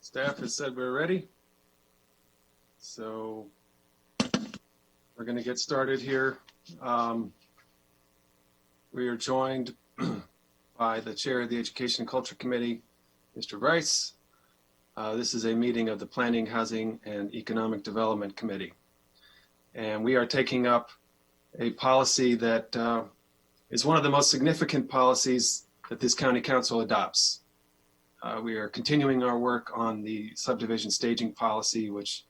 Staff has said we're ready. So we're going to get started here. We are joined by the Chair of the Education and Culture Committee, Mr. Rice. This is a meeting of the Planning, Housing, and Economic Development Committee. And we are taking up a policy that is one of the most significant policies that this county council adopts. We are continuing our work on the subdivision staging policy, which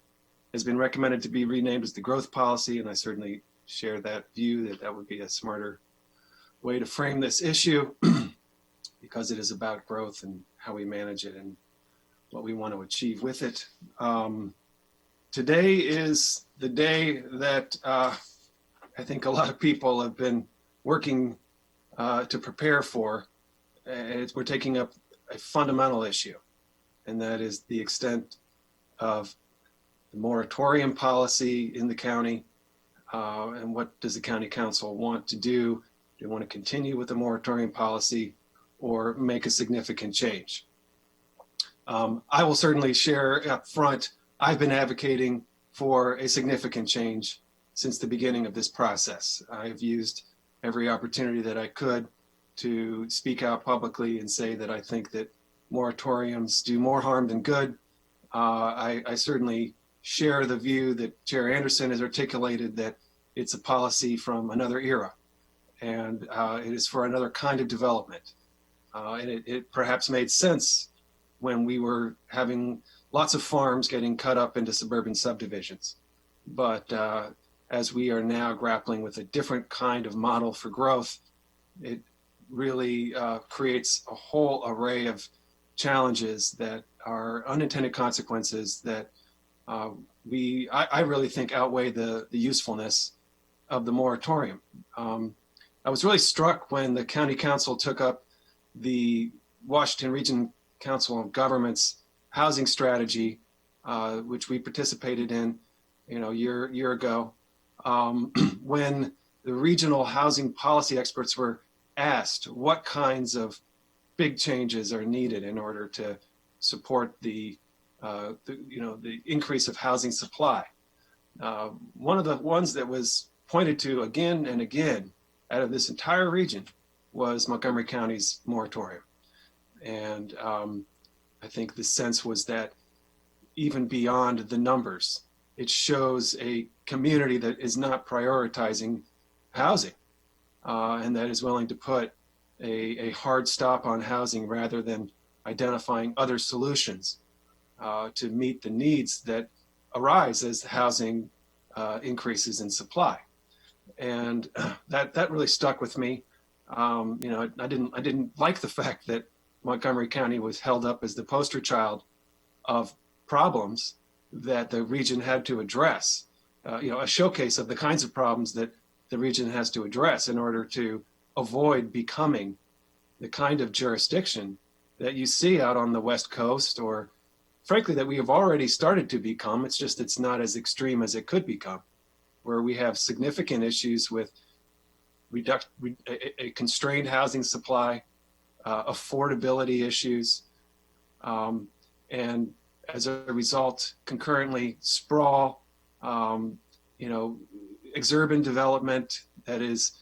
has been recommended to be renamed as the growth policy, and I certainly share that view that that would be a smarter way to frame this issue because it is about growth and how we manage it and what we want to achieve with it. Today is the day that I think a lot of people have been working to prepare for. We're taking up a fundamental issue, and that is the extent of the moratorium policy in the county, and what does the county council want to do? Do they want to continue with the moratorium policy or make a significant change? I will certainly share up front, I've been advocating for a significant change since the beginning of this process. I've used every opportunity that I could to speak out publicly and say that I think that moratoriums do more harm than good. I certainly share the view that Chair Anderson has articulated, that it's a policy from another era, and it is for another kind of development. And it perhaps made sense when we were having lots of farms getting cut up into suburban subdivisions. But as we are now grappling with a different kind of model for growth, it really creates a whole array of challenges that are unintended consequences that I really think outweigh the usefulness of the moratorium. I was really struck when the county council took up the Washington Region Council of Governments housing strategy, which we participated in, a year ago, when the regional housing policy experts were asked what kinds of big changes are needed in order to support the increase of housing supply. One of the ones that was pointed to again and again out of this entire region was Montgomery County's moratorium. And I think the sense was that even beyond the numbers, it shows a community that is not prioritizing housing and that is willing to put a hard stop on housing rather than identifying other solutions to meet the needs that arise as housing increases in supply. And that really stuck with me. I didn't like the fact that Montgomery County was held up as the poster child of problems that the region had to address, a showcase of the kinds of problems that the region has to address in order to avoid becoming the kind of jurisdiction that you see out on the West Coast, or frankly, that we have already started to become. It's just, it's not as extreme as it could become, where we have significant issues with a constrained housing supply, affordability issues, and as a result, concurrently sprawl, exurban development that is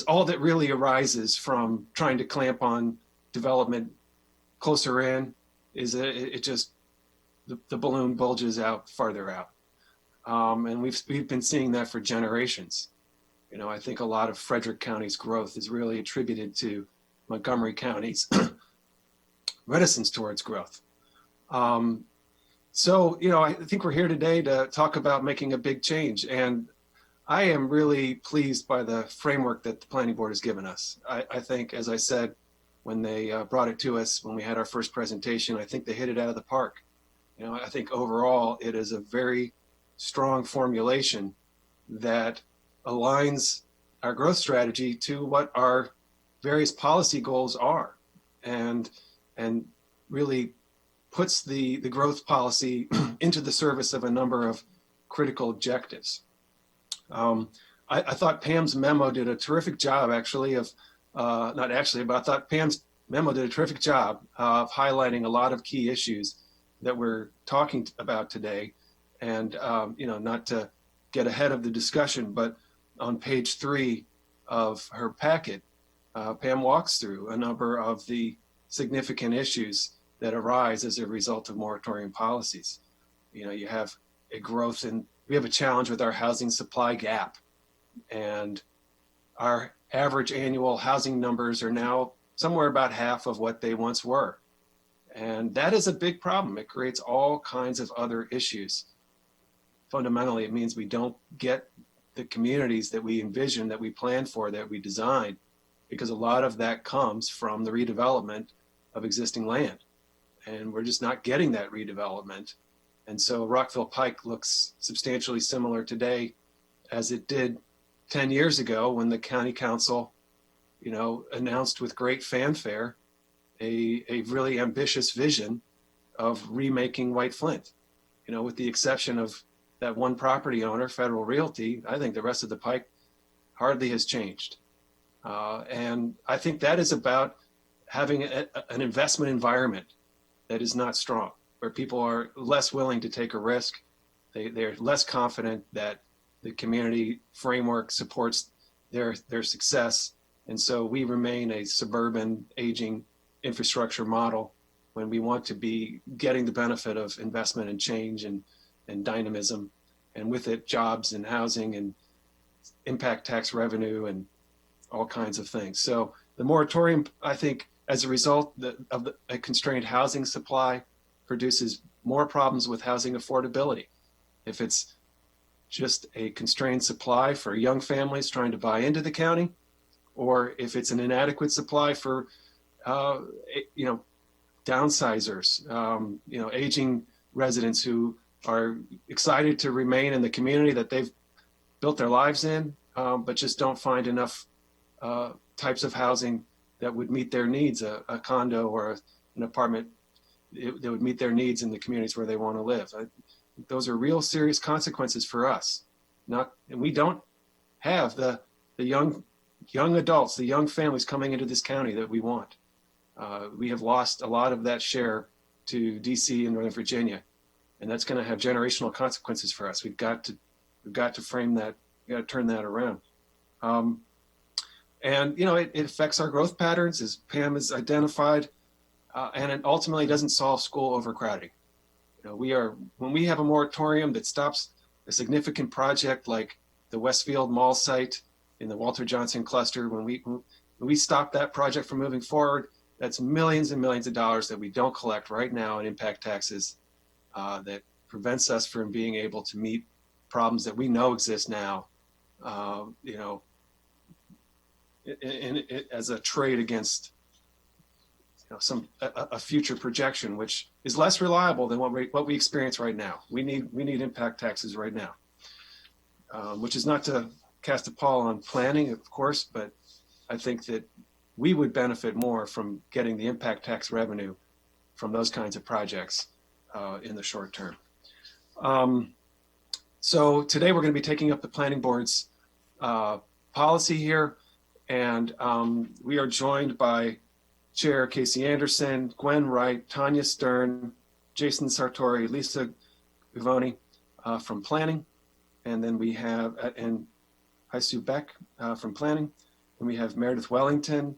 all that really arises from trying to clamp on development closer in. The balloon bulges out farther out, and we've been seeing that for generations. I think a lot of Frederick County's growth is really attributed to Montgomery County's reticence towards growth. I think we're here today to talk about making a big change, and I am really pleased by the framework that the Planning Board has given us. I think, as I said, when they brought it to us, when we had our first presentation, I think they hit it out of the park. I think overall it is a very strong formulation that aligns our growth strategy to what our various policy goals are, and really puts the growth policy into the service of a number of critical objectives. I thought Pam's memo did a terrific job, actually, but I thought Pam's memo did a terrific job of highlighting a lot of key issues that we're talking about today. And, not to get ahead of the discussion, but on page 3 of her packet, Pam walks through a number of the significant issues that arise as a result of moratorium policies. You have we have a challenge with our housing supply gap, and our average annual housing numbers are now somewhere about half of what they once were. And that is a big problem. It creates all kinds of other issues. Fundamentally, it means we don't get the communities that we envision, that we plan for, that we design, because a lot of that comes from the redevelopment of existing land. And we're just not getting that redevelopment. And so Rockville Pike looks substantially similar today as it did 10 years ago when the county council, announced with great fanfare a really ambitious vision of remaking White Flint. With the exception of that one property owner, Federal Realty, I think the rest of the Pike hardly has changed. And I think that is about having an investment environment that is not strong, where people are less willing to take a risk. They're less confident that the community framework supports their success. And so we remain a suburban aging infrastructure model when we want to be getting the benefit of investment and change and dynamism, and with it jobs and housing and impact tax revenue and all kinds of things. So the moratorium, I think, as a result of a constrained housing supply, produces more problems with housing affordability. If it's just a constrained supply for young families trying to buy into the county, or if it's an inadequate supply for downsizers, aging residents who are excited to remain in the community that they've built their lives in, but just don't find enough types of housing that would meet their needs, a condo or an apartment that would meet their needs in the communities where they want to live. Those are real serious consequences for us. And we don't have the young adults, the young families coming into this county that we want. We have lost a lot of that share to DC and Northern Virginia, and that's going to have generational consequences for us. We've got to frame that. We've got to turn that around. And it affects our growth patterns, as Pam has identified, and it ultimately doesn't solve school overcrowding. When we have a moratorium that stops a significant project like the Westfield Mall site in the Walter Johnson cluster, when we stop that project from moving forward, that's millions and millions of dollars that we don't collect right now in impact taxes, that prevents us from being able to meet problems that we know exist now, as a trade against a future projection, which is less reliable than what we experience right now. We need impact taxes right now, which is not to cast a pall on planning, of course, but I think that we would benefit more from getting the impact tax revenue from those kinds of projects in the short term. So today we're going to be taking up the planning board's policy here, and we are joined by Chair Casey Anderson, Gwen Wright, Tanya Stern, Jason Sartori, Lisa Ivoni from planning, and then we have and Haisu Beck from planning, and we have Meredith Wellington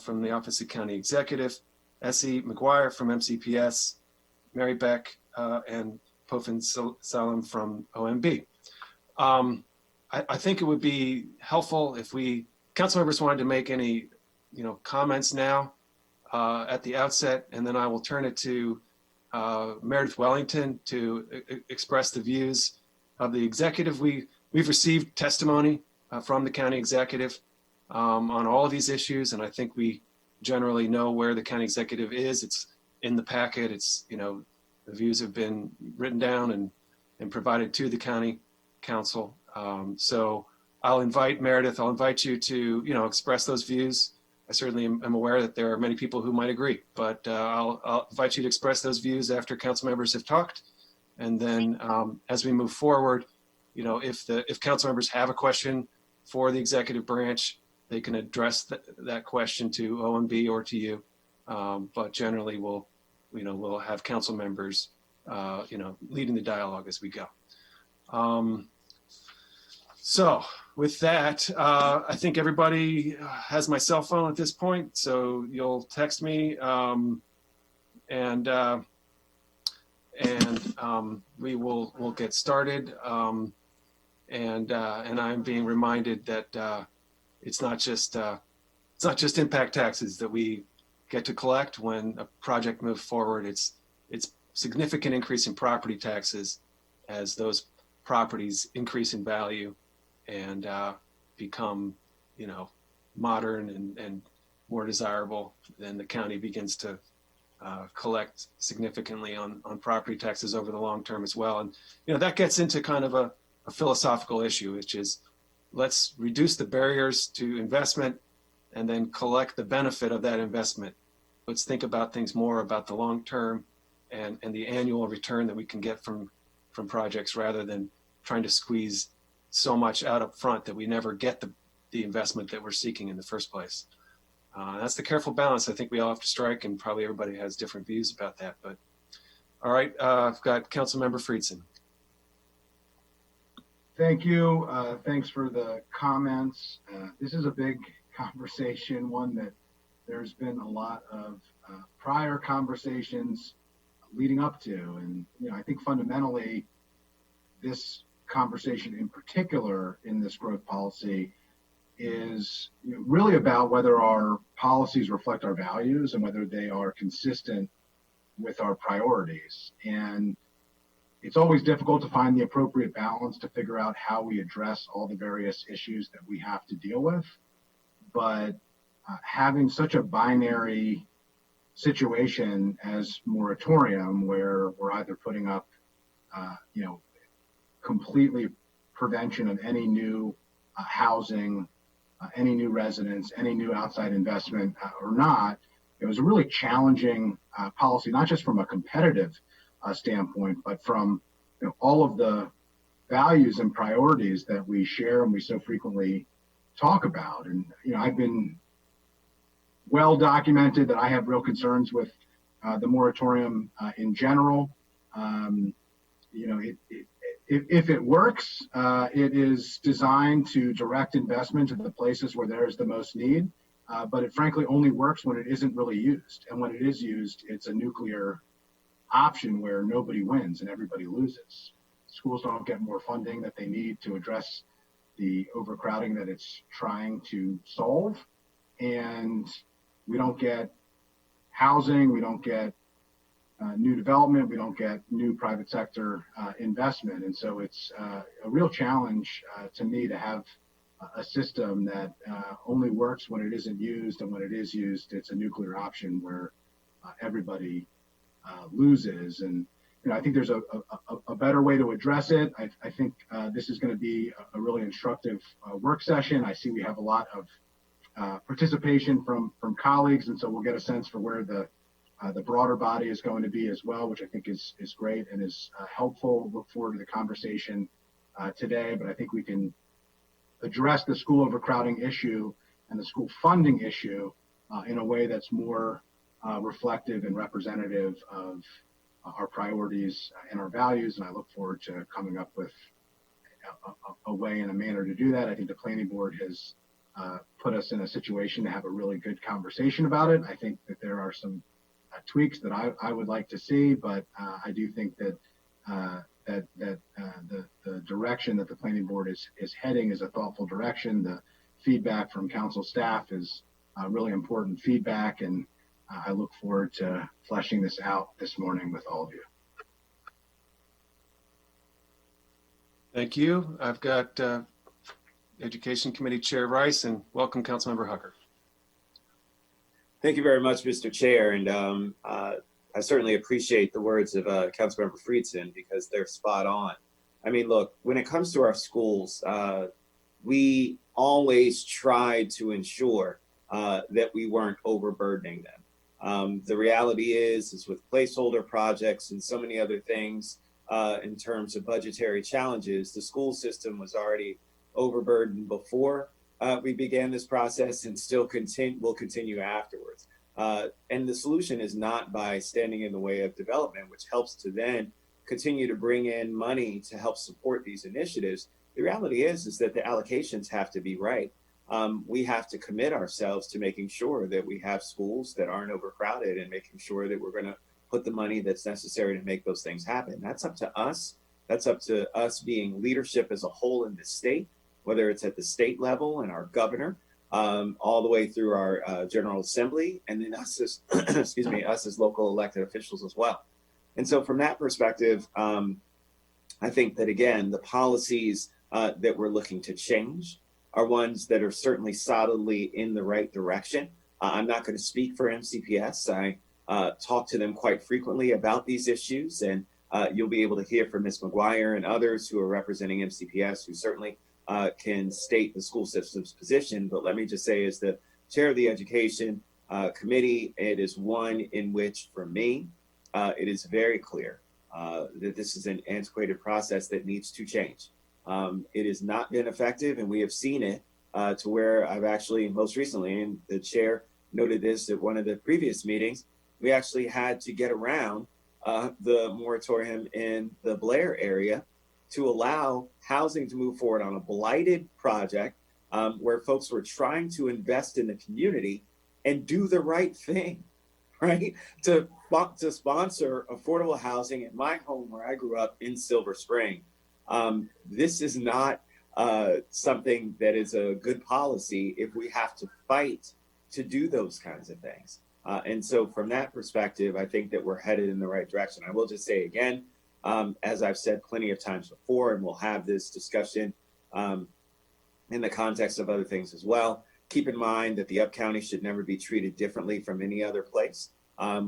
from the Office of County Executive, Essie McGuire from MCPS, Mary Beck, and Pofin Salam from OMB. I think it would be helpful if council members wanted to make any comments now at the outset, and then I will turn it to Meredith Wellington to express the views of the executive. We've received testimony from the county executive on all of these issues, and I think we generally know where the county executive is. It's in the packet. It's the views have been written down and provided to the county council. So I'll invite Meredith. I'll invite you to express those views. I certainly am aware that there are many people who might agree, but I'll invite you to express those views after council members have talked, and then as we move forward, if council members have a question for the executive branch, they can address that question to OMB or to you, but generally we'll have council members, leading the dialogue as we go. So with that, I think everybody has my cell phone at this point, so you'll text me, and we'll get started. And I'm being reminded that it's not just impact taxes that we get to collect when a project moves forward. It's significant increase in property taxes as those properties increase in value and become, modern and more desirable. Then the county begins to collect significantly on property taxes over the long term as well. And that gets into kind of a philosophical issue, which is let's reduce the barriers to investment and then collect the benefit of that investment. Let's think about things more about the long term and the annual return that we can get from projects, rather than trying to squeeze so much out up front that we never get the investment that we're seeking in the first place. That's the careful balance I think we all have to strike, and probably everybody has different views about that. But all right, I've got Councilmember Friedson. Thank you. Thanks for the comments. This is a big conversation, one that there's been a lot of prior conversations leading up to. And, I think fundamentally, this conversation in particular in this growth policy is really about whether our policies reflect our values and whether they are consistent with our priorities. And it's always difficult to find the appropriate balance to figure out how we address all the various issues that we have to deal with. But having such a binary situation as moratorium, where we're either putting up, completely prevention of any new housing, any new residents, any new outside investment or not, it was a really challenging policy, not just from a competitive standpoint, but from all of the values and priorities that we share and we so frequently talk about. And I've been well documented that I have real concerns with the moratorium in general. If it works, it is designed to direct investment to the places where there is the most need, but it frankly only works when it isn't really used. And when it is used, it's a nuclear option where nobody wins and everybody loses. Schools don't get more funding that they need to address the overcrowding that it's trying to solve. And we don't get housing, we don't get new development, we don't get new private sector investment. And so it's a real challenge to me to have a system that only works when it isn't used, and when it is used, it's a nuclear option where everybody loses. And I think there's a better way to address it. I think this is going to be a really instructive work session. I see we have a lot of participation from colleagues, and so we'll get a sense for where the broader body is going to be as well, which I think is great and is helpful. Look forward to the conversation today, but I think we can address the school overcrowding issue and the school funding issue in a way that's more reflective and representative of our priorities and our values. And I look forward to coming up with a way and a manner to do that. I think the planning board has put us in a situation to have a really good conversation about it. I think that there are some tweaks that I would like to see, but I do think that the direction that the planning board is heading is a thoughtful direction. The feedback from council staff is really important feedback, and I look forward to fleshing this out this morning with all of you. Thank you. I've got Education Committee Chair Rice, and welcome Councilmember Hucker. Thank you very much, Mr. Chair. And I certainly appreciate the words of Councilmember Friedson, because they're spot on. I mean, look, when it comes to our schools, we always tried to ensure that we weren't overburdening them. The reality is with placeholder projects and so many other things in terms of budgetary challenges, the school system was already overburdened before we began this process, and still will continue afterwards. And the solution is not by standing in the way of development, which helps to then continue to bring in money to help support these initiatives. The reality is that the allocations have to be right. We have to commit ourselves to making sure that we have schools that aren't overcrowded and making sure that we're going to put the money that's necessary to make those things happen. That's up to us. That's up to us being leadership as a whole in the state, whether it's at the state level and our governor, all the way through our General Assembly, and then us as, excuse me, us as local elected officials as well. And so from that perspective, I think that, again, the policies that we're looking to change are ones that are certainly solidly in the right direction. I'm not going to speak for MCPS. I talk to them quite frequently about these issues, and you'll be able to hear from Ms. McGuire and others who are representing MCPS, who certainly can state the school system's position. But let me just say, as the chair of the education committee, it is one in which, for me, it is very clear that this is an antiquated process that needs to change. It has not been effective, and we have seen it to where I've actually most recently, and the chair noted this at one of the previous meetings, we actually had to get around the moratorium in the Blair area to allow housing to move forward on a blighted project where folks were trying to invest in the community and do the right thing, right? To sponsor affordable housing in my home where I grew up in Silver Spring. This is not something that is a good policy if we have to fight to do those kinds of things. And so from that perspective, I think that we're headed in the right direction. I will just say again, as I've said plenty of times before, and we'll have this discussion in the context of other things as well, keep in mind that the Up County should never be treated differently from any other place.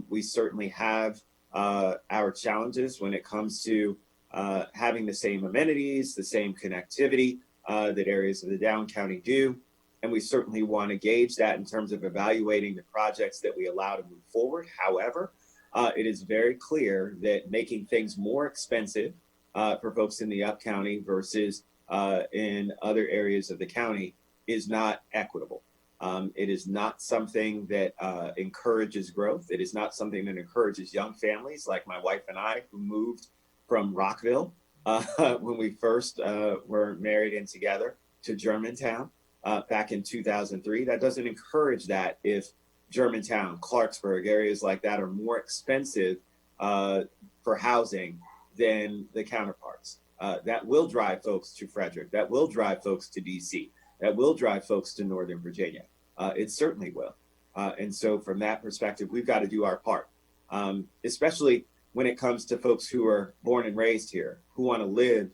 We certainly have our challenges when it comes to having the same amenities, the same connectivity that areas of the Down County do. And we certainly want to gauge that in terms of evaluating the projects that we allow to move forward. However, it is very clear that making things more expensive for folks in the Up County versus in other areas of the county is not equitable. It is not something that encourages growth. It is not something that encourages young families like my wife and I, who moved from Rockville when we first were married and together to Germantown back in 2003. That doesn't encourage that if Germantown, Clarksburg, areas like that are more expensive for housing than the counterparts. That will drive folks to Frederick. That will drive folks to DC. That will drive folks to Northern Virginia. It certainly will. And so from that perspective, we've got to do our part, especially when it comes to folks who are born and raised here, who want to live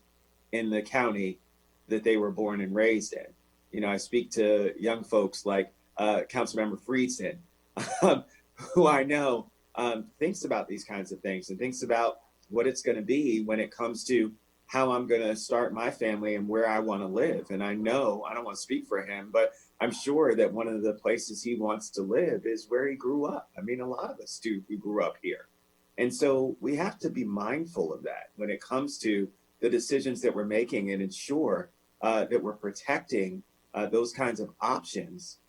in the county that they were born and raised in. You know, I speak to young folks like Councilmember Friedson, who I know thinks about these kinds of things and thinks about what it's going to be when it comes to how I'm going to start my family and where I want to live. And I know, I don't want to speak for him, but I'm sure that one of the places he wants to live is where he grew up. I mean, a lot of us do who grew up here. And so we have to be mindful of that when it comes to the decisions that we're making and ensure that we're protecting those kinds of options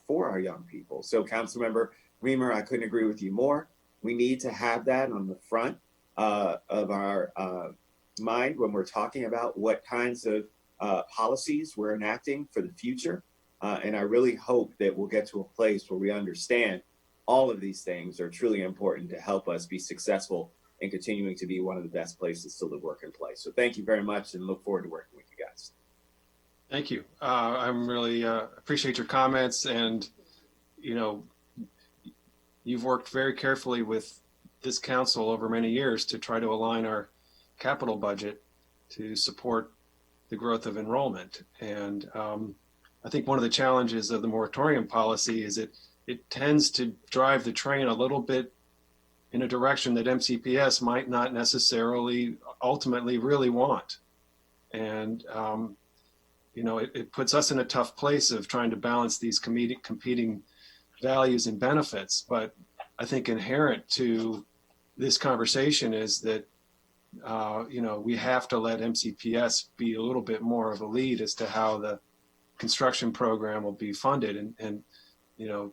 for our young people. So Councilmember Reamer, I couldn't agree with you more. We need to have that on the front of our mind when we're talking about what kinds of policies we're enacting for the future. And I really hope that we'll get to a place where we understand all of these things are truly important to help us be successful in continuing to be one of the best places to live, work, and play. So thank you very much and look forward to working with you guys. Thank you. I'm really appreciate your comments, and you know, you've worked very carefully with this council over many years to try to align our capital budget to support the growth of enrollment. And I think one of the challenges of the moratorium policy is it tends to drive the train a little bit in a direction that MCPS might not necessarily ultimately really want. And you know, it puts us in a tough place of trying to balance these competing values and benefits. But I think inherent to this conversation is that, you know, we have to let MCPS be a little bit more of a lead as to how the construction program will be funded, and you know,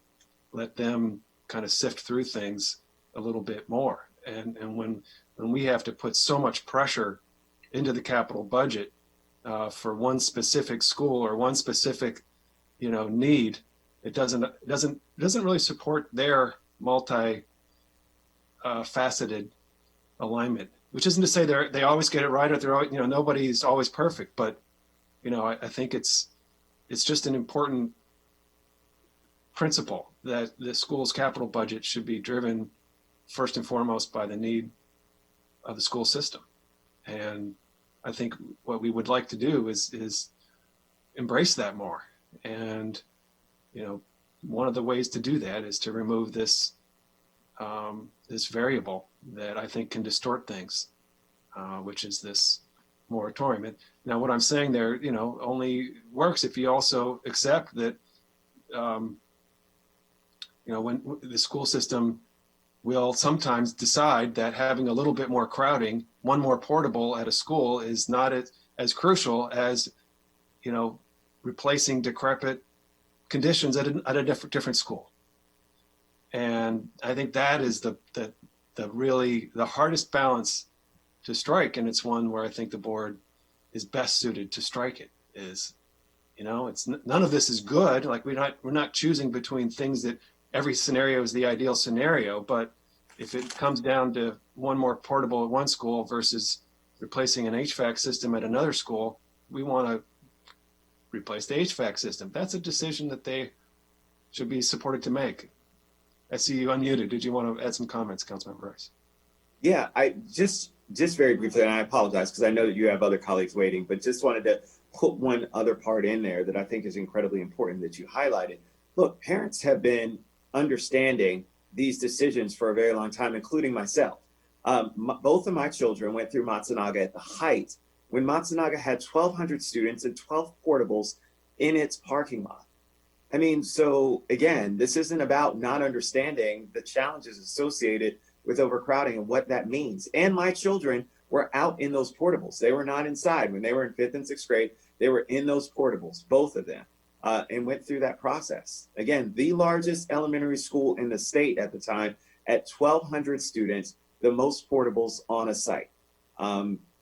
let them kind of sift through things a little bit more. And when we have to put so much pressure into the capital budget for one specific school or one specific, need, it doesn't really support their faceted alignment. Which isn't to say they always get it right, or they're always, nobody's always perfect. But I think it's just an important principle that the school's capital budget should be driven first and foremost by the need of the school system. And I think what we would like to do is embrace that more. And one of the ways to do that is to remove this this variable that I think can distort things, which is this moratorium. And now, what I'm saying there, only works if you also accept that, when the school system will sometimes decide that having a little bit more crowding, one more portable at a school, is not as crucial as, replacing decrepit conditions at a different school. And I think that is the really the hardest balance to strike, and it's one where I think the board is best suited to strike it. Is, it's none of this is good. Like we're not choosing between things that every scenario is the ideal scenario, but if it comes down to one more portable at one school versus replacing an HVAC system at another school, we want to replace the HVAC system. That's a decision that they should be supported to make. I see you unmuted. Did you want to add some comments, Councilmember Rice? Yeah, I just very briefly, and I apologize because I know that you have other colleagues waiting, but just wanted to put one other part in there that I think is incredibly important that you highlighted. Look, parents have been understanding these decisions for a very long time, including myself. Both of my children went through Matsunaga at the height when Matsunaga had 1,200 students and 12 portables in its parking lot. I mean, so again, this isn't about not understanding the challenges associated with overcrowding and what that means. And my children were out in those portables. They were not inside. When they were in 5th and 6th grade, they were in those portables, both of them, and went through that process. Again, the largest elementary school in the state at the time, at 1,200 students, the most portables on a site.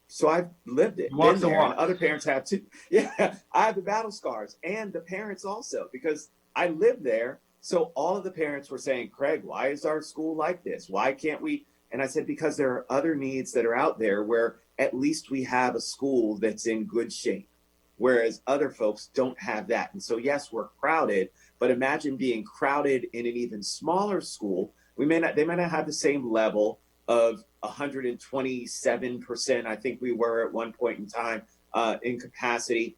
So I've lived it, been there, and other parents have too. Yeah, I have the battle scars, and the parents also, because I lived there. So all of the parents were saying, Craig, why is our school like this? Why can't we? And I said, because there are other needs that are out there where at least we have a school that's in good shape, whereas other folks don't have that. And so, yes, we're crowded, but imagine being crowded in an even smaller school. They may not have the same level of 127%, I think we were at one point in time, in capacity.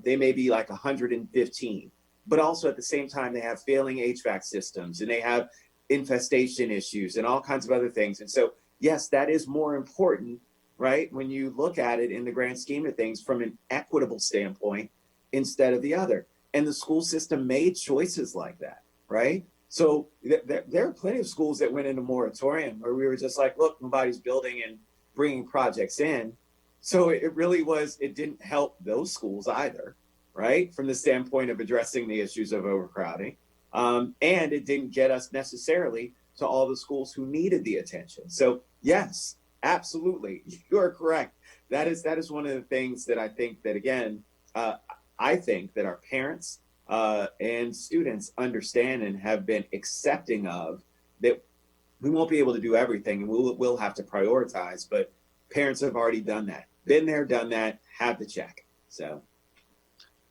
They may be like 115, but also at the same time, they have failing HVAC systems and they have infestation issues and all kinds of other things. And so, yes, that is more important, right? When you look at it in the grand scheme of things from an equitable standpoint instead of the other. And the school system made choices like that, right? So there are plenty of schools that went into moratorium where we were just like, look, nobody's building and bringing projects in. So it really it didn't help those schools either, right? From the standpoint of addressing the issues of overcrowding. And it didn't get us necessarily to all the schools who needed the attention. So yes, absolutely, you are correct. That is one of the things that I think that, again, I think that our parents and students understand and have been accepting of, that we won't be able to do everything and we'll have to prioritize, but parents have already done that. Been there, done that, have the check. So.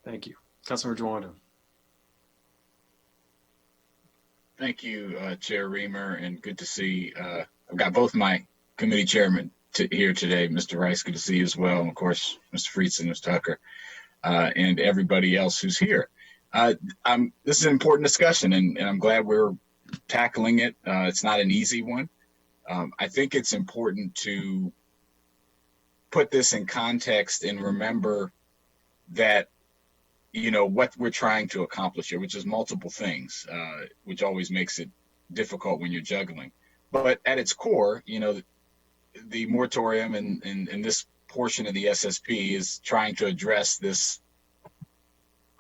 Thank you. Councilmember Jawanda. Thank you, Chair Reamer, and good to see, I've got both my committee chairmen here today, Mr. Rice, good to see you as well, and of course, Mr. Friedson, Mr. Tucker, and everybody else who's here. This is an important discussion, and I'm glad we're tackling it. It's not an easy one. I think it's important to put this in context and remember that, what we're trying to accomplish here, which is multiple things, which always makes it difficult when you're juggling. But at its core, the moratorium and this portion of the SSP is trying to address this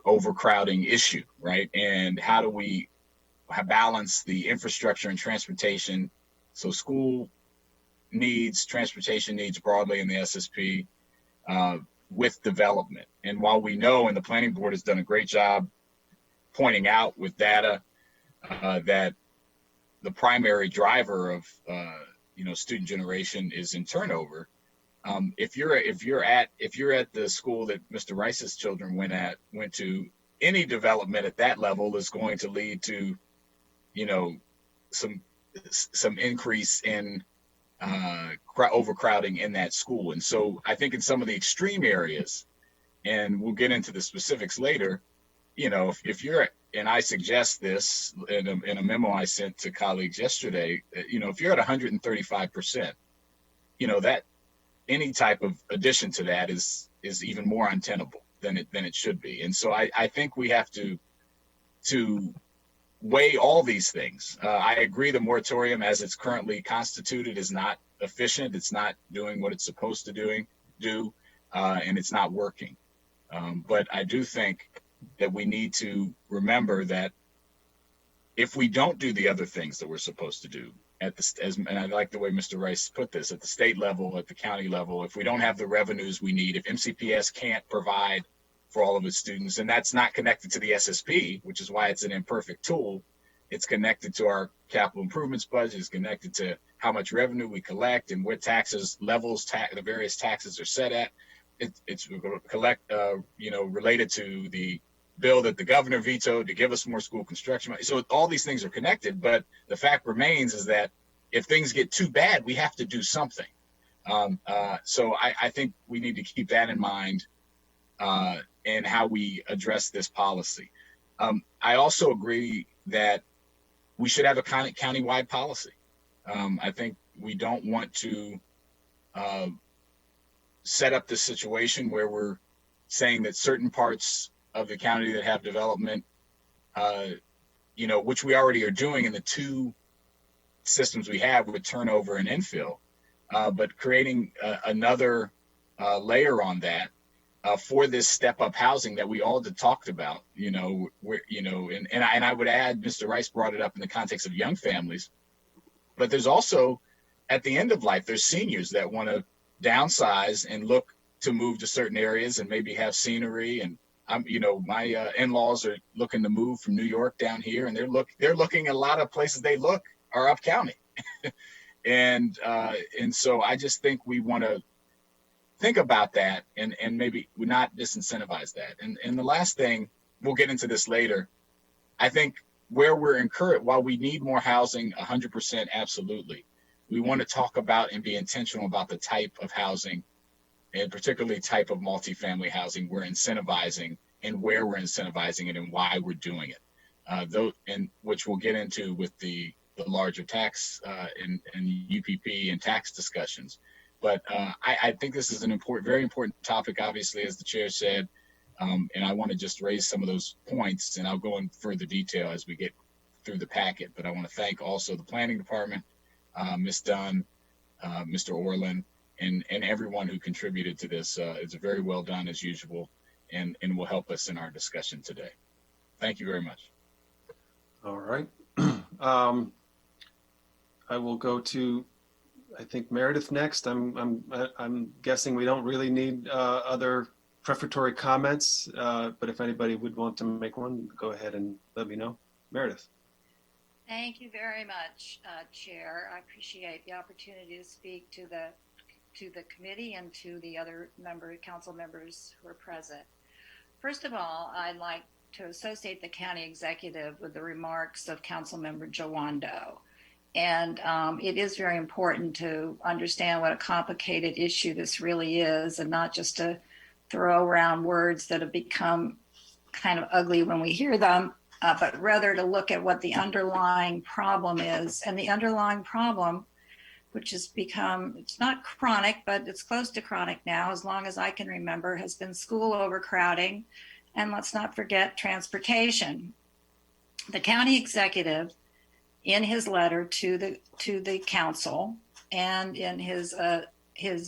overcrowding issue, right? And how do we balance the infrastructure and transportation. So school needs, transportation needs broadly in the SSP, with development. And while we know, and the planning board has done a great job pointing out with data that the primary driver of student generation is in turnover. If you're at the school that Mr. Rice's children went to, any development at that level is going to lead to, some increase in overcrowding in that school. And so I think in some of the extreme areas, and we'll get into the specifics later, if you're, and I suggest this in a memo I sent to colleagues yesterday, if you're at 135%, that any type of addition to that is even more untenable than it should be. And so I think we have to weigh all these things. I agree the moratorium as it's currently constituted is not efficient. It's not doing what it's supposed to do, and it's not working. But I do think that we need to remember that if we don't do the other things that we're supposed to do and I like the way Mr. Rice put this, at the state level, at the county level, if we don't have the revenues we need, if MCPS can't provide for all of its students, and that's not connected to the SSP, which is why it's an imperfect tool. It's connected to our capital improvements budget. It's connected to how much revenue we collect and what the various taxes are set at. It's related to the bill that the governor vetoed to give us more school construction money. So all these things are connected, but the fact remains is that if things get too bad, we have to do something. So I think we need to keep that in mind in how we address this policy. I also agree that we should have a county-wide policy. I think we don't want to set up this situation where we're saying that certain parts of the county that have development, which we already are doing in the two systems we have with turnover and infill, but creating another layer on that for this step-up housing that we all talked about, and I would add, Mr. Rice brought it up in the context of young families, but there's also, at the end of life, there's seniors that want to downsize and look to move to certain areas and maybe have scenery. And my in-laws are looking to move from New York down here, and they're looking at a lot of places are up county. and so I just think we want to think about that and maybe not disincentivize that. And the last thing, we'll get into this later, I think where we're encouraged, while we need more housing, 100% absolutely, we want to talk about and be intentional about the type of housing, and particularly type of multifamily housing we're incentivizing and where we're incentivizing it and why we're doing it, and which we'll get into with the larger tax and UPP and tax discussions. But I think this is an very important topic, obviously, as the chair said, and I want to just raise some of those points, and I'll go in further detail as we get through the packet. But I want to thank also the planning department, Ms. Dunn, Mr. Orland, and everyone who contributed to this. It's very well done as usual, and will help us in our discussion today. Thank you very much. All right. I will go to, I think, Meredith next. I'm guessing we don't really need other prefatory comments, but if anybody would want to make one, go ahead and let me know. Meredith. Thank you very much, Chair. I appreciate the opportunity to speak to the committee and to the other council members who are present. First of all, I'd like to associate the county executive with the remarks of Councilmember Jawando. And it is very important to understand what a complicated issue this really is, and not just to throw around words that have become kind of ugly when we hear them, but rather to look at what the underlying problem is. And the underlying problem, which has become, it's not chronic, but it's close to chronic now, as long as I can remember, has been school overcrowding. And let's not forget transportation. The county executive, in his letter to the council and in his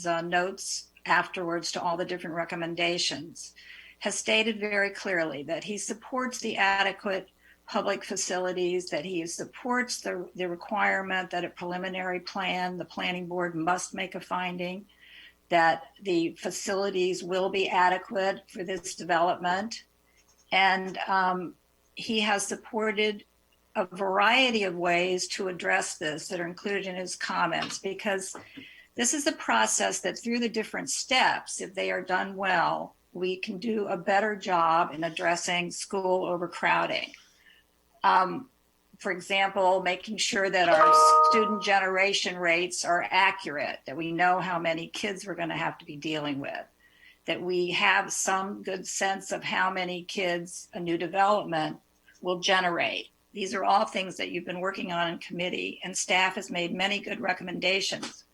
notes afterwards to all the different recommendations, has stated very clearly that he supports the adequate public facilities, that he supports the requirement that a preliminary plan, the planning board must make a finding that the facilities will be adequate for this development. And he has supported a variety of ways to address this that are included in his comments, because this is a process that through the different steps, if they are done well, we can do a better job in addressing school overcrowding. For example, making sure that our student generation rates are accurate, that we know how many kids we're going to have to be dealing with, that we have some good sense of how many kids a new development will generate. These are all things that you've been working on in committee, and staff has made many good recommendations.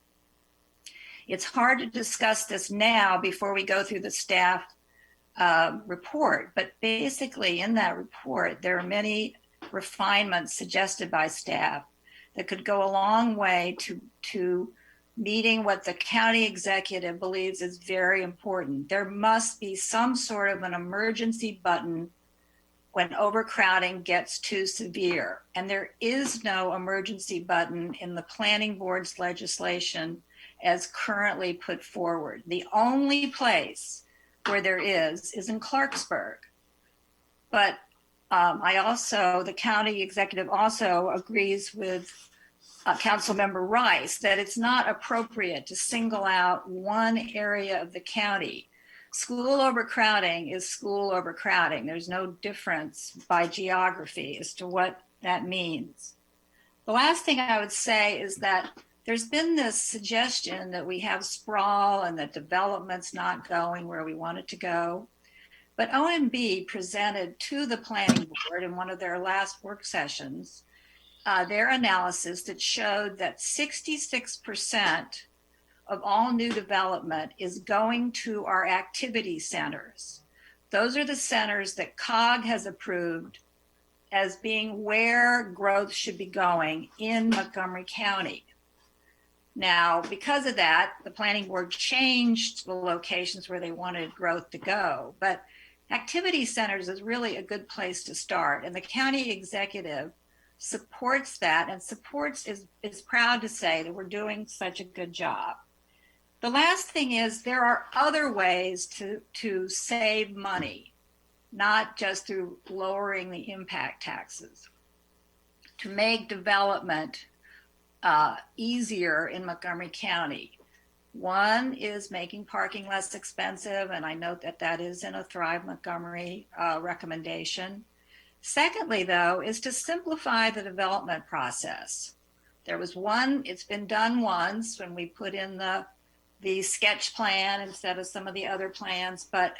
It's hard to discuss this now before we go through the staff report, but basically in that report, there are many refinements suggested by staff that could go a long way to meeting what the county executive believes is very important. There must be some sort of an emergency button when overcrowding gets too severe. And there is no emergency button in the planning board's legislation as currently put forward. The only place where there is in Clarksburg. But the county executive also agrees with Councilmember Rice that it's not appropriate to single out one area of the county. School overcrowding is school overcrowding. There's no difference by geography as to what that means. The last thing I would say is that there's been this suggestion that we have sprawl and that development's not going where we want it to go. But OMB presented to the planning board in one of their last work sessions their analysis that showed that 66% of all new development is going to our activity centers. Those are the centers that COG has approved as being where growth should be going in Montgomery County. Now, because of that, the planning board changed the locations where they wanted growth to go. But activity centers is really a good place to start. And the county executive supports that and is proud to say that we're doing such a good job. The last thing is there are other ways to save money, not just through lowering the impact taxes, to make development easier in Montgomery County. One is making parking less expensive, and I note that that is in a Thrive Montgomery recommendation. Secondly, though, is to simplify the development process. There was one, it's been done once when we put in the sketch plan instead of some of the other plans, but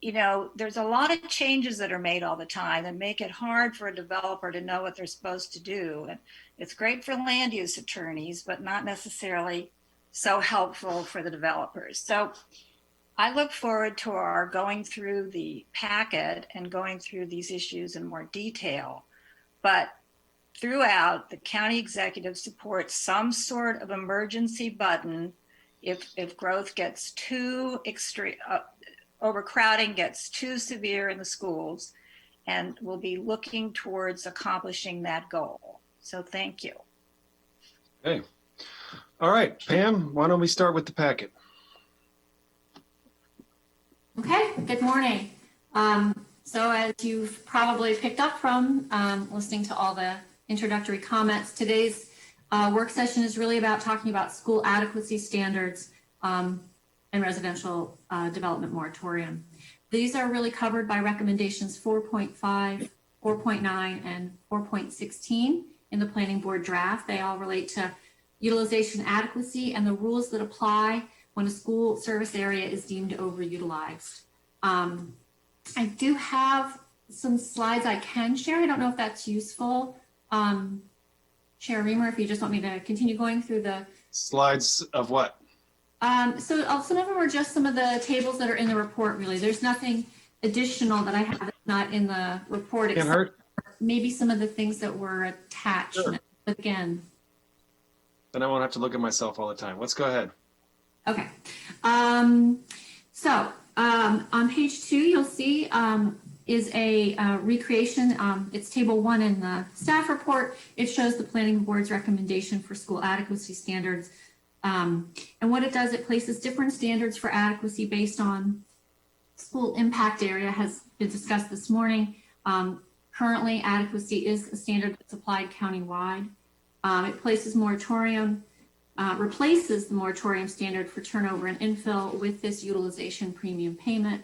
there's a lot of changes that are made all the time that make it hard for a developer to know what they're supposed to do. And it's great for land use attorneys, but not necessarily so helpful for the developers. So I look forward to our going through the packet and going through these issues in more detail. But throughout, the county executive supports some sort of emergency button if growth gets too extreme, overcrowding gets too severe in the schools, and we'll be looking towards accomplishing that goal. So thank you. Okay. All right, Pam, why don't we start with the packet? Okay, good morning. So as you've probably picked up from listening to all the introductory comments, today's work session is really about talking about school adequacy standards and residential development moratorium. These are really covered by recommendations 4.5, 4.9, and 4.16 in the planning board draft. They all relate to utilization adequacy and the rules that apply when a school service area is deemed overutilized. I do have some slides I can share. I don't know if that's useful. Chair Reamer, if you just want me to continue going through the Slides of what? So some of them are just some of the tables that are in the report, really. There's nothing additional that I have that's not in the report. Can't hurt. Maybe some of the things that were attached. Sure. Again. Then I won't have to look at myself all the time. Let's go ahead. Okay. So on page 2, you'll see is a recreation. It's table 1 in the staff report. It shows the planning board's recommendation for school adequacy standards. And what it does, it places different standards for adequacy based on school impact area, has been discussed this morning. Currently, adequacy is a standard that's applied countywide. It places moratorium, replaces the moratorium standard for turnover and infill with this utilization premium payment.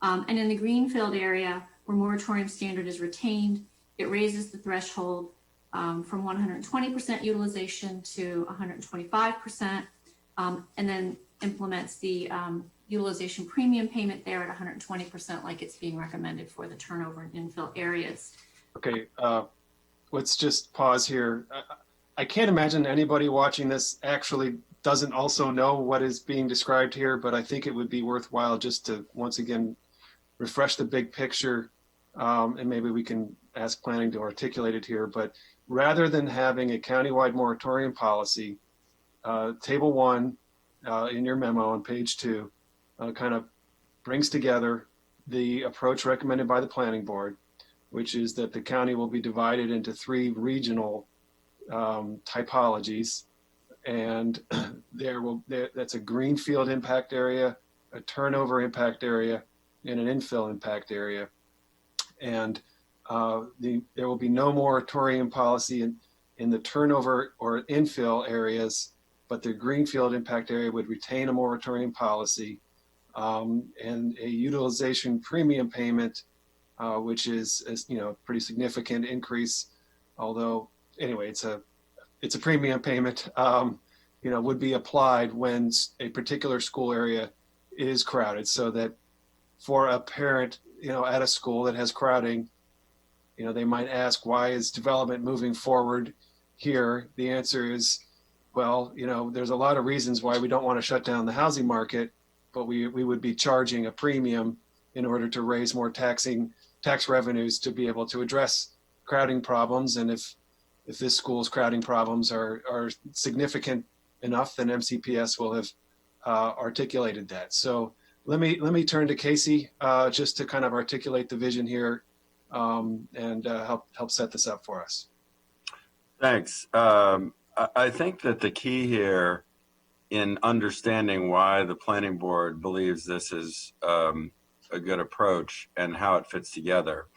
And in the greenfield area, where moratorium standard is retained, it raises the threshold from 120% utilization to 125%, and then implements the utilization premium payment there at 120%, like it's being recommended for the turnover and infill areas. Okay, let's just pause here. I can't imagine anybody watching this actually doesn't also know what is being described here, but I think it would be worthwhile just to once again refresh the big picture, and maybe we can ask planning to articulate it here. But rather than having a countywide moratorium policy, table 1 in your memo on page 2 kind of brings together the approach recommended by the planning board, which is that the county will be divided into 3 regional typologies, and that's a greenfield impact area, a turnover impact area, and an infill impact area. And there will be no moratorium policy in the turnover or infill areas, but the greenfield impact area would retain a moratorium policy, and a utilization premium payment, which is a pretty significant increase. Although anyway, it's a premium payment. Would be applied when a particular school area is crowded, so that for a parent, at a school that has crowding, they might ask, why is development moving forward here? The answer is, well, there's a lot of reasons why we don't want to shut down the housing market, but we would be charging a premium in order to raise more tax revenues to be able to address crowding problems. And if this school's crowding problems are significant enough, then MCPS will have articulated that. So let me turn to Casey just to kind of articulate the vision here, and help set this up for us. Thanks. I think that the key here in understanding why the planning board believes this is a good approach and how it fits together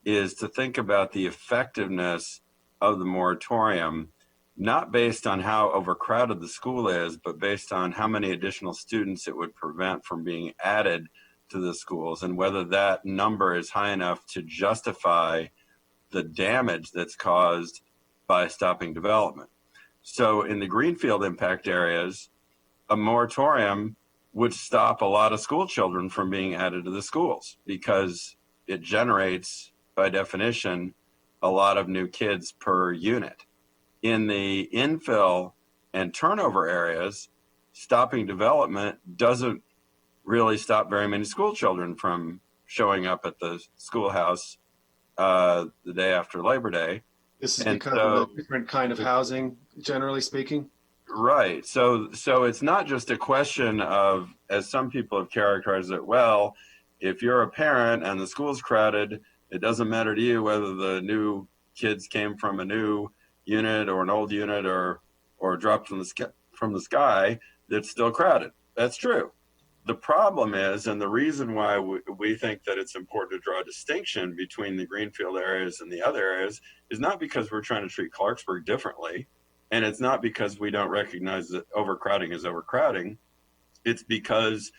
is to think about the effectiveness of the moratorium, not based on how overcrowded the school is, but based on how many additional students it would prevent from being added to the schools, and whether that number is high enough to justify the damage that's caused by stopping development. So in the greenfield impact areas, a moratorium would stop a lot of school children from being added to the schools because it generates, by definition, a lot of new kids per unit. In the infill and turnover areas, stopping development doesn't really stop very many school children from showing up at the schoolhouse the day after Labor Day. This is because of a different kind of housing, generally speaking. Right. So it's not just a question of, as some people have characterized it, well, if you're a parent and the school's crowded, it doesn't matter to you whether the new kids came from a new unit or an old unit or dropped from the sky, that's still crowded. That's true. The problem is, and the reason why we think that it's important to draw a distinction between the greenfield areas and the other areas is not because we're trying to treat Clarksburg differently, and it's not because we don't recognize that overcrowding is overcrowding. It's because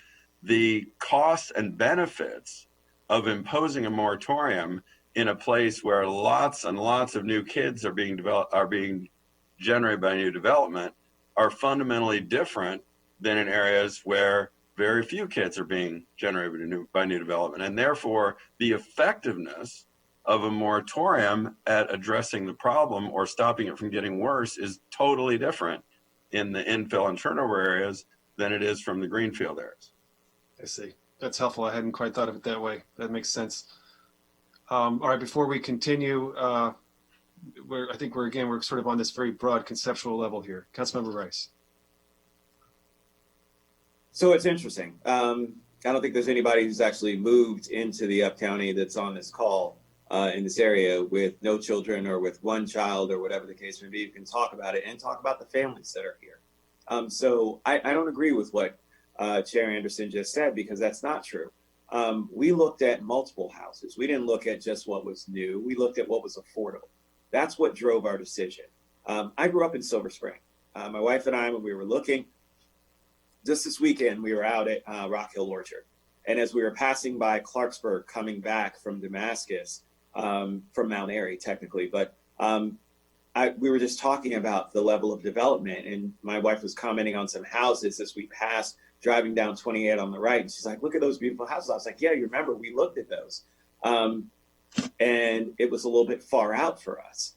the costs and benefits of imposing a moratorium in a place where lots and lots of new kids are being generated by new development are fundamentally different than in areas where very few kids are being generated by new development. And therefore, the effectiveness of a moratorium at addressing the problem or stopping it from getting worse is totally different in the infill and turnover areas than it is from the greenfield areas. I see. That's helpful. I hadn't quite thought of it that way. That makes sense. All right, before we continue, I think we're sort of on this very broad conceptual level here. Councilmember Rice. So it's interesting. don't think there's anybody who's actually moved into the Up County that's on this call in this area with no children or with one child or whatever the case may be. You can talk about it and talk about the families that are here. So I don't agree with what Chair Anderson just said, because that's not true. We looked at multiple houses. We didn't look at just what was new. We looked at what was affordable. That's what drove our decision. I grew up in Silver Spring. My wife and I, when we were looking, just this weekend, we were out at Rock Hill Orchard. And as we were passing by Clarksburg, coming back from Damascus, from Mount Airy, technically, but we were just talking about the level of development. And my wife was commenting on some houses as we passed, driving down 28 on the right. And she's like, look at those beautiful houses. I was like, yeah, you remember, we looked at those. And it was a little bit far out for us.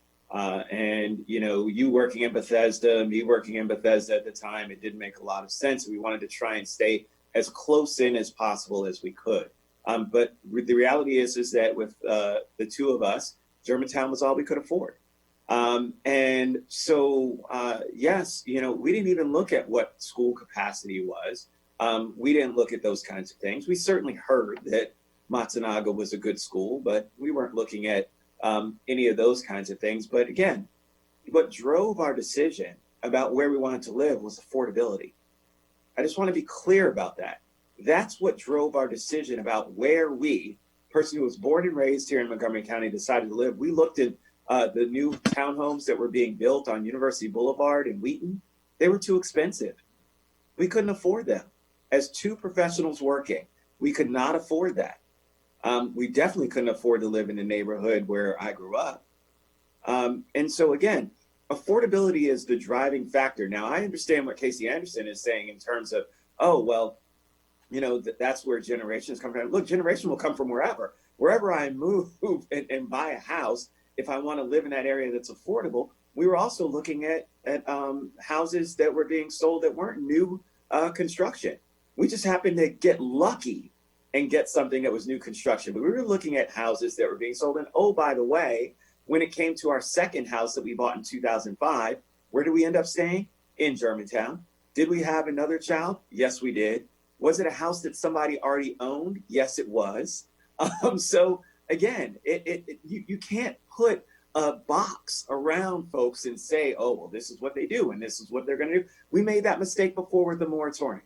And, you know, you working in Bethesda, me working in Bethesda at the time, it didn't make a lot of sense. We wanted to try and stay as close in as possible as we could. But the reality is that with the two of us, Germantown was all we could afford. And so, yes, you know, we didn't even look at what school capacity was. We didn't look at those kinds of things. We certainly heard that Matsunaga was a good school, but we weren't looking at any of those kinds of things. But again, what drove our decision about where we wanted to live was affordability. I just want to be clear about that. That's what drove our decision about where we, person who was born and raised here in Montgomery County, decided to live. We looked at the new townhomes that were being built on University Boulevard in Wheaton. They were too expensive. We couldn't afford them. As two professionals working, we could not afford that. We definitely couldn't afford to live in the neighborhood where I grew up. And so again, affordability is the driving factor. Now, I understand what Casey Anderson is saying in terms of, oh, well, you know, that's where generations come from. Look, generation will come from wherever. Wherever I move and buy a house, if I want to live in that area that's affordable. We were also looking at houses that were being sold that weren't new construction. We just happened to get lucky and get something that was new construction. But we were looking at houses that were being sold. And oh, by the way, when it came to our second house that we bought in 2005, where did we end up staying? In Germantown. Did we have another child? Yes, we did. Was it a house that somebody already owned? Yes, it was. So again, you can't put a box around folks and say, oh, well, this is what they do and this is what they're going to do. We made that mistake before with the moratorium.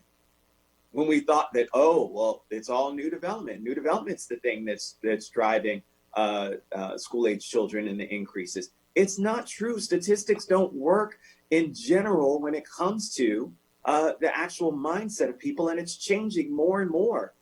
When we thought that, oh, well, it's all new development. New development's the thing that's driving school-age children and the increases. It's not true. Statistics don't work in general when it comes to the actual mindset of people, and it's changing more and more.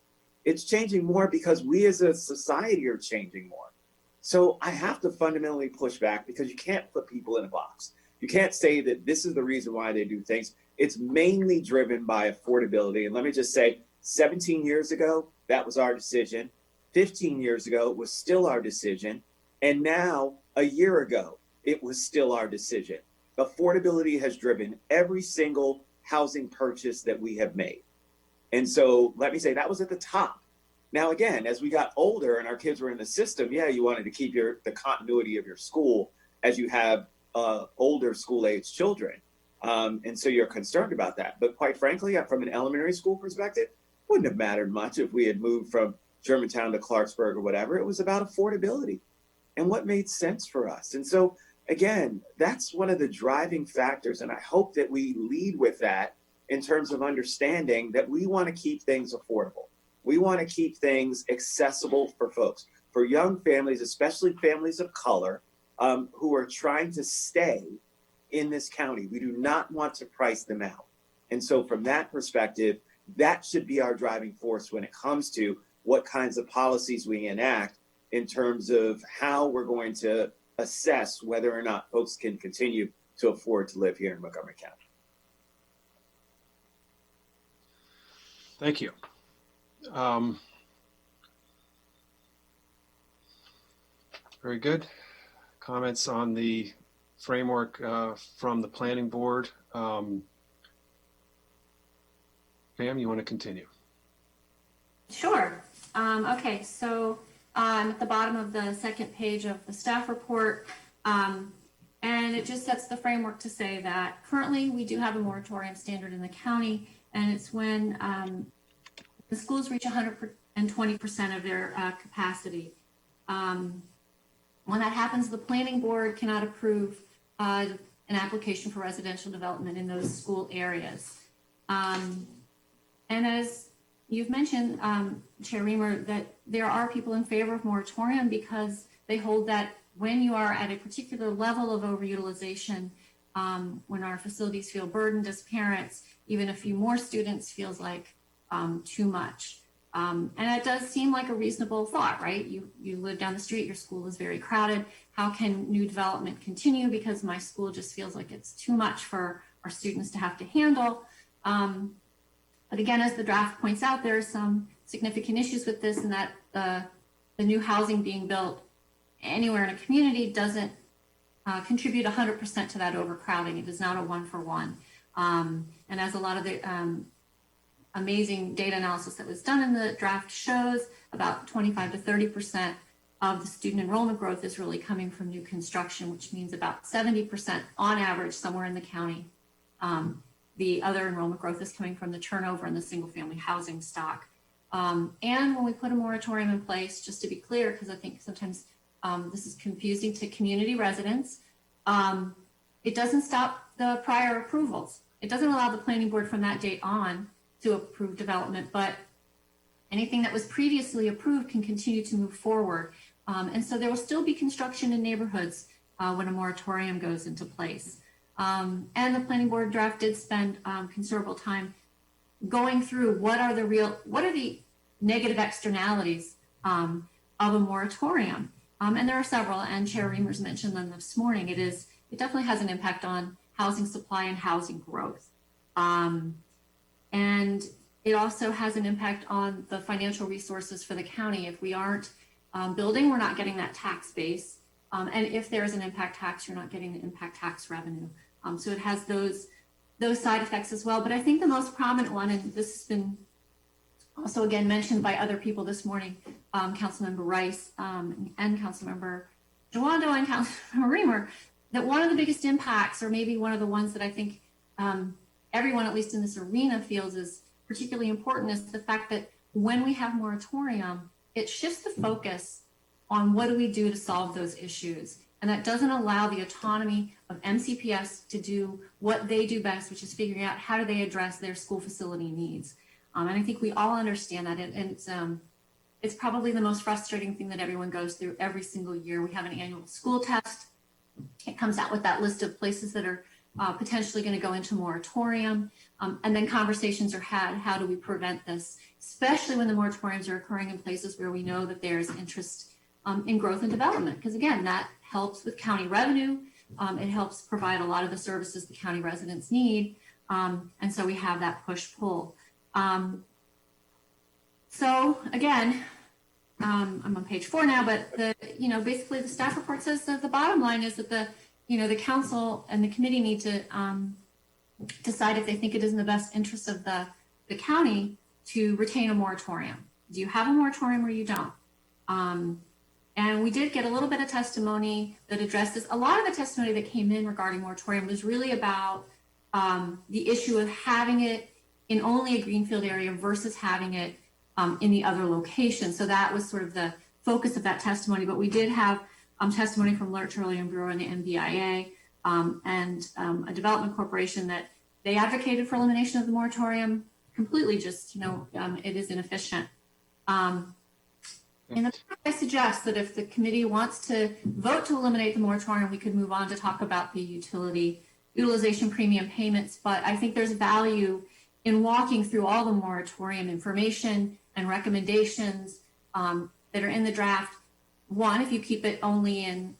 It's changing more because we as a society are changing more. So I have to fundamentally push back, because you can't put people in a box. You can't say that this is the reason why they do things. It's mainly driven by affordability. And let me just say, 17 years ago, that was our decision. 15 years ago, it was still our decision. And now, a year ago, it was still our decision. Affordability has driven every single housing purchase that we have made. And so let me say that was at the top. Now, again, as we got older and our kids were in the system, yeah, you wanted to keep the continuity of your school as you have older school-age children. And so you're concerned about that. But quite frankly, from an elementary school perspective, wouldn't have mattered much if we had moved from Germantown to Clarksburg or whatever. It was about affordability and what made sense for us. And so, again, that's one of the driving factors. And I hope that we lead with that in terms of understanding that we want to keep things affordable. We want to keep things accessible for folks, for young families, especially families of color, who are trying to stay in this county. We do not want to price them out. And so from that perspective, that should be our driving force when it comes to what kinds of policies we enact in terms of how we're going to assess whether or not folks can continue to afford to live here in Montgomery County. Thank you. Very good. Comments on the framework from the planning board. Pam, you want to continue? Sure. Okay, so at the bottom of the second page of the staff report, and it just sets the framework to say that currently we do have a moratorium standard in the county, and it's when the schools reach 120% of their capacity. When that happens, the planning board cannot approve an application for residential development in those school areas. And as you've mentioned, Chair Reamer, that there are people in favor of moratorium because they hold that when you are at a particular level of overutilization, when our facilities feel burdened as parents, even a few more students feels like too much. And it does seem like a reasonable thought, right? You live down the street, your school is very crowded. How can new development continue because my school just feels like it's too much for our students to have to handle? But again, as the draft points out, there are some significant issues with this, and that the new housing being built anywhere in a community doesn't contribute 100% to that overcrowding. It is not a one-for-one. And as a lot of the amazing data analysis that was done in the draft shows, about 25 to 30% of the student enrollment growth is really coming from new construction, which means about 70% on average somewhere in the county. The other enrollment growth is coming from the turnover in the single family housing stock. And when we put a moratorium in place, just to be clear, because I think sometimes this is confusing to community residents, it doesn't stop the prior approvals. It doesn't allow the planning board from that date on to approve development, but anything that was previously approved can continue to move forward. And so there will still be construction in neighborhoods when a moratorium goes into place. And the planning board draft did spend considerable time going through what are the negative externalities of a moratorium. And there are several, and Chair Reimers mentioned them this morning. It definitely has an impact on housing supply and housing growth. And it also has an impact on the financial resources for the county. If we aren't building, we're not getting that tax base. And if there is an impact tax, you're not getting the impact tax revenue. So it has those side effects as well. But I think the most prominent one, and this has been also again mentioned by other people this morning, Councilmember Rice and Councilmember Jawando and Councilmember Reamer, that one of the biggest impacts, or maybe one of the ones that I think everyone, at least in this arena, feels is particularly important, is the fact that when we have moratorium, it shifts the focus on what do we do to solve those issues. And that doesn't allow the autonomy of MCPS to do what they do best, which is figuring out how do they address their school facility needs. And I think we all understand that. And it's probably the most frustrating thing that everyone goes through every single year. We have an annual school test. It comes out with that list of places that are potentially going to go into moratorium. And then conversations are had, how do we prevent this, especially when the moratoriums are occurring in places where we know that there's interest in growth and development. Because again, that helps with county revenue. It helps provide a lot of the services the county residents need. And so we have that push-pull. So again, I'm on page 4 now, but basically the staff report says that the bottom line is that the council and the committee need to decide if they think it is in the best interest of the county to retain a moratorium. Do you have a moratorium or you don't? And we did get a little bit of testimony that addressed this. A lot of the testimony that came in regarding moratorium was really about the issue of having it in only a greenfield area versus having it in the other location. So that was sort of the focus of that testimony. But we did have testimony from Lurch, Hurley and Brewer and the MBIA and a development corporation that they advocated for elimination of the moratorium completely. Just, it is inefficient. In the past, I suggest that if the committee wants to vote to eliminate the moratorium, we could move on to talk about the utilization premium payments. But I think there's value in walking through all the moratorium information and recommendations that are in the draft. One, if you keep it only in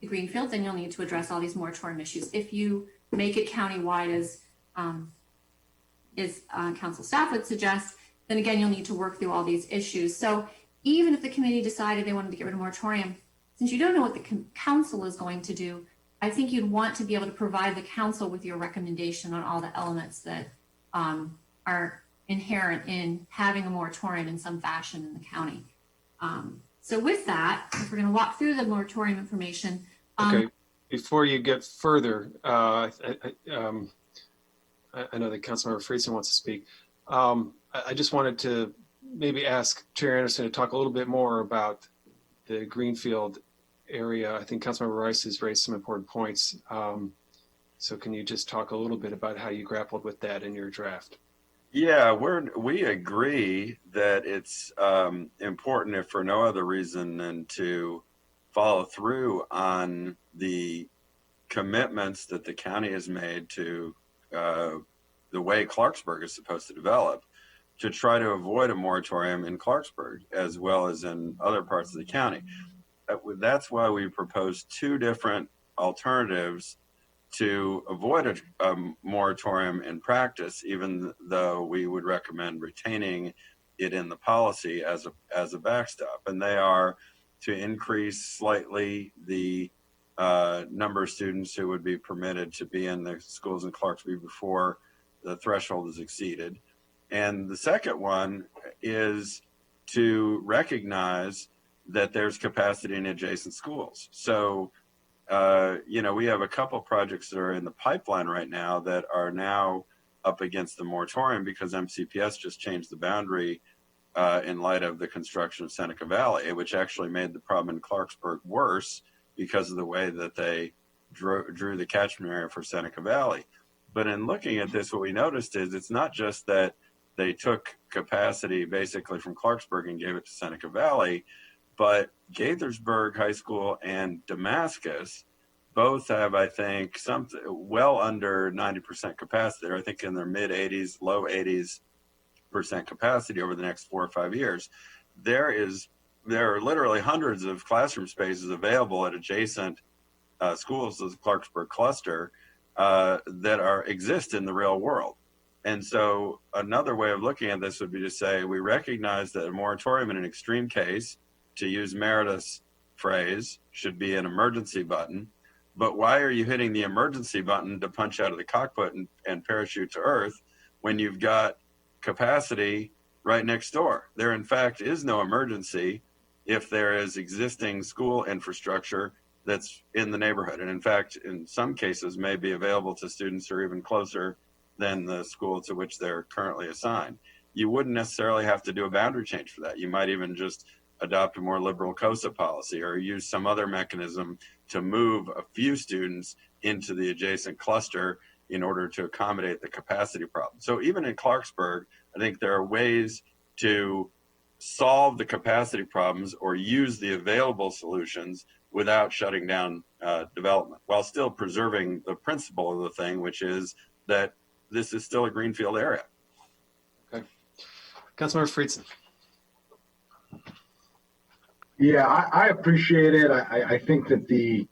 the greenfield, then you'll need to address all these moratorium issues. If you make it countywide, as council staff would suggest, then again, you'll need to work through all these issues. So even if the committee decided they wanted to get rid of moratorium, since you don't know what the council is going to do, I think you'd want to be able to provide the council with your recommendation on all the elements that are inherent in having a moratorium in some fashion in the county. So with that, if we're going to walk through the moratorium information. Okay, before you get further, I know that Councilmember Friedson wants to speak. I just wanted to maybe ask Chair Anderson to talk a little bit more about the Greenfield area. I think Councilmember Rice has raised some important points. So can you just talk a little bit about how you grappled with that in your draft? Yeah, we agree that it's important, if for no other reason than to follow through on the commitments that the county has made to the way Clarksburg is supposed to develop, to try to avoid a moratorium in Clarksburg as well as in other parts of the county. That's why we proposed two different alternatives to avoid a moratorium in practice, even though we would recommend retaining it in the policy as a backstop. And they are to increase slightly the number of students who would be permitted to be in the schools in Clarksburg before the threshold is exceeded. And the second one is to recognize that there's capacity in adjacent schools. So we have a couple projects that are in the pipeline right now that are now up against the moratorium because MCPS just changed the boundary in light of the construction of Seneca Valley, which actually made the problem in Clarksburg worse because of the way that they drew the catchment area for Seneca Valley. But in looking at this, what we noticed is it's not just that they took capacity basically from Clarksburg and gave it to Seneca Valley, but Gaithersburg High School and Damascus both have, I think, something well under 90% capacity. I think in their mid 80s, low 80s% capacity over the next 4 or 5 years. There are literally hundreds of classroom spaces available at adjacent schools of the Clarksburg cluster that exist in the real world. And so another way of looking at this would be to say, we recognize that a moratorium in an extreme case, to use Meredith's phrase, should be an emergency button. But why are you hitting the emergency button to punch out of the cockpit and parachute to earth when you've got capacity right next door? There, in fact, is no emergency if there is existing school infrastructure that's in the neighborhood. And in fact, in some cases, may be available to students who are even closer than the school to which they're currently assigned. You wouldn't necessarily have to do a boundary change for that. You might even just adopt a more liberal COSA policy or use some other mechanism to move a few students into the adjacent cluster in order to accommodate the capacity problem. So even in Clarksburg, I think there are ways to solve the capacity problems or use the available solutions without shutting down development, while still preserving the principle of the thing, which is that this is still a greenfield area. Okay. Councilmember Friedson. Yeah, I appreciate it. I think that the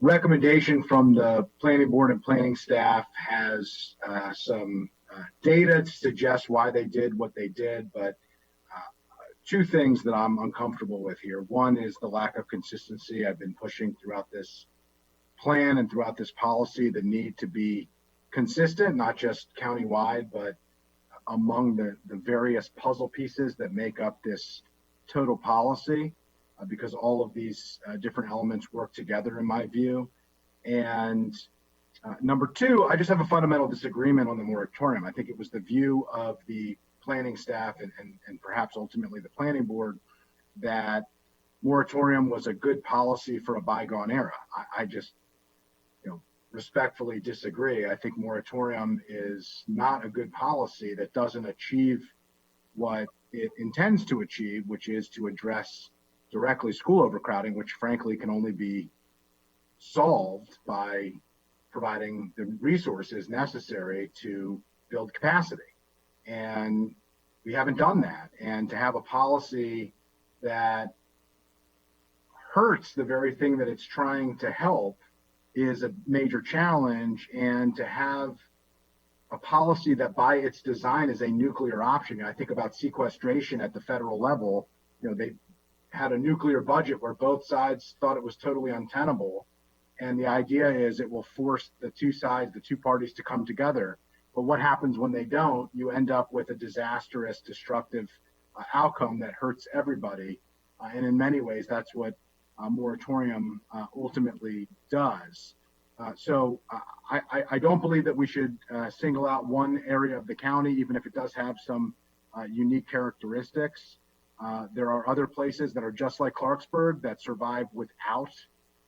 recommendation from the planning board and planning staff has some data to suggest why they did what they did, but two things that I'm uncomfortable with here. One is the lack of consistency. I've been pushing throughout this plan and throughout this policy the need to be consistent, not just countywide, but among the various puzzle pieces that make up this total policy, because all of these different elements work together in my view. And number two, I just have a fundamental disagreement on the moratorium. I think it was the view of the planning staff and perhaps ultimately the planning board that moratorium was a good policy for a bygone era. I just respectfully disagree. I think moratorium is not a good policy that doesn't achieve what it intends to achieve, which is to address directly school overcrowding, which frankly can only be solved by providing the resources necessary to build capacity. And we haven't done that. And to have a policy that hurts the very thing that it's trying to help is a major challenge. And to have a policy that by its design is a nuclear option. I think about sequestration at the federal level. They had a nuclear budget where both sides thought it was totally untenable. And the idea is it will force the two sides, the two parties to come together. But what happens when they don't? You end up with a disastrous, destructive outcome that hurts everybody. And in many ways, that's what a moratorium ultimately does. I don't believe that we should single out one area of the county, even if it does have some unique characteristics. There are other places that are just like Clarksburg that survive without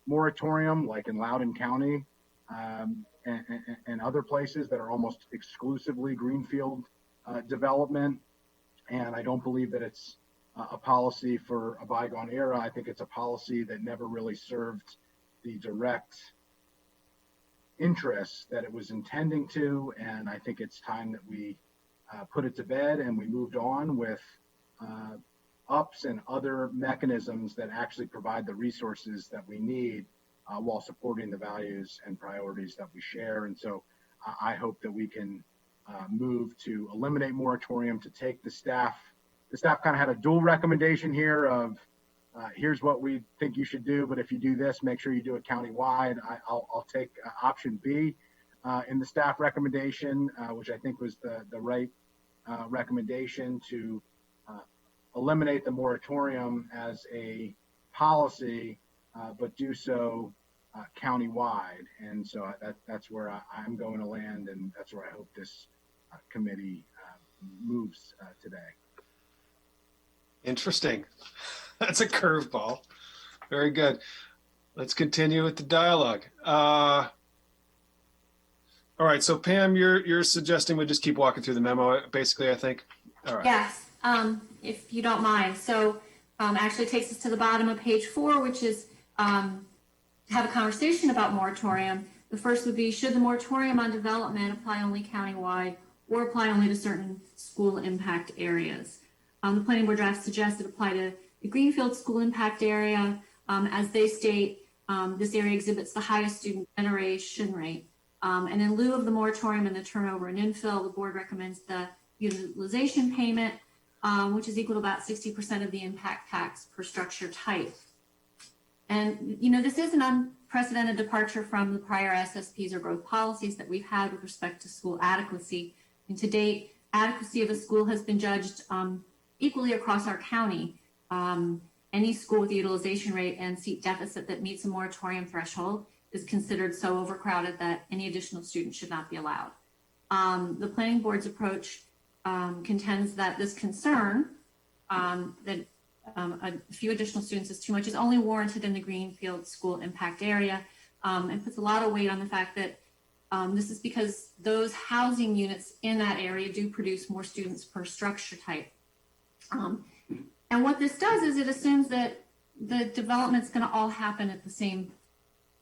moratorium, like in Loudoun County, and other places that are almost exclusively greenfield development. And I don't believe that it's a policy for a bygone era. I think it's a policy that never really served the direct interests that it was intending to. And I think it's time that we put it to bed and we moved on with UPS and other mechanisms that actually provide the resources that we need while supporting the values and priorities that we share. And so I hope that we can move to eliminate moratorium, to take the staff kind of had a dual recommendation here of here's what we think you should do, but if you do this, make sure you do it countywide. I'll take option B in the staff recommendation, which I think was the right recommendation, to eliminate the moratorium as a policy, but do so countywide. And so that's where I'm going to land, and that's where I hope this committee moves today. Interesting. That's a curveball. Very good. Let's continue with the dialogue. All right. So Pam, you're suggesting we just keep walking through the memo, basically, I think. All right. Yes, if you don't mind. So actually takes us to the bottom of page 4, which is have a conversation about moratorium. The first would be, should the moratorium on development apply only countywide or apply only to certain school impact areas? The planning board draft suggests it apply to the Greenfield school impact area. As they state, this area exhibits the highest student generation rate. And in lieu of the moratorium and the turnover and infill, the board recommends the utilization payment, which is equal to about 60% of the impact tax per structure type. And, this is an unprecedented departure from the prior SSPs or growth policies that we've had with respect to school adequacy. And to date, adequacy of a school has been judged equally across our county. Any school with a utilization rate and seat deficit that meets a moratorium threshold is considered so overcrowded that any additional students should not be allowed. The planning board's approach contends that this concern, that a few additional students is too much, is only warranted in the Greenfield school impact area, and puts a lot of weight on the fact that this is because those housing units in that area do produce more students per structure type. And what this does is it assumes that the development's going to all happen at the same.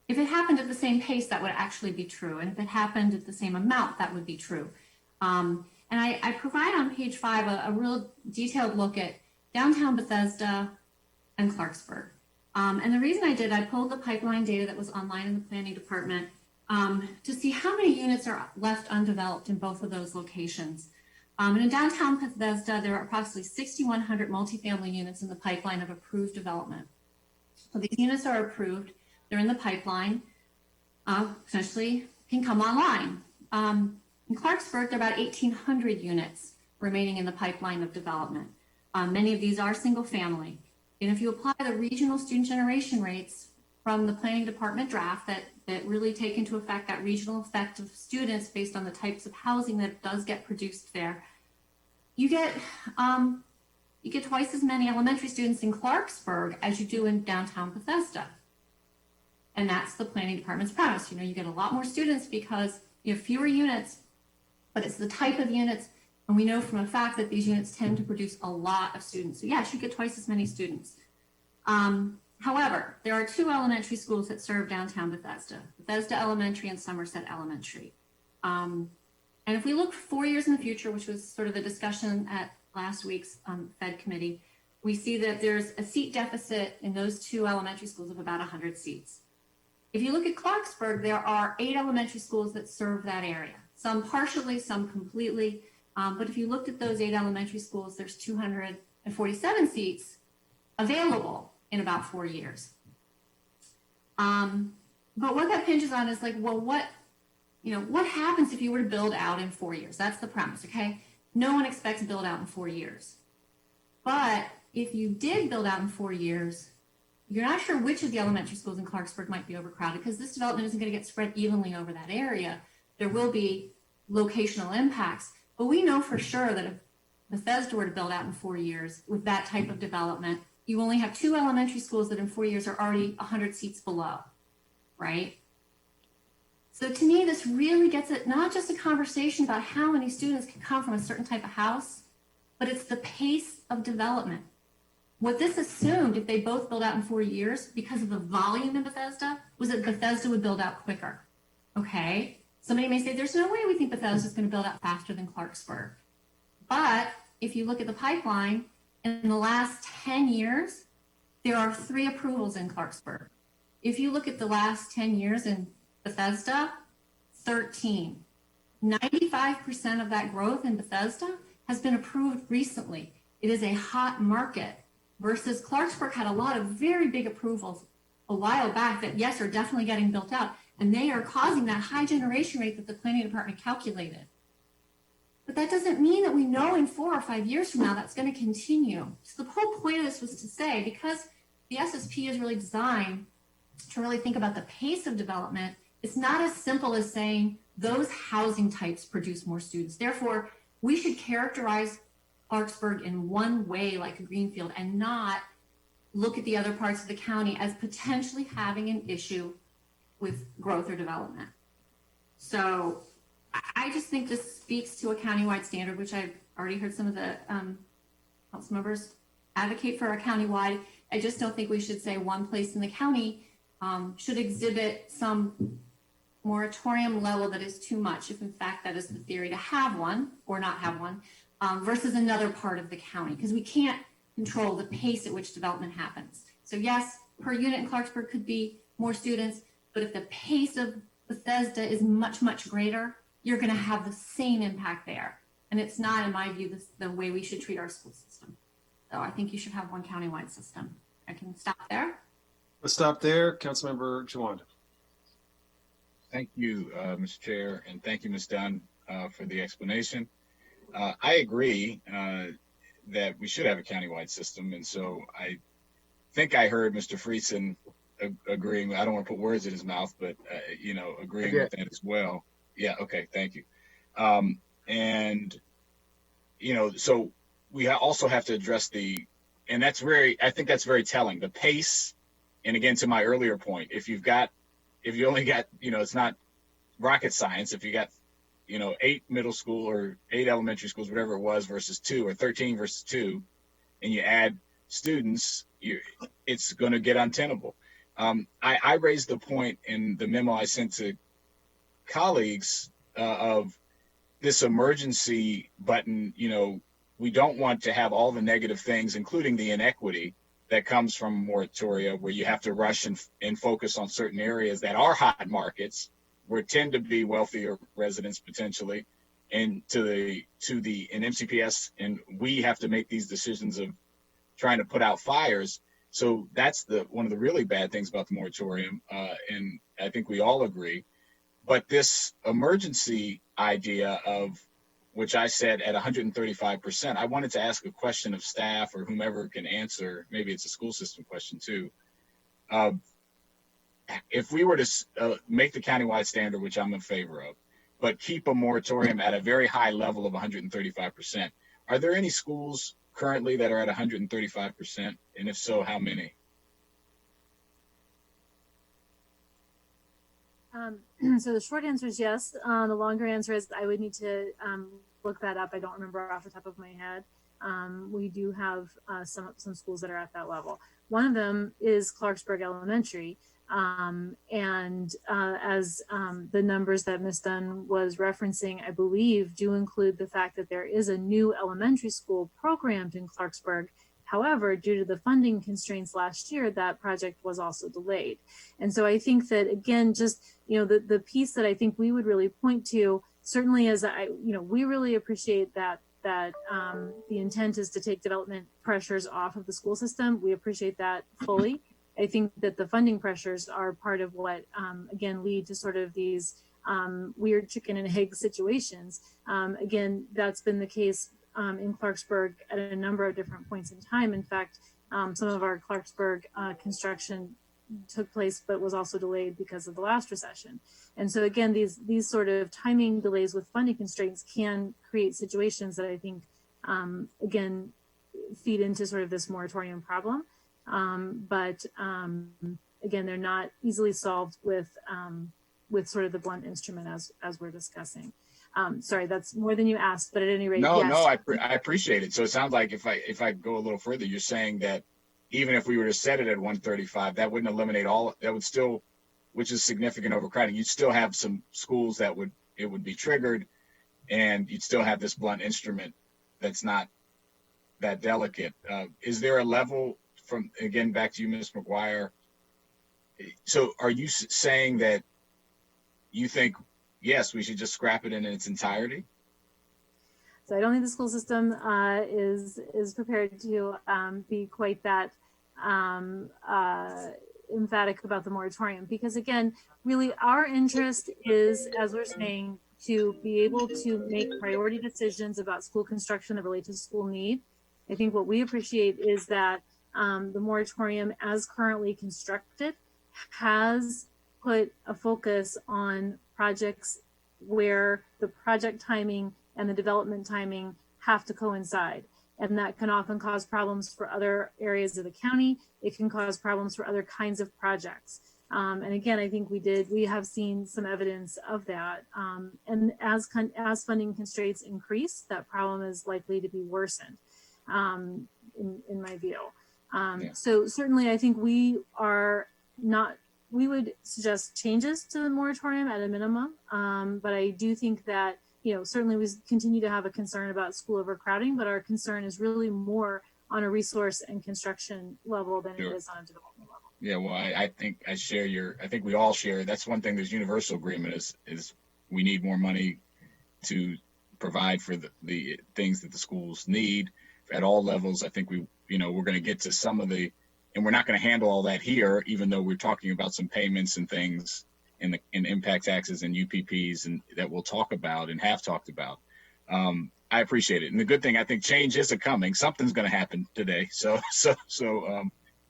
If it happened at the same pace, that would actually be true. And if it happened at the same amount, that would be true. And I provide on page 5 a real detailed look at downtown Bethesda and Clarksburg. And the reason I did, I pulled the pipeline data that was online in the planning department to see how many units are left undeveloped in both of those locations. And in downtown Bethesda, there are approximately 6,100 multifamily units in the pipeline of approved development. So these units are approved, they're in the pipeline, essentially can come online. In Clarksburg, there are about 1,800 units remaining in the pipeline of development. Many of these are single family. And if you apply the regional student generation rates from the planning department draft that really take into effect that regional effect of students based on the types of housing that does get produced there, you get twice as many elementary students in Clarksburg as you do in downtown Bethesda. And that's the planning department's premise. You get a lot more students because you have fewer units, but it's the type of units, and we know from a fact that these units tend to produce a lot of students. So yes, you get twice as many students. However, there are 2 elementary schools that serve downtown Bethesda, Bethesda Elementary and Somerset Elementary. And if we look 4 years in the future, which was sort of the discussion at last week's PHED committee, we see that there's a seat deficit in those 2 elementary schools of about 100 seats. If you look at Clarksburg, there are 8 elementary schools that serve that area, some partially, some completely. But if you looked at those 8 elementary schools, there's 247 seats available in about 4 years. But what that hinges on is like, well, what happens if you were to build out in 4 years? That's the premise, okay? No one expects to build out in 4 years. But if you did build out in 4 years, you're not sure which of the elementary schools in Clarksburg might be overcrowded because this development isn't going to get spread evenly over that area. There will be locational impacts, but we know for sure that if Bethesda were to build out in 4 years with that type of development, you only have 2 elementary schools that in 4 years are already 100 seats below, right? So to me, this really gets it, not just a conversation about how many students can come from a certain type of house, but it's the pace of development. What this assumed, if they both build out in 4 years, because of the volume in Bethesda, was that Bethesda would build out quicker. Okay, somebody may say, there's no way we think Bethesda is going to build out faster than Clarksburg. But if you look at the pipeline, in the last 10 years, there are 3 approvals in Clarksburg. If you look at the last 10 years in Bethesda, 13. 95% of that growth in Bethesda has been approved recently. It is a hot market versus Clarksburg had a lot of very big approvals a while back that, yes, are definitely getting built out, and they are causing that high generation rate that the planning department calculated. But that doesn't mean that we know in 4 or 5 years from now that's going to continue. So the whole point of this was to say, because the SSP is really designed to really think about the pace of development, it's not as simple as saying those housing types produce more students. Therefore, we should characterize Clarksburg in one way like a greenfield and not look at the other parts of the county as potentially having an issue with growth or development. So I just think this speaks to a countywide standard, which I've already heard some of the council members advocate for a countywide. I just don't think we should say one place in the county should exhibit some moratorium level that is too much, if in fact that is the theory, to have one or not have one, versus another part of the county, because we can't control the pace at which development happens. So yes, per unit in Clarksburg could be more students, but if the pace of Bethesda is much, much greater, you're going to have the same impact there. And it's not, in my view, the way we should treat our school system. So I think you should have one countywide system. I can stop there. Let's stop there. Councilmember Jawanda. Thank you, Mr. Chair, and thank you, Ms. Dunn, for the explanation. I agree that we should have a countywide system, and so I think I heard Mr. Friedson agreeing. I don't want to put words in his mouth, but agreeing with that as well. Yeah. Okay. Thank you. And so we also have to address and I think that's very telling. The pace, and again, to my earlier point, if you only got, it's not rocket science. If you got, 8 middle school or 8 elementary schools, whatever it was, versus 2, or 13 versus 2, and you add students, it's going to get untenable. I raised the point in the memo I sent to colleagues of this emergency button. We don't want to have all the negative things, including the inequity that comes from moratoria, where you have to rush and focus on certain areas that are hot markets, where tend to be wealthier residents potentially, and to the MCPS, and we have to make these decisions of trying to put out fires. So that's one of the really bad things about the moratorium, and I think we all agree. But this emergency idea of, which I said at 135%, I wanted to ask a question of staff or whomever can answer. Maybe it's a school system question too. If we were to make the countywide standard, which I'm in favor of, but keep a moratorium at a very high level of 135%, are there any schools currently that are at 135%? And if so, how many? So the short answer is yes. The longer answer is I would need to look that up. I don't remember off the top of my head. We do have some schools that are at that level. One of them is Clarksburg Elementary. As the numbers that Ms. Dunn was referencing, I believe, do include the fact that there is a new elementary school programmed in Clarksburg. However, due to the funding constraints last year, that project was also delayed. And so I think that, again, just, the piece that I think we would really point to, certainly as we really appreciate that the intent is to take development pressures off of the school system. We appreciate that fully. I think that the funding pressures are part of what, again, lead to sort of these weird chicken and egg situations. Again, that's been the case in Clarksburg at a number of different points in time. In fact, some of our Clarksburg construction took place, but was also delayed because of the last recession. And so again, these sort of timing delays with funding constraints can create situations that I think, again, feed into sort of this moratorium problem. But again, they're not easily solved with sort of the blunt instrument as we're discussing. Sorry, that's more than you asked, but at any rate, No, yes. no, I appreciate it. So it sounds like if I go a little further, you're saying that even if we were to set it at 135, that wouldn't eliminate all. That would still, which is significant overcrowding. You'd still have some schools that would be triggered, and you'd still have this blunt instrument that's not that delicate. Is there a level from, again, back to you, Ms. McGuire? So are you saying that you think, yes, we should just scrap it in its entirety? So I don't think the school system is prepared to be quite that emphatic about the moratorium, because again, really our interest is, as we're saying, to be able to make priority decisions about school construction that relate to school need. I think what we appreciate is that the moratorium as currently constructed has put a focus on projects where the project timing and the development timing have to coincide. And that can often cause problems for other areas of the county. It can cause problems for other kinds of projects. And again, I think we have seen some evidence of that. And as funding constraints increase, that problem is likely to be worsened, in my view. So certainly I think we would suggest changes to the moratorium at a minimum. But I do think that, certainly we continue to have a concern about school overcrowding, but our concern is really more on a resource and construction level than it is on a development level. Yeah, well, I think I think we all share. That's one thing. There's universal agreement is we need more money to provide for the things that the schools need at all levels. I think we're going to get to some of and we're not going to handle all that here, even though we're talking about some payments and things in impact taxes and UPPs and that we'll talk about and have talked about. I appreciate it. And the good thing, I think change is coming. Something's going to happen today. So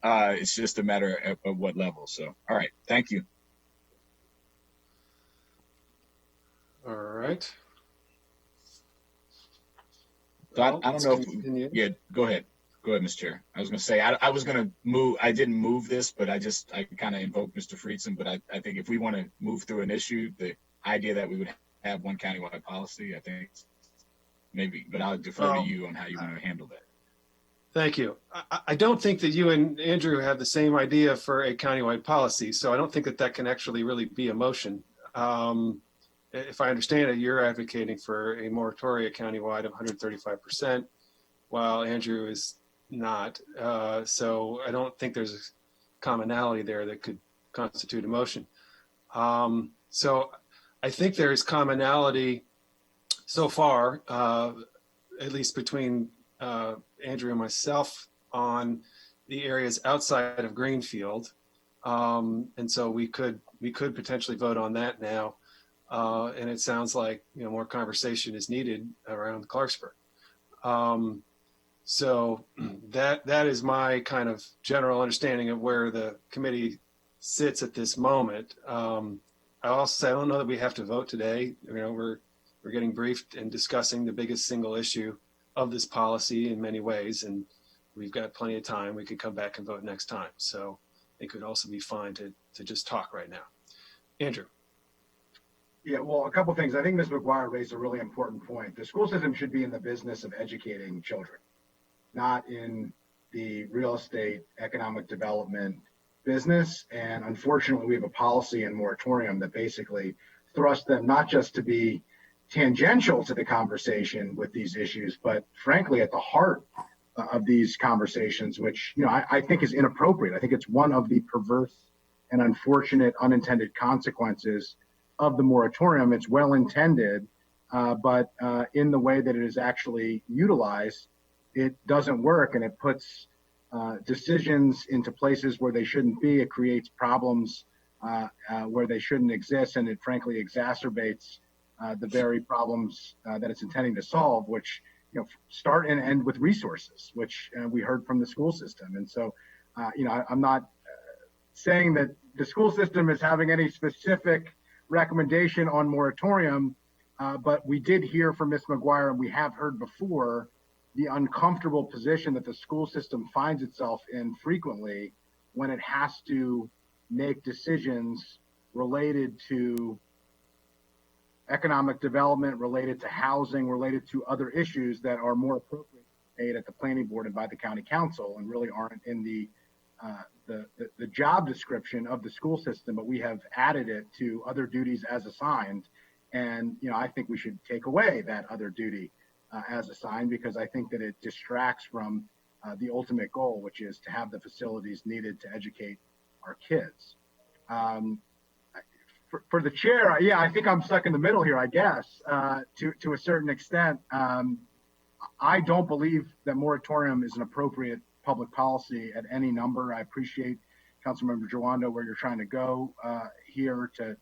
it's just a matter of what level. So, all right. Thank you. All right. So I don't know yeah, go ahead. Go ahead, Mr. Chair. I was going to say, I was going to move. I didn't move this, but I kind of invoked Mr. Friedson. But I think if we want to move through an issue, the idea that we would have one countywide policy, I think maybe, but I'll defer to you on how you want to handle that. Thank you. I don't think that you and Andrew have the same idea for a countywide policy, so I don't think that can actually really be a motion. If I understand it, you're advocating for a moratorium countywide of 135%, while Andrew is not. So I don't think there's a commonality there that could constitute a motion. So I think there is commonality so far, at least between Andrew and myself, on the areas outside of Greenfield. And so we could potentially vote on that now. And it sounds like more conversation is needed around Clarksburg. So that is my kind of general understanding of where the committee sits at this moment. I also say I don't know that we have to vote today. We're getting briefed and discussing the biggest single issue of this policy in many ways, and we've got plenty of time. We could come back and vote next time. So it could also be fine to just talk right now. Andrew. Yeah, well, a couple things. I think Ms. McGuire raised a really important point. The school system should be in the business of educating children, not in the real estate economic development business. And unfortunately, we have a policy and moratorium that basically thrust them not just to be tangential to the conversation with these issues, but frankly at the heart of these conversations, which I think is inappropriate. I think it's one of the perverse and unfortunate unintended consequences of the moratorium. It's well intended, but in the way that it is actually utilized, it doesn't work, and it puts decisions into places where they shouldn't be. It creates problems where they shouldn't exist, and it frankly exacerbates the very problems that it's intending to solve, which start and end with resources, which we heard from the school system. And so, I'm not saying that the school system is having any specific recommendation on moratorium, but we did hear from Ms. McGuire, and we have heard before, the uncomfortable position that the school system finds itself in frequently when it has to make decisions related to economic development, related to housing, related to other issues that are more appropriate made at the planning board and by the county council, and really aren't in the job description of the school system, but we have added it to other duties as assigned. And, I think we should take away that other duty as assigned, because I think that it distracts from the ultimate goal, which is to have the facilities needed to educate our kids. For the chair, I think I'm stuck in the middle here, I guess, to a certain extent. I don't believe that moratorium is an appropriate public policy at any number. I appreciate Councilmember Jawando where you're trying to go here to,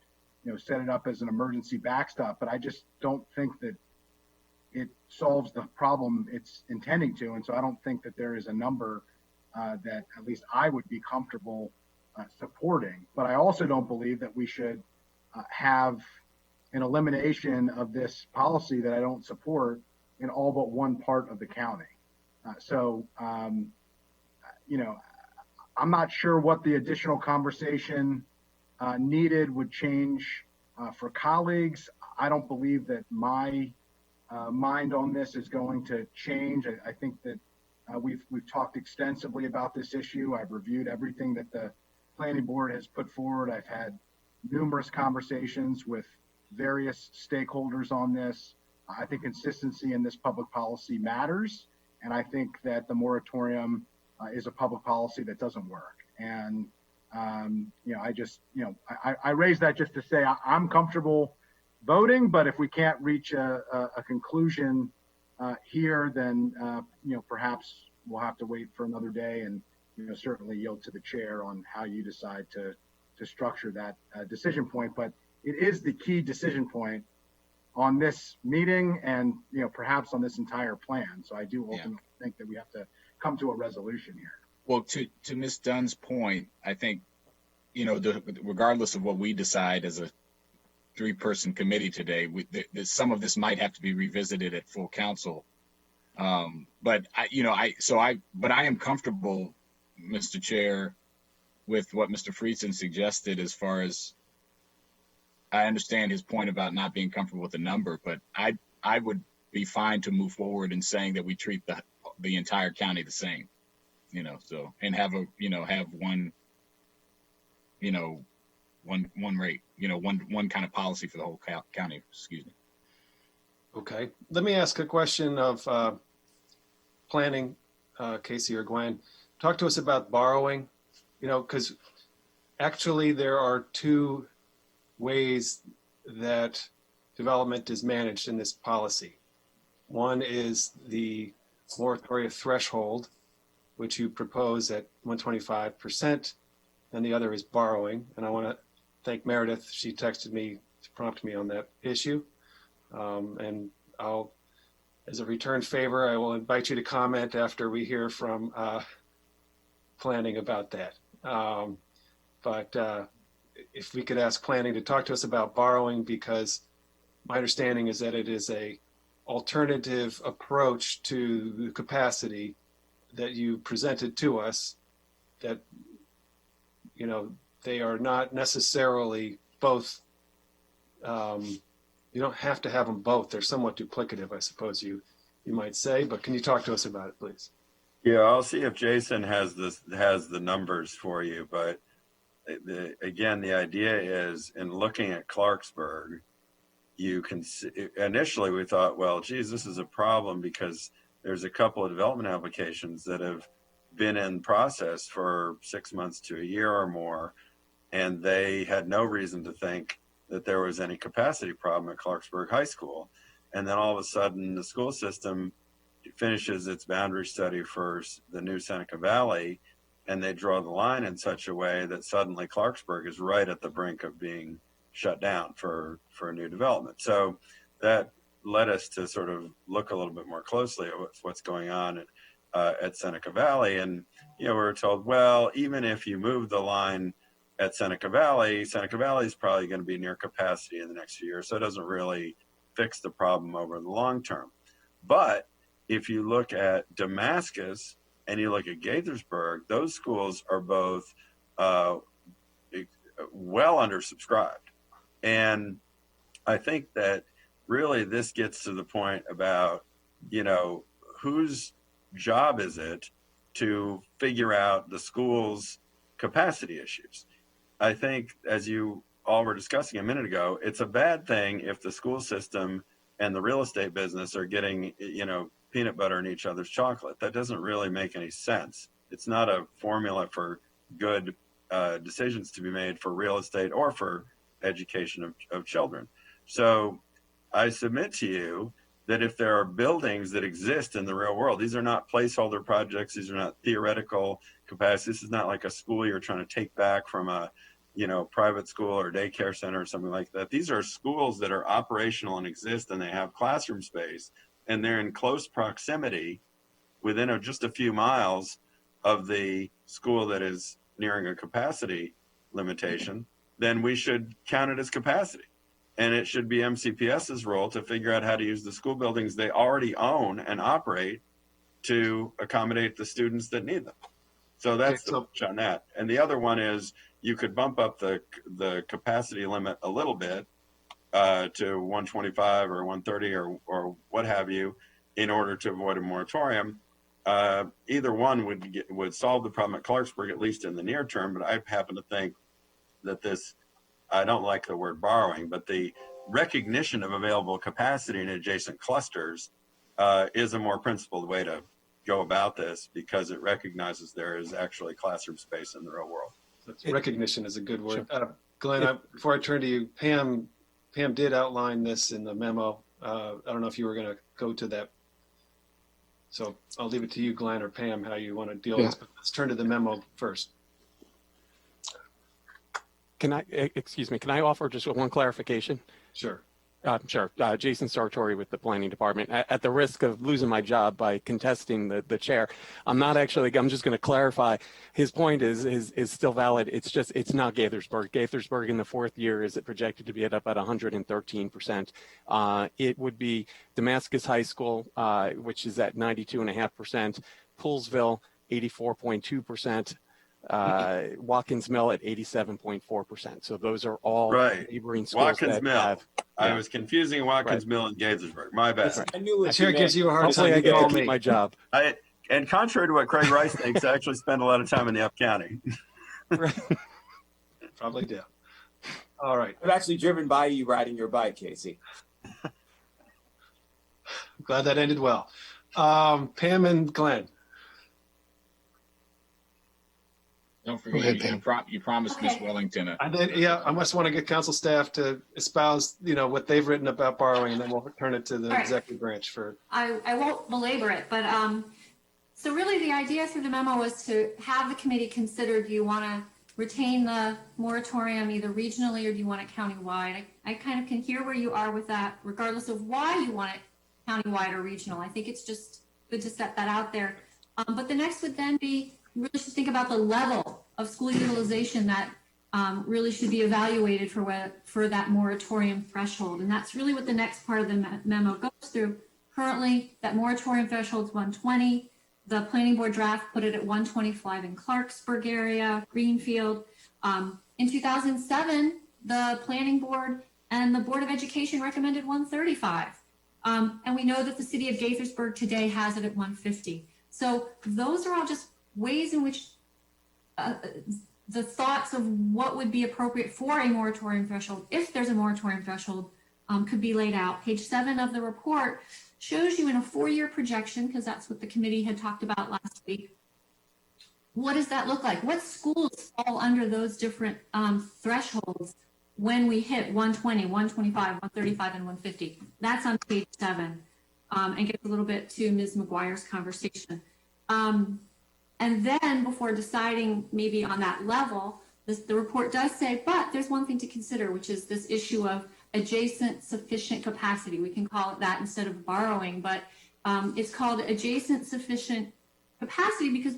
set it up as an emergency backstop, but I just don't think that it solves the problem it's intending to. And so I don't think that there is a number that at least I would be comfortable supporting. But I also don't believe that we should have an elimination of this policy that I don't support in all but one part of the county. I'm not sure what the additional conversation needed would change for colleagues. I don't believe that my mind on this is going to change. I think that we've talked extensively about this issue. I've reviewed everything that the planning board has put forward. I've had numerous conversations with various stakeholders on this. I think consistency in this public policy matters, and I think that the moratorium is a public policy that doesn't work. And I raise that just to say I'm comfortable voting, but if we can't reach a conclusion here, then perhaps we'll have to wait for another day, and certainly yield to the chair on how you decide to structure that decision point. But it is the key decision point on this meeting and perhaps on this entire plan. So I do ultimately think that we have to come to a resolution here. Well, to Ms. Dunn's point, I think regardless of what we decide as a 3-person committee today, some of this might have to be revisited at full council. But I am comfortable, Mr. Chair, with what Mr. Friedson suggested. As far as I understand his point about not being comfortable with the number, but I would be fine to move forward in saying that we treat the entire county the same, and have one rate, one kind of policy for the whole county. Excuse me. Okay, let me ask a question of planning, Casey or Gwen. Talk to us about borrowing, because actually there are 2 ways that development is managed in this policy. One is the moratorium threshold, which you propose at 125%, and the other is borrowing. And I want to thank Meredith. She texted me to prompt me on that issue. And I'll, as a return favor, I will invite you to comment after we hear from planning about that. But if we could ask planning to talk to us about borrowing, because my understanding is that it is a alternative approach to the capacity that you presented to us, that they are not necessarily both. You don't have to have them both. They're somewhat duplicative, I suppose you might say. But can you talk to us about it, please? Yeah, I'll see if Jason has the numbers for you. But again, the idea is, in looking at Clarksburg, you can initially we thought, well, geez, this is a problem because there's a couple of development applications that have been in process for 6 months to a year or more, and they had no reason to think that there was any capacity problem at Clarksburg High School. And then all of a sudden the school system finishes its boundary study for the new Seneca Valley, and they draw the line in such a way that suddenly Clarksburg is right at the brink of being shut down for a new development. So that led us to sort of look a little bit more closely at what's going on at Seneca Valley. And, we were told, well, even if you move the line at Seneca Valley is probably going to be near capacity in the next few years. So it doesn't really fix the problem over the long term. But if you look at Damascus and you look at Gaithersburg, those schools are both well undersubscribed. And I think that really this gets to the point about, whose job is it to figure out the school's capacity issues? I think, as you all were discussing a minute ago, it's a bad thing if the school system and the real estate business are getting, peanut butter in each other's chocolate. That doesn't really make any sense. It's not a formula for good decisions to be made for real estate or for education of children. So I submit to you that if there are buildings that exist in the real world, these are not placeholder projects, these are not theoretical capacity. This is not like a school you're trying to take back from a private school or daycare center or something like that. These are schools that are operational and exist, and they have classroom space, and they're in close proximity within just a few miles of the school that is nearing a capacity limitation. Then we should count it as capacity. And it should be MCPS's role to figure out how to use the school buildings they already own and operate to accommodate the students that need them. So that's the pitch on that. And the other one is you could bump up the capacity limit a little bit to 125 or 130 or what have you in order to avoid a moratorium. Either one would solve the problem at Clarksburg, at least in the near term. But I happen to think that I don't like the word borrowing, but the recognition of available capacity in adjacent clusters is a more principled way to go about this, because it recognizes there is actually classroom space in the real world. Recognition is a good word. Sure. Glenn, before I turn to you, Pam did outline this in the memo. I don't know if you were going to go to that. So I'll leave it to you, Glenn or Pam, how you want to deal with this. But let's turn to the memo first. Can I offer just one clarification? Sure. Sure. Jason Sartori with the Planning Department. At the risk of losing my job by contesting the chair, I'm just going to clarify. His point is still valid. It's not Gaithersburg. Gaithersburg in the fourth year is projected to be up at 113%. It would be Damascus High School, which is at 92.5%, Poolsville 84.2%. Watkins Mill at 87.4%. So those are all neighboring schools. Watkins Mill. I was confusing Watkins Mill and Gaithersburg. My bad. I knew it. Chair gives you a hard time. Hopefully I get to keep my job. And contrary to what Craig Rice thinks, I actually spend a lot of time in the Up County. Probably do. All right. I've actually driven by you riding your bike, Casey. Glad that ended well. Pam and Glenn. Don't forget, you promised Ms. Wellington. I did, yeah. I must want to get council staff to espouse, what they've written about borrowing, and then we'll turn it to the executive branch for. I won't belabor it, but so really the idea through the memo was to have the committee consider: do you want to retain the moratorium either regionally or do you want it countywide? I kind of can hear where you are with that, regardless of why you want it countywide or regional. I think it's just good to set that out there. But the next would then be, really should think about the level of school utilization that really should be evaluated for that moratorium threshold. And that's really what the next part of the memo goes through. Currently, that moratorium threshold is 120. The planning board draft put it at 125 in Clarksburg area, Greenfield. In 2007, the planning board and the Board of Education recommended 135. And we know that the city of Gaithersburg today has it at 150. So those are all just ways in which the thoughts of what would be appropriate for a moratorium threshold, if there's a moratorium threshold, could be laid out. Page 7 of the report shows you in a 4-year projection, because that's what the committee had talked about last week. What does that look like? What schools fall under those different thresholds when we hit 120, 125, 135, and 150? That's on page 7, and gets a little bit to Ms. McGuire's conversation. And then before deciding maybe on that level, the report does say, but there's one thing to consider, which is this issue of adjacent sufficient capacity. We can call it that instead of borrowing, but it's called adjacent sufficient capacity because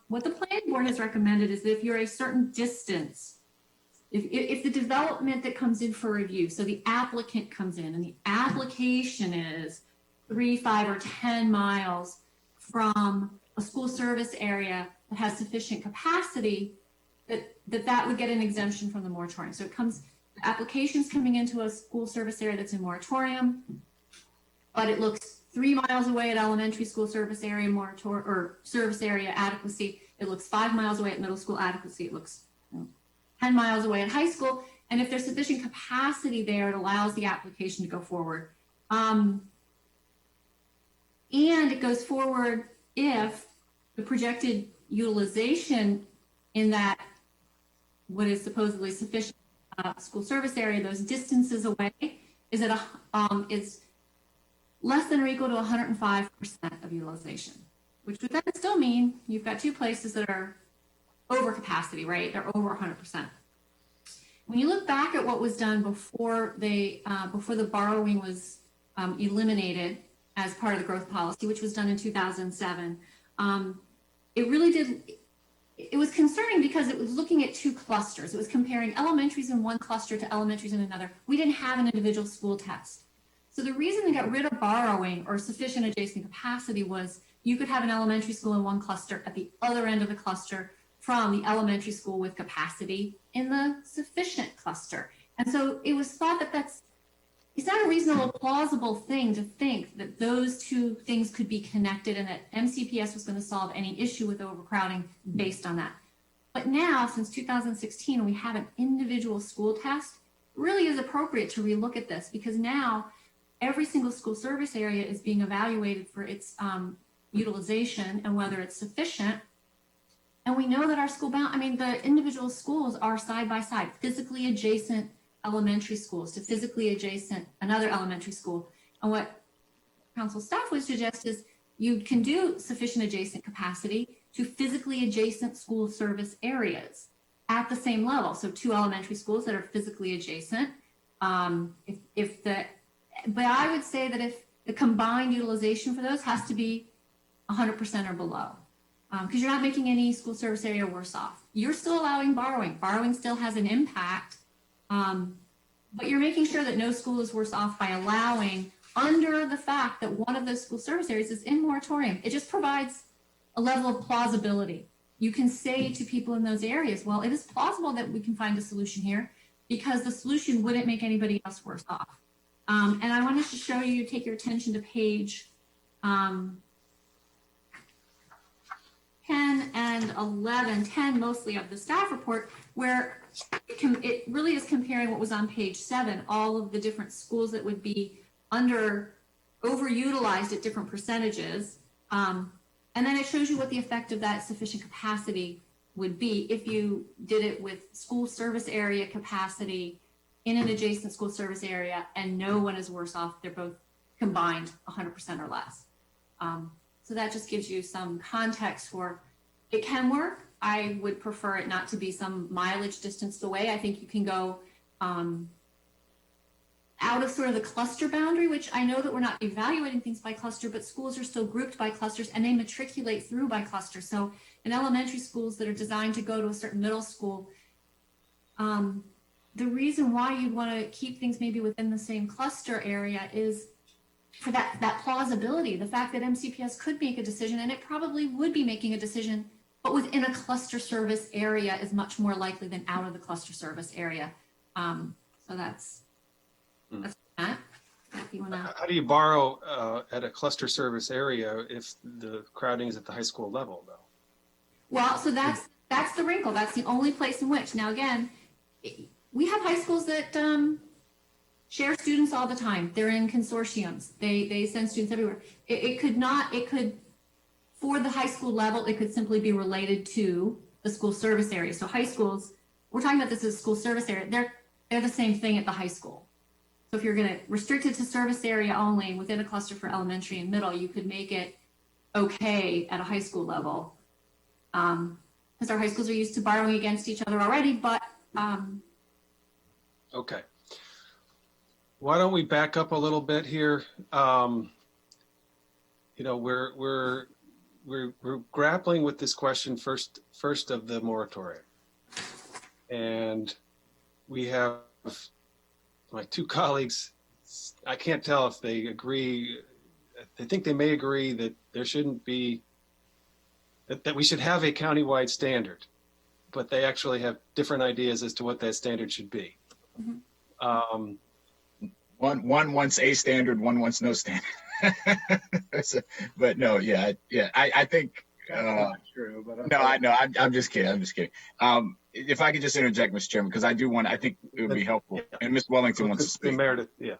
what the planning board has recommended is that if you're a certain distance, if the development that comes in for review, so the applicant comes in and the application is 3, 5, or 10 miles from a school service area that has sufficient capacity, that would get an exemption from the moratorium. So it comes, applications coming into a school service area that's in moratorium, but it looks 3 miles away at elementary school service area or service area adequacy. It looks 5 miles away at middle school adequacy. It looks 10 miles away at high school. And if there's sufficient capacity there, it allows the application to go forward. And it goes forward if the projected utilization in that what is supposedly sufficient school service area, those distances away, is at is less than or equal to 105% of utilization, which would then still mean you've got 2 places that are over capacity, right? They're over 100%. When you look back at what was done before before the borrowing was eliminated as part of the growth policy, which was done in 2007, it really did. It was concerning because it was looking at 2 clusters. It was comparing elementaries in one cluster to elementaries in another. We didn't have an individual school test. So the reason they got rid of borrowing or sufficient adjacent capacity was you could have an elementary school in one cluster at the other end of the cluster from the elementary school with capacity in the sufficient cluster. And so it was thought that it's not a reasonable, plausible thing to think that those 2 things could be connected and that MCPS was going to solve any issue with overcrowding based on that. But now, since 2016, we have an individual school test, it really is appropriate to relook at this because now every single school service area is being evaluated for its utilization and whether it's sufficient. And we know that our the individual schools are side by side, physically adjacent elementary schools to physically adjacent another elementary school. And what council staff would suggest is you can do sufficient adjacent capacity to physically adjacent school service areas at the same level. So 2 elementary schools that are physically adjacent. But I would say that if the combined utilization for those has to be 100% or below, because you're not making any school service area worse off. You're still allowing borrowing. Borrowing still has an impact. But you're making sure that no school is worse off by allowing under the fact that one of those school service areas is in moratorium. It just provides a level of plausibility. You can say to people in those areas, well, it is plausible that we can find a solution here because the solution wouldn't make anybody else worse off. And I wanted to show you, take your attention to page 10 and 11, 10 mostly of the staff report, where it really is comparing what was on page 7, all of the different schools that would be overutilized at different percentages. And then it shows you what the effect of that sufficient capacity would be if you did it with school service area capacity in an adjacent school service area and no one is worse off. They're both combined 100% or less. So that just gives you some context for it can work. I would prefer it not to be some mileage distance away. I think you can go out of sort of the cluster boundary, which I know that we're not evaluating things by cluster, but schools are still grouped by clusters and they matriculate through by cluster. So in elementary schools that are designed to go to a certain middle school, the reason why you'd want to keep things maybe within the same cluster area is for that plausibility, the fact that MCPS could make a decision, and it probably would be making a decision, but within a cluster service area is much more likely than out of the cluster service area. So that's that. If you wanna... How do you borrow at a cluster service area if the crowding is at the high school level, though? Well, so that's the wrinkle. That's the only place in which, now again, we have high schools that share students all the time. They're in consortiums. They send students everywhere. It could, for the high school level, it could simply be related to the school service area. So high schools, we're talking about this as school service area. They're the same thing at the high school. So if you're going to restrict it to service area only within a cluster for elementary and middle, you could make it okay at a high school level. Because our high schools are used to borrowing against each other already, but Okay. why don't we back up a little bit here? You know, we're grappling with this question first of the moratorium, and we have my two colleagues. I can't tell if they agree. I think they may agree that there shouldn't be that we should have a countywide standard, but they actually have different ideas as to what that standard should be. Mhm. One wants a standard, one wants no standard. But no, I think. That's not true, but No, I know. I'm just kidding. I'm just kidding. If I could just interject, Mr. Chairman, because I do want. I think it would be helpful. Yeah. And Ms. Wellington wants to speak. Meredith, yeah.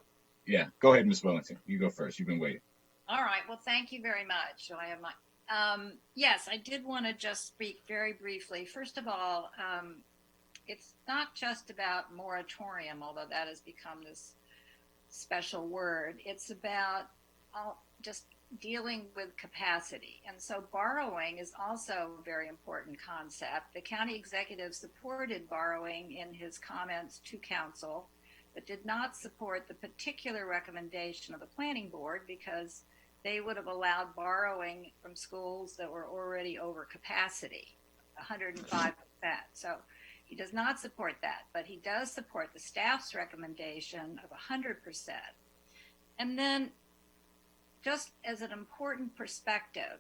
Yeah, go ahead, Ms. Wellington. You go first. You've been waiting. All right. Well, thank you very much. So I have my. Yes, I did want to just speak very briefly. First of all, it's not just about moratorium, although that has become this special word. It's about just dealing with capacity. And so borrowing is also a very important concept. The county executive supported borrowing in his comments to council, but did not support the particular recommendation of the planning board because they would have allowed borrowing from schools that were already over capacity, 105%. So he does not support that, but he does support the staff's recommendation of 100%. And then just as an important perspective,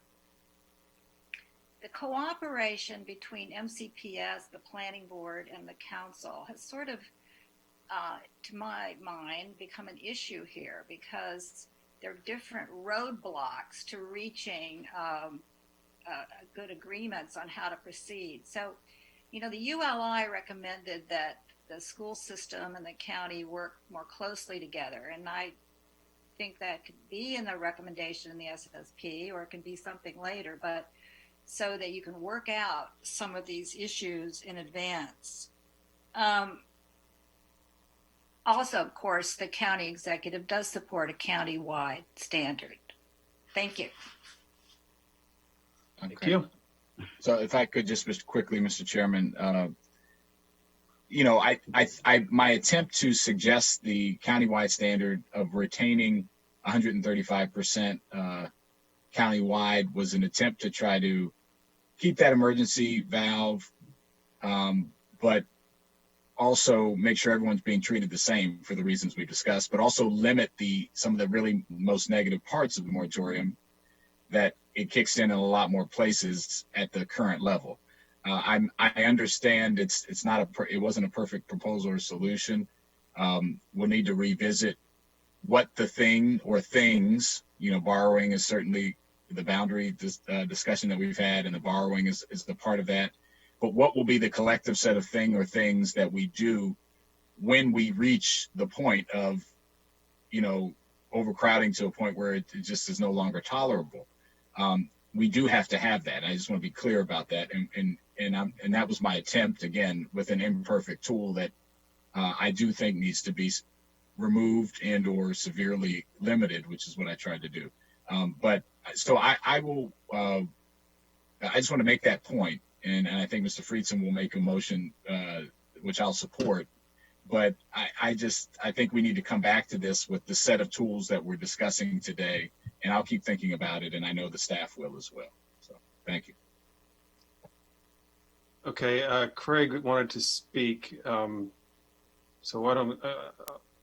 the cooperation between MCPS, the planning board, and the council has sort of, to my mind, become an issue here because there are different roadblocks to reaching good agreements on how to proceed. So, you know, the ULI recommended that the school system and the county work more closely together. And I think that could be in the recommendation in the SSP, or it can be something later, but so that you can work out some of these issues in advance. Also, of course, the county executive does support a county-wide standard. Thank you. Okay. Thank you. So if I could just quickly, Mr. Chairman, you know, my attempt to suggest the countywide standard of retaining 135% countywide was an attempt to try to keep that emergency valve, but also make sure everyone's being treated the same for the reasons we discussed, but also limit some of the really most negative parts of the moratorium that it kicks in a lot more places at the current level. I understand it wasn't a perfect proposal or solution. We'll need to revisit what the thing or things, you know, borrowing is certainly the boundary discussion that we've had, and the borrowing is the part of that. But what will be the collective set of thing or things that we do when we reach the point of, you know, overcrowding to a point where it just is no longer tolerable? We do have to have that. I just want to be clear about that. And that was my attempt, again, with an imperfect tool that I do think needs to be removed and or severely limited, which is what I tried to do. But so I will, I just want to make that point. And I think Mr. Friedson will make a motion, which I'll support. But I think we need to come back to this with the set of tools that we're discussing today. And I'll keep thinking about it, and I know the staff will as well. So thank you. Okay, Craig wanted to speak. So why don't,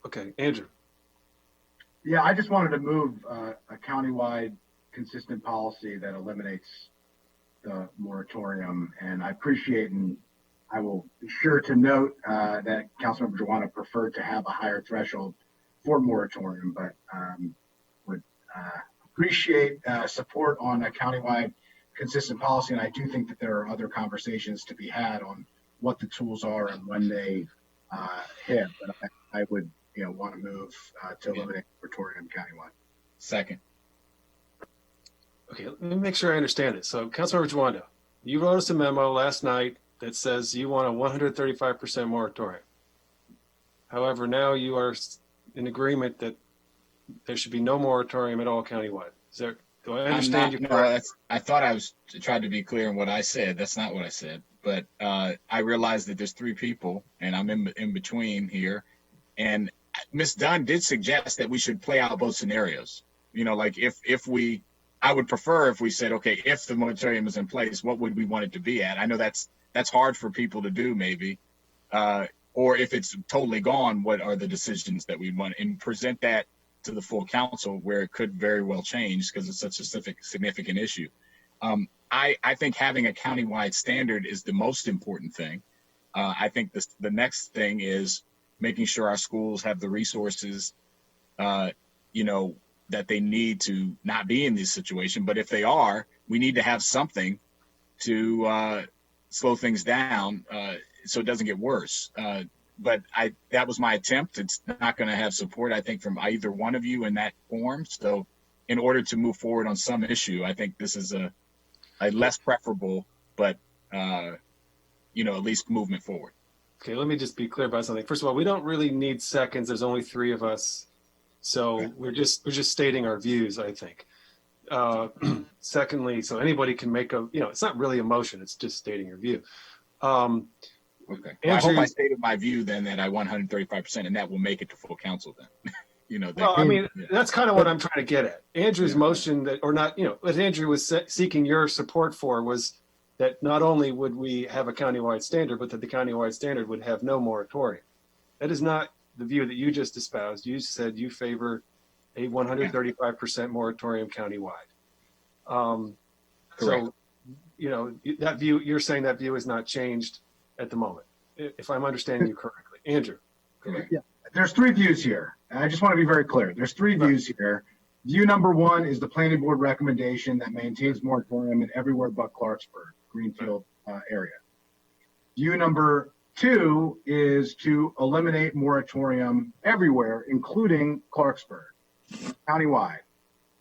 okay, Andrew. Yeah, I just wanted to move a countywide consistent policy that eliminates the moratorium. And I appreciate, and I will be sure to note that Councilmember Juana preferred to have a higher threshold for moratorium, but would appreciate support on a countywide consistent policy. And I do think that there are other conversations to be had on what the tools are and when they hit. But I would, want to move to eliminate moratorium countywide. Second. Okay, let me make sure I understand it. So, Councilmember Juanda, you wrote us a memo last night that says you want a 135% moratorium. However, now you are in agreement that there should be no moratorium at all countywide. Do I understand you correctly? I thought I was tried to be clear in what I said. That's not what I said. But I realized that there's three people, and I'm in between here, and Ms. Dunn did suggest that we should play out both scenarios. You know, like I would prefer if we said, okay, if the moratorium is in place, what would we want it to be at? I know that's hard for people to do, maybe. Or if it's totally gone, what are the decisions that we want, and present that to the full council, where it could very well change because it's such a significant issue. I think having a countywide standard is the most important thing. I think the next thing is making sure our schools have the resources, you know, that they need to not be in this situation. But if they are, we need to have something to slow things down so it doesn't get worse. But that was my attempt. It's not going to have support, I think, from either one of you in that form. So in order to move forward on some issue, I think this is a less preferable, but, you know, at least movement forward. Okay, let me just be clear about something. First of all, we don't really need seconds. There's only 3 of us. So we're just stating our views, I think. Secondly, so anybody can make it's not really a motion, it's just stating your view. Okay. Well, I hope I stated my view then that I want 135%, and that will make it to full council then. You know, well, I mean, that's kind of what I'm trying to get at. Andrew's motion what Andrew was seeking your support for was that not only would we have a countywide standard, but that the countywide standard would have no moratorium. That is not the view that you just espoused. You said you favor a 135% moratorium countywide. So, you know, that view, you're saying that view has not changed at the moment, if I'm understanding you correctly. Andrew, correct? Yeah, there's 3 views here. And I just want to be very clear. There's 3 views here. View number 1 is the planning board recommendation that maintains moratorium in everywhere but Clarksburg, Greenfield area. View number 2 is to eliminate moratorium everywhere, including Clarksburg, countywide.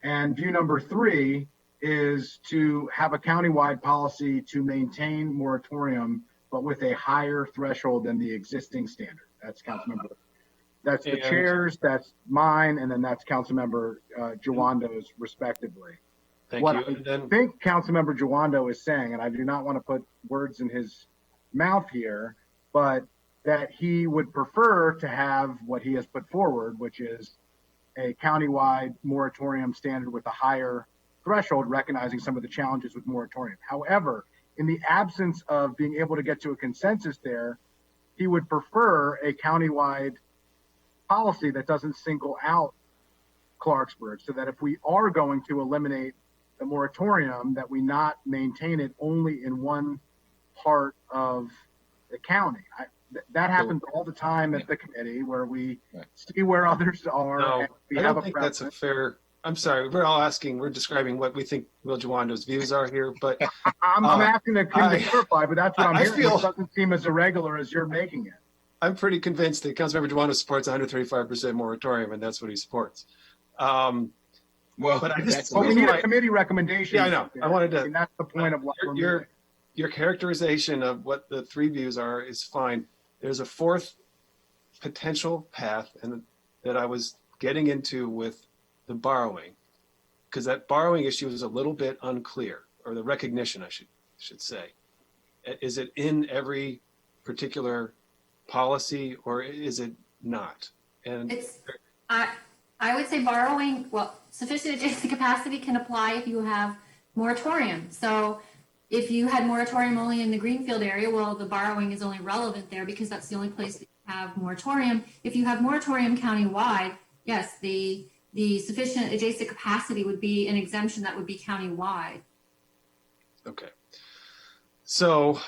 And view number 3 is to have a countywide policy to maintain moratorium, but with a higher threshold than the existing standard. That's Councilmember. That's the chair's, that's mine, and then that's Councilmember Jawando's, respectively. Thank What you. I think Councilmember Jawando is saying, and I do not want to put words in his mouth here, but that he would prefer to have what he has put forward, which is a countywide moratorium standard with a higher threshold, recognizing some of the challenges with moratorium. However, in the absence of being able to get to a consensus there, he would prefer a countywide policy that doesn't single out Clarksburg, so that if we are going to eliminate the moratorium, that we not maintain it only in one part of the county. That happens all the time at the committee, where we see where others are. No, and we I have don't think that's a fair. I'm sorry. We're describing what we think Will Jawando's views are here, but I'm asking him to clarify, but that's what I'm hearing. Feel, it doesn't seem as irregular as you're making it. I'm pretty convinced that Councilmember Jawando supports 135% moratorium, and that's what he supports. Well, but we need a committee recommendation. Yeah, I know. I wanted to. And that's the point of what your characterization of what the 3 views are is fine. There's a 4th potential path, and that I was getting into with the borrowing, because that borrowing issue is a little bit unclear, or the recognition, I should say. Is it in every particular policy, or is it not? And it's I would say borrowing, well, sufficient adjacent capacity can apply if you have moratorium. So if you had moratorium only in the Greenfield area, well, the borrowing is only relevant there because that's the only place that you have moratorium. If you have moratorium countywide, yes, the sufficient adjacent capacity would be an exemption that would be countywide. Okay. So,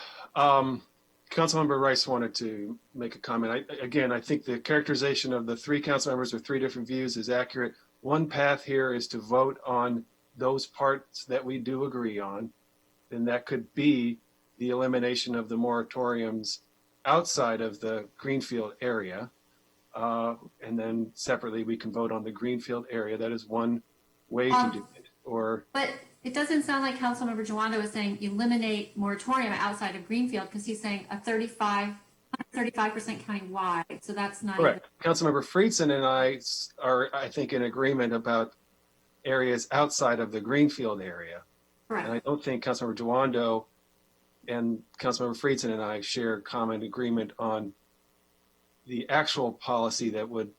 Councilmember Rice wanted to make a comment. I think the characterization of the 3 council members with 3 different views is accurate. One path here is to vote on those parts that we do agree on, and that could be the elimination of the moratoriums outside of the Greenfield area. And then separately, we can vote on the Greenfield area. That is one way to do it. But it doesn't sound like Councilmember Jawando is saying eliminate moratorium outside of Greenfield, because he's saying a 35% countywide. So that's not correct. Councilmember Friedson and I are, I think, in agreement about areas outside of the Greenfield area. Correct. And I don't think Councilmember Jawando and Councilmember Friedson and I share common agreement on the actual policy that would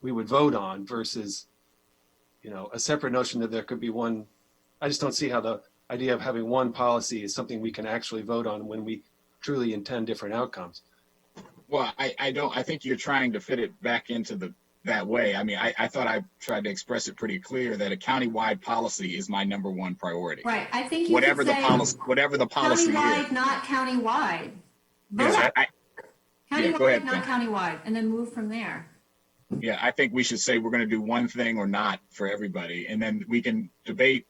we would vote on versus, you know, a separate notion that there could be one. I just don't see how the idea of having one policy is something we can actually vote on when we truly intend different outcomes. Well, I think you're trying to fit it back into that way. I mean, I thought I tried to express it pretty clear that a countywide policy is my number one priority. Right. I think you Whatever could the say policy, whatever the policy countywide, is. not countywide. Yes, Countywide, go ahead, not Ben. countywide, and then move from there. Yeah, I think we should say we're going to do one thing or not for everybody, and then we can debate.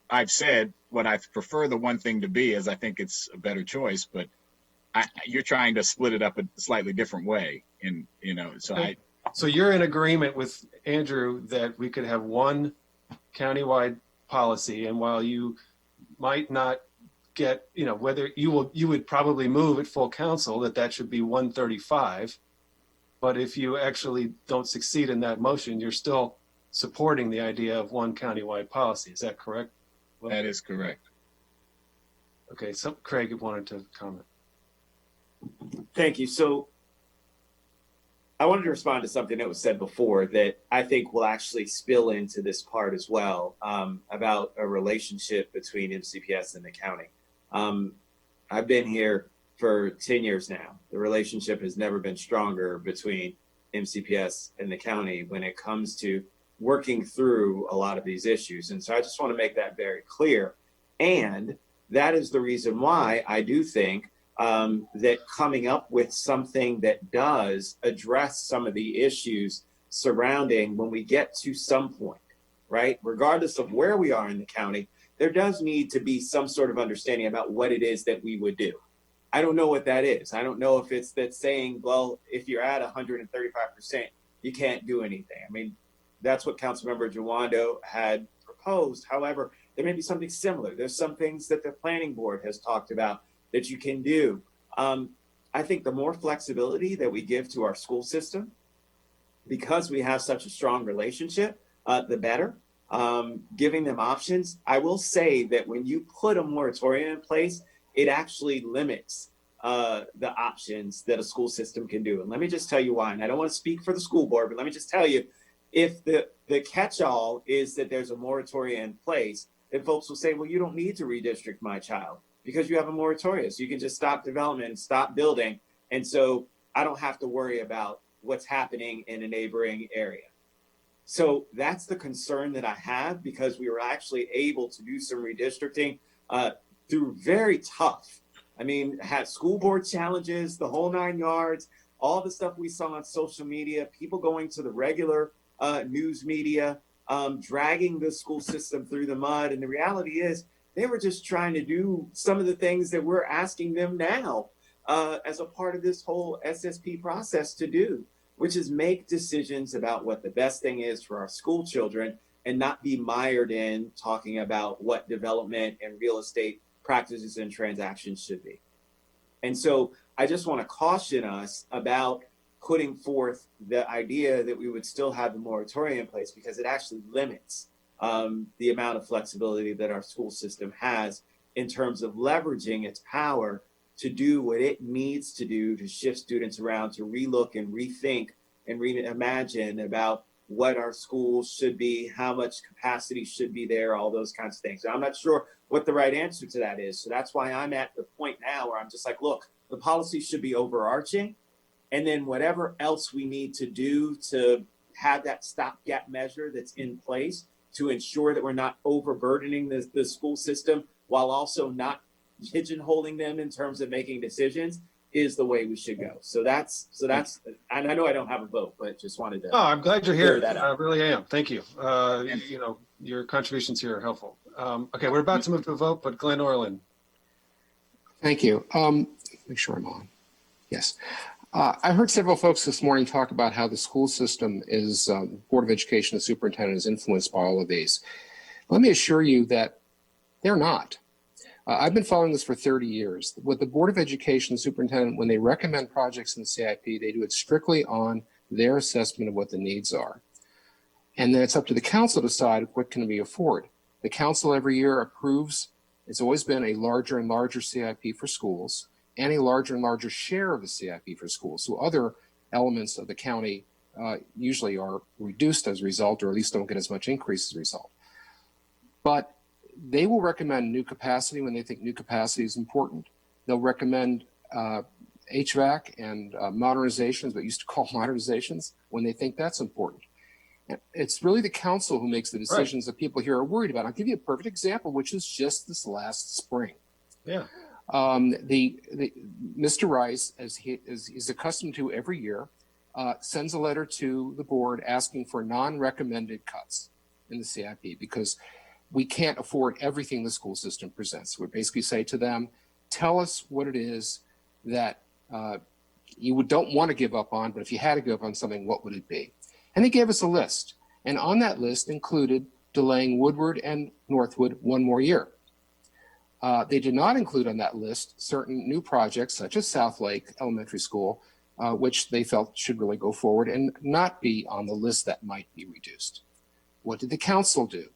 I've said what I prefer the one thing to be, as I think it's a better choice, but you're trying to split it up a slightly different way, and you know, So you're in agreement with Andrew that we could have one countywide policy, and while you might not get, you know, whether you would probably move at full council that should be 135, but if you actually don't succeed in that motion, you're still supporting the idea of one countywide policy. Is that correct? Well, that is correct. okay, so Craig wanted to comment. Thank you. So I wanted to respond to something that was said before that I think will actually spill into this part as well, about a relationship between MCPS and the county. I've been here for 10 years now. The relationship has never been stronger between MCPS and the county when it comes to working through a lot of these issues. And so I just want to make that very clear. And that is the reason why I do think that coming up with something that does address some of the issues surrounding when we get to some point, right? Regardless of where we are in the county, there does need to be some sort of understanding about what it is that we would do. I don't know what that is. I don't know if it's that saying, well, if you're at 135%, you can't do anything. I mean, that's what Councilmember Jawando had proposed. However, there may be something similar. There's some things that the planning board has talked about that you can do. I think the more flexibility that we give to our school system, because we have such a strong relationship, the better. Giving them options. I will say that when you put a moratorium in place, it actually limits the options that a school system can do. And let me just tell you why. And I don't want to speak for the school board, but let me just tell you, if the catch-all is that there's a moratorium in place, then folks will say, well, you don't need to redistrict my child because you have a moratorium. So you can just stop development and stop building. And so I don't have to worry about what's happening in a neighboring area. So that's the concern that I have, because we were actually able to do some redistricting through very tough. I mean, had school board challenges, the whole 9 yards, all the stuff we saw on social media, people going to the regular news media, dragging the school system through the mud. And the reality is they were just trying to do some of the things that we're asking them now as a part of this whole SSP process to do, which is make decisions about what the best thing is for our school children and not be mired in talking about what development and real estate practices and transactions should be. And so I just want to caution us about putting forth the idea that we would still have the moratorium in place, because it actually limits the amount of flexibility that our school system has in terms of leveraging its power to do what it needs to do to shift students around, to relook and rethink and reimagine about what our schools should be, how much capacity should be there, all those kinds of things. And I'm not sure what the right answer to that is. So that's why I'm at the point now where I'm just like, look, the policy should be overarching. And then whatever else we need to do to have that stopgap measure that's in place to ensure that we're not overburdening the school system while also not pigeonholing them in terms of making decisions is the way we should go. So that's, and I know I don't have a vote, but just wanted to. Oh, I'm glad you're here. That I really am. Thank you. You know, your contributions here are helpful. Okay, we're about to move to a vote, but Glenn Orland. Thank you. Make sure I'm on. Yes. I heard several folks this morning talk about how the school system is, Board of Education, the superintendent is influenced by all of these. Let me assure you that they're not. I've been following this for 30 years. With the Board of Education, the superintendent, when they recommend projects in the CIP, they do it strictly on their assessment of what the needs are. And then it's up to the council to decide what can we afford. The council every year approves, it's always been a larger and larger CIP for schools and a larger and larger share of the CIP for schools. So other elements of the county usually are reduced as a result, or at least don't get as much increase as a result. But they will recommend new capacity when they think new capacity is important. They'll recommend HVAC and modernizations, what used to call modernizations, when they think that's important. And it's really the council who makes the decisions that people here are worried about. I'll give you a perfect example, which is just this last spring. Yeah. Mr. Rice, as he is accustomed to every year, sends a letter to the board asking for non-recommended cuts in the CIP because we can't afford everything the school system presents. We basically say to them, tell us what it is that you don't want to give up on, but if you had to give up on something, what would it be? And they gave us a list. And on that list included delaying Woodward and Northwood one more year. They did not include on that list certain new projects such as South Lake Elementary School, which they felt should really go forward and not be on the list that might be reduced. What did the council do?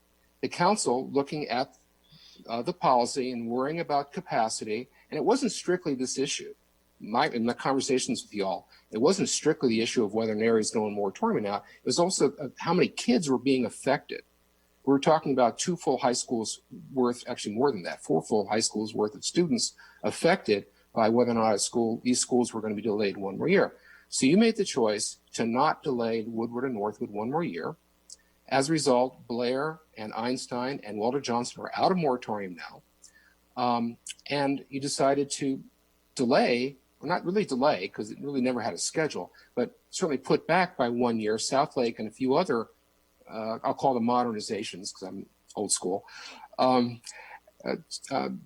The council, looking at the policy and worrying about capacity, and it wasn't strictly this issue. In my conversations with y'all, it wasn't strictly the issue of whether an area is going moratorium or not. It was also how many kids were being affected. We were talking about 2 full high schools worth, actually more than that, 4 full high schools worth of students affected by whether or not these schools were going to be delayed one more year. So you made the choice to not delay Woodward and Northwood one more year. As a result, Blair and Einstein and Walter Johnson are out of moratorium now. And you decided to delay, or not really delay, because it really never had a schedule, but certainly put back by 1 year, South Lake and a few other, I'll call them modernizations because I'm old school,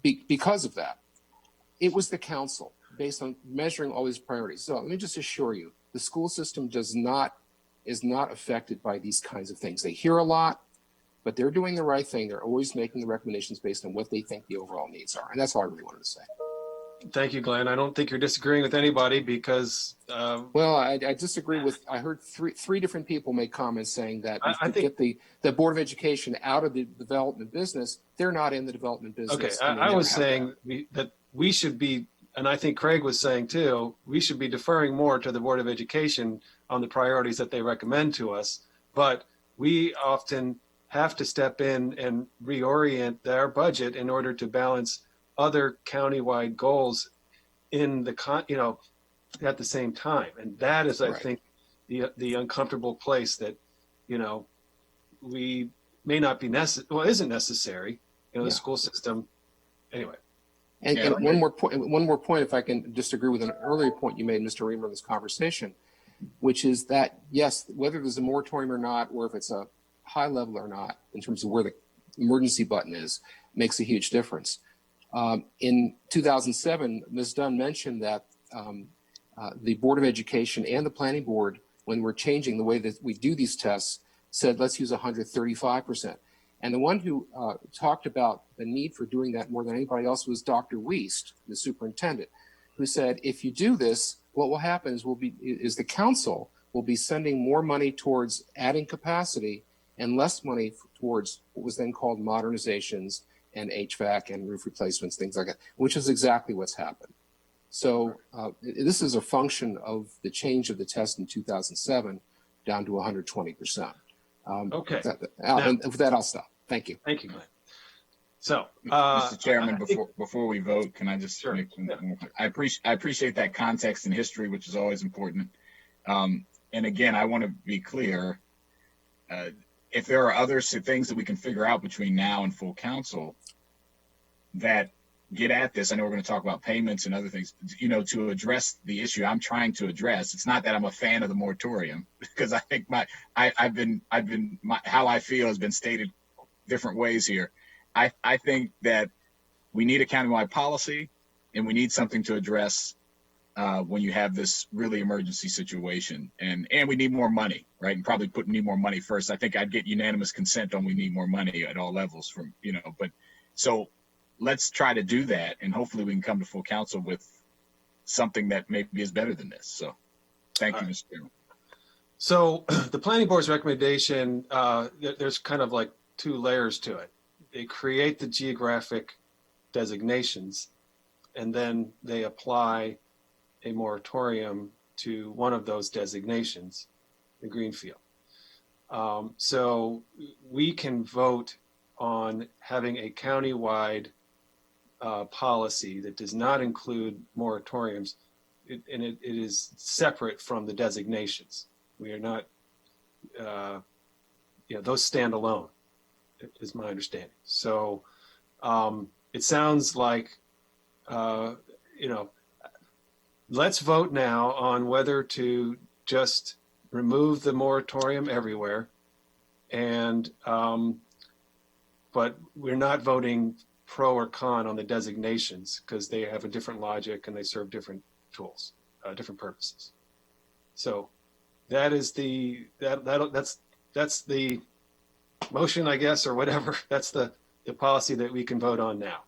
because of that. It was the council based on measuring all these priorities. So let me just assure you, the school system is not affected by these kinds of things. They hear a lot, but they're doing the right thing. They're always making the recommendations based on what they think the overall needs are. And that's all I really wanted to say. Thank you, Glenn. I don't think you're disagreeing with anybody because. Well, I disagree with. I heard three different people make comments saying that I think get the Board of Education out of the development business. They're not in the development business. Okay, I was saying that we should be, and I think Craig was saying too, we should be deferring more to the Board of Education on the priorities that they recommend to us. But we often have to step in and reorient their budget in order to balance other countywide goals in the at the same time, and that is, I think, the uncomfortable place that we may not be isn't necessary. The school system, anyway. And one more point, if I can disagree with an earlier point you made, Mr. Reamer, in this conversation, which is that yes, whether there's a moratorium or not, or if it's a high level or not, in terms of where the emergency button is, makes a huge difference. In 2007, Ms. Dunn mentioned that the Board of Education and the Planning Board, when we're changing the way that we do these tests, said let's use 135%. And the one who talked about the need for doing that more than anybody else was Dr. Wiest, the superintendent, who said if you do this, what will happen is the council will be sending more money towards adding capacity and less money towards what was then called modernizations and HVAC and roof replacements, things like that, which is exactly what's happened. So this is a function of the change of the test in 2007 down to 120%. Okay. And with that, I'll stop. Thank you. Thank you, Glenn. So, Mr. Chairman, before we vote, can I just Sure. I appreciate that context and history, which is always important. And again, I want to be clear. If there are other things that we can figure out between now and full council that get at this, I know we're going to talk about payments and other things, to address the issue I'm trying to address. It's not that I'm a fan of the moratorium, because I think how I feel has been stated different ways here. I think that we need a countywide policy and we need something to address when you have this really emergency situation, and we need more money, right? And probably need more money first. I think I'd get unanimous consent on we need more money at all levels from, but so let's try to do that. And hopefully we can come to full council with something that maybe is better than this. So thank you, Mr. Chairman. So the planning board's recommendation, there's kind of like 2 layers to it. They create the geographic designations, and then they apply a moratorium to one of those designations. the Greenfield. So we can vote on having a countywide policy that does not include moratoriums, and it is separate from the designations. We are not, those stand alone, is my understanding. So it sounds like, let's vote now on whether to just remove the moratorium everywhere, and but we're not voting pro or con on the designations because they have a different logic and they serve different tools, different purposes. So that is that's the motion, I guess, or whatever. That's the policy that we can vote on now.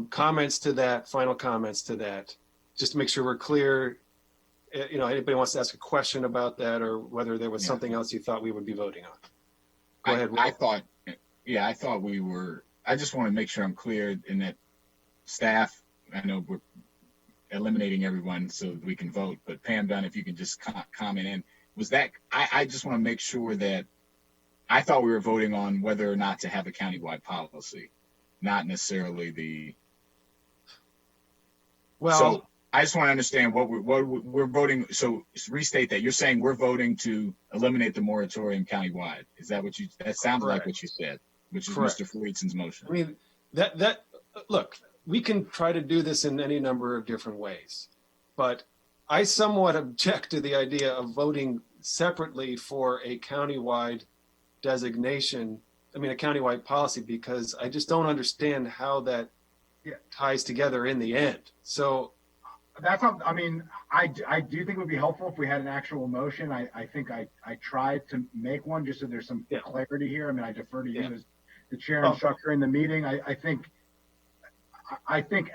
Comments to that, final comments to that, just to make sure we're clear. Anybody wants to ask a question about that, or whether there was something else you thought we would be voting on. Go ahead. I thought we were. I just want to make sure I'm clear in that staff. I know we're eliminating everyone so that we can vote, but Pam Dunn, if you can just comment in, was that? I just want to make sure that I thought we were voting on whether or not to have a countywide policy, not necessarily the. Well. So, I just want to understand what we're voting. So restate that. You're saying we're voting to eliminate the moratorium countywide. Is that what you? That sounds Correct. like what you said, which is Correct. Mr. Friedsen's motion. I mean, that look, we can try to do this in any number of different ways, but I somewhat object to the idea of voting separately for a countywide designation. I mean, a countywide policy, because I just don't understand how that ties together in the end. So. That's not, I mean, I do think it would be helpful if we had an actual motion. I think I tried to make one just so there's some clarity here. I mean, I defer to you as the chair and structuring the meeting. I think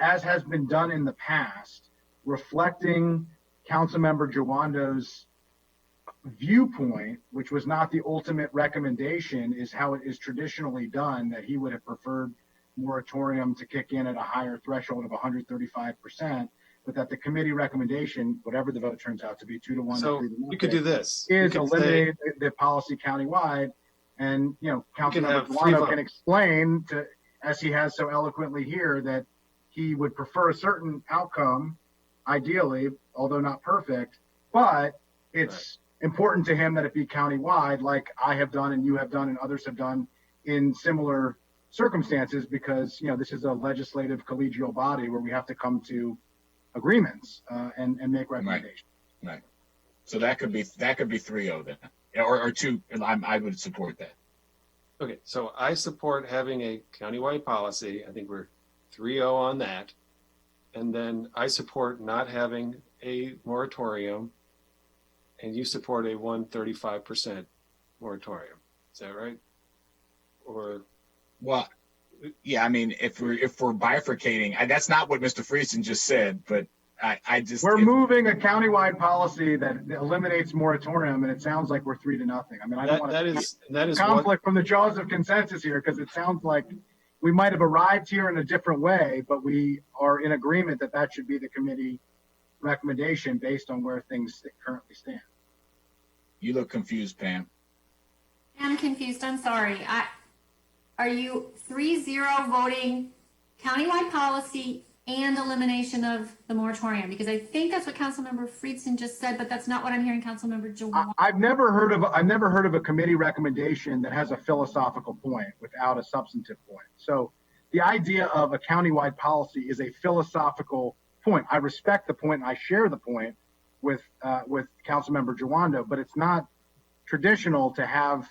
as has been done in the past, reflecting Councilmember Jawando's viewpoint, which was not the ultimate recommendation, is how it is traditionally done, that he would have preferred moratorium to kick in at a higher threshold of 135%. But that the committee recommendation, whatever the vote turns out to be, 2-1, so 3-1, you could do this. Is eliminate the policy countywide, and Councilmember Delano can explain to, as he has so eloquently here, that he would prefer a certain outcome, ideally, although not perfect, but it's important to him that it be countywide, like I have done and you have done and others have done in similar circumstances, because this is a legislative collegial body where we have to come to agreements and make recommendations. Right. So that could be 3-0 then, or 2. I would support that. Okay, so I support having a countywide policy. I think we're 3-0 on that, and then I support not having a moratorium, and you support a 135% moratorium. Is that right? Or well. Yeah, I mean, if we're bifurcating, that's not what Mr. Friesen just said, but we're moving a countywide policy that eliminates moratorium, and it sounds like we're 3-0. I mean, I don't want that is conflict from the jaws of consensus here, because it sounds like we might have arrived here in a different way, but we are in agreement that should be the committee recommendation based on where things currently stand. You look confused, Pam. I'm confused. I'm sorry. Are you 3-0 voting countywide policy and elimination of the moratorium? Because I think that's what Councilmember Friedsen just said, but that's not what I'm hearing Councilmember Jawando. I've never heard of a committee recommendation that has a philosophical point without a substantive point. So the idea of a countywide policy is a philosophical point. I respect the point. I share the point with Councilmember Jawando, but it's not traditional to have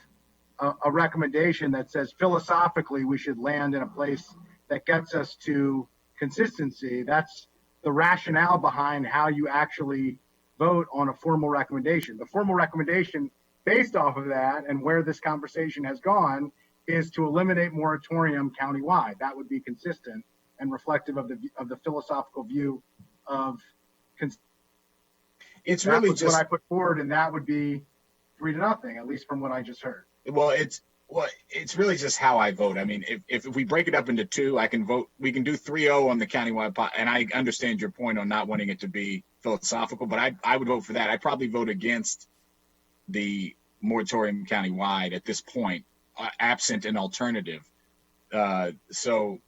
a recommendation that says philosophically we should land in a place that gets us to consistency. That's the rationale behind how you actually vote on a formal recommendation. The formal recommendation based off of that and where this conversation has gone is to eliminate moratorium countywide. That would be consistent and reflective of the philosophical view of it's really just what I put forward, and that would be 3-0, at least from what I just heard. Well, it's really just how I vote. I mean, if we break it up into 2, I can vote. We can do 3-0 on the countywide, and I understand your point on not wanting it to be philosophical, but I would vote for that. I'd probably vote against the moratorium countywide at this point, absent an alternative. So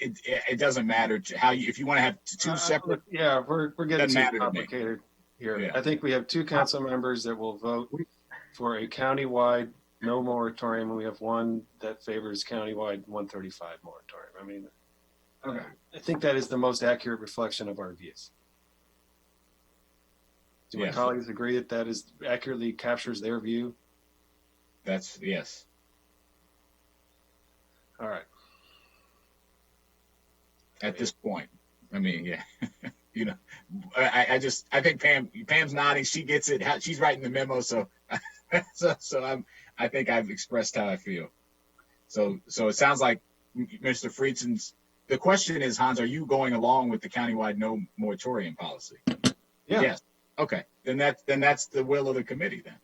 it doesn't matter how you, if you want to have two separate. Yeah, we're getting Doesn't too matter to me. complicated here. Yeah. I think we have 2 council members that will vote for a countywide no moratorium, and we have one that favors countywide 135 moratorium. I mean, Okay. I think that is the most accurate reflection of our views. Do my Yes. colleagues agree that that is accurately captures their view? That's yes. All right. At this point, I mean, yeah, you know, I think Pam's nodding. She gets it. She's writing the memo. So, I think I've expressed how I feel. So it sounds like Mr. Friedsen's, the question is, Hans, are you going along with the countywide no moratorium policy? Yeah. Yes. Okay. Then that's the will of the committee then.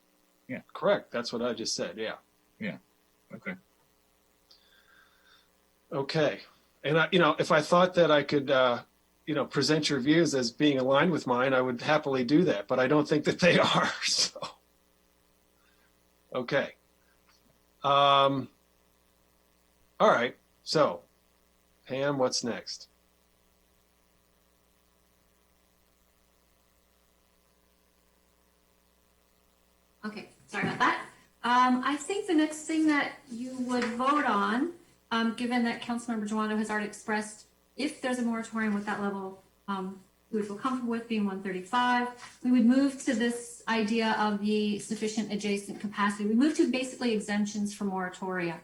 Yeah. Correct. That's what I just said. Yeah. Yeah. Okay. Okay. And if I thought that I could, present your views as being aligned with mine, I would happily do that, but I don't think that they are. So, okay. All right. So, Pam, what's next? Okay, sorry about that. I think the next thing that you would vote on, given that Councilmember Joanno has already expressed if there's a moratorium with that level, we would feel comfortable with being 135. We would move to this idea of the sufficient adjacent capacity. We move to basically exemptions for moratoria.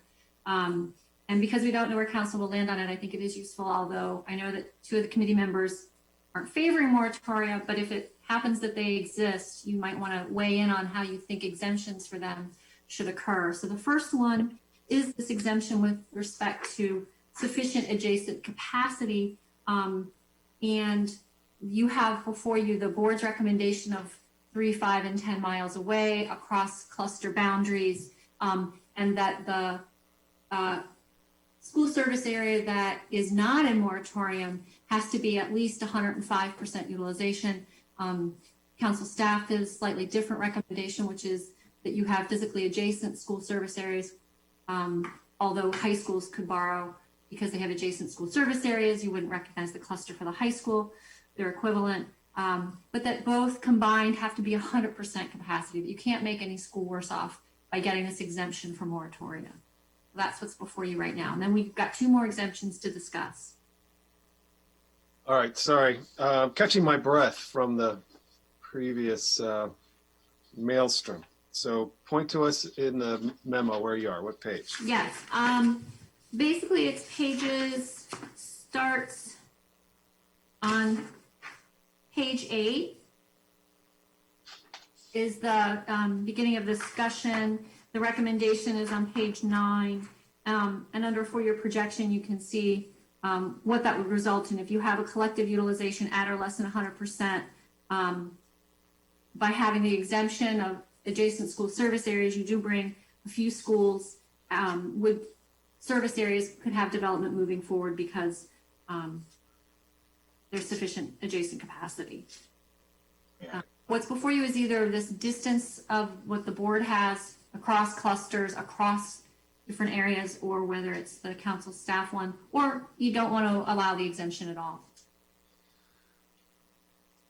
And because we don't know where council will land on it, I think it is useful, although I know that 2 of the committee members aren't favoring moratoria, but if it happens that they exist, you might want to weigh in on how you think exemptions for them should occur. So the first one is this exemption with respect to sufficient adjacent capacity. And you have before you the board's recommendation of 3, 5, and 10 miles away across cluster boundaries, and that the school service area that is not in moratorium has to be at least 105% utilization. Council staff has slightly different recommendation, which is that you have physically adjacent school service areas, although high schools could borrow because they have adjacent school service areas. You wouldn't recognize the cluster for the high school. They're equivalent, but that both combined have to be 100% capacity, but you can't make any school worse off by getting this exemption for moratoria. That's what's before you right now. And then we've got 2 more exemptions to discuss. All right. Sorry. Catching my breath from the previous maelstrom. So point to us in the memo where you are. What page? Yes. Basically, it's pages, starts on page 8 is the beginning of the discussion. The recommendation is on page 9. And under for your projection, you can see what that would result in if you have a collective utilization at or less than 100%. By having the exemption of adjacent school service areas, you do bring a few schools with service areas could have development moving forward because there's sufficient adjacent capacity. Yeah. What's before you is either this distance of what the board has across clusters, across different areas, or whether it's the council staff one, or you don't want to allow the exemption at all.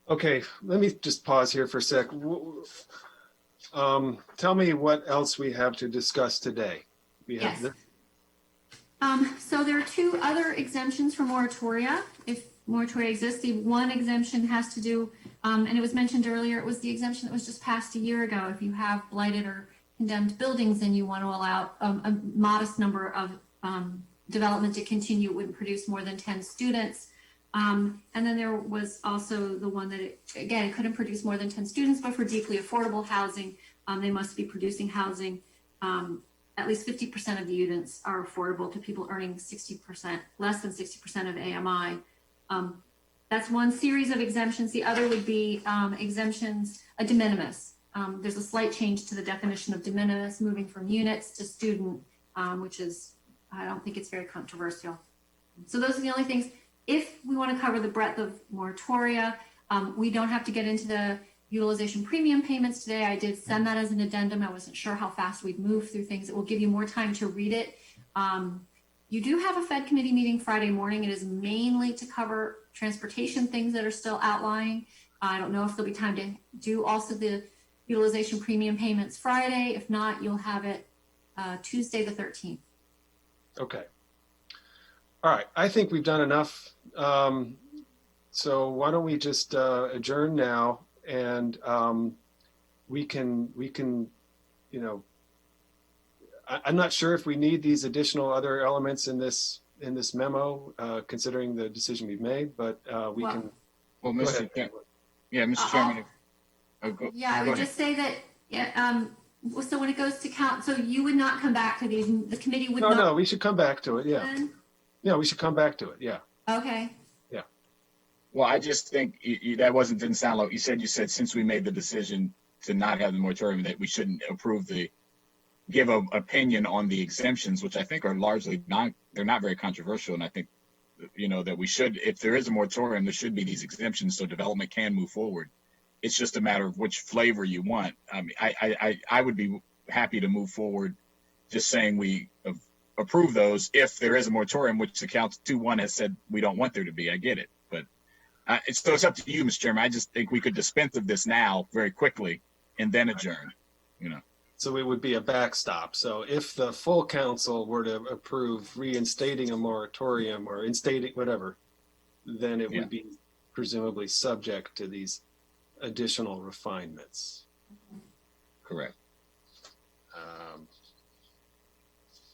Okay, let me just pause here for a sec. Tell me what else we have to discuss today. We have Yes. So there are 2 other exemptions for moratoria. If moratoria exists, the one exemption has to do, and it was mentioned earlier, it was the exemption that was just passed a year ago. If you have blighted or condemned buildings and you want to allow a modest number of development to continue, it wouldn't produce more than 10 students. And then there was also the one that, it couldn't produce more than 10 students, but for deeply affordable housing, they must be producing housing. At least 50% of the units are affordable to people earning 60%, less than 60% of AMI. That's one series of exemptions. The other would be exemptions, a de minimis. There's a slight change to the definition of de minimis, moving from units to student, which is, I don't think it's very controversial. So those are the only things. If we want to cover the breadth of moratoria, we don't have to get into the utilization premium payments today. I did send that as an addendum. I wasn't sure how fast we'd move through things. It will give you more time to read it. You do have a Fed committee meeting Friday morning. It is mainly to cover transportation things that are still outlying. I don't know if there'll be time to do also the utilization premium payments Friday. If not, you'll have it Tuesday the 13th. Okay. All right. I think we've done enough. So why don't we just adjourn now, and we can, you know, I'm not sure if we need these additional other elements in this memo, considering the decision we've made, but we Well- can. Well, Go Mr. ahead. Mr. Chairman. Yeah, I go would ahead. just say that, so when it goes to count, so you would not come back to these, the committee would No, not. we should come back to it. Yeah. Then? Yeah, we should come back to it. Yeah. Okay. Well, I just think that didn't sound like you said since we made the decision to not have the moratorium that we shouldn't give an opinion on the exemptions, which I think are largely they're not very controversial. And I think, that we should, if there is a moratorium, there should be these exemptions so development can move forward. It's just a matter of which flavor you want. I mean, I would be happy to move forward just saying we approve those if there is a moratorium, which the Council 2-1 has said we don't want there to be. I get it. But it's up to you, Mr. Chairman. I just think we could dispense of this now very quickly and then adjourn, So it would be a backstop. So if the full council were to approve reinstating a moratorium or instating whatever, then it would be presumably subject to these additional refinements. Correct.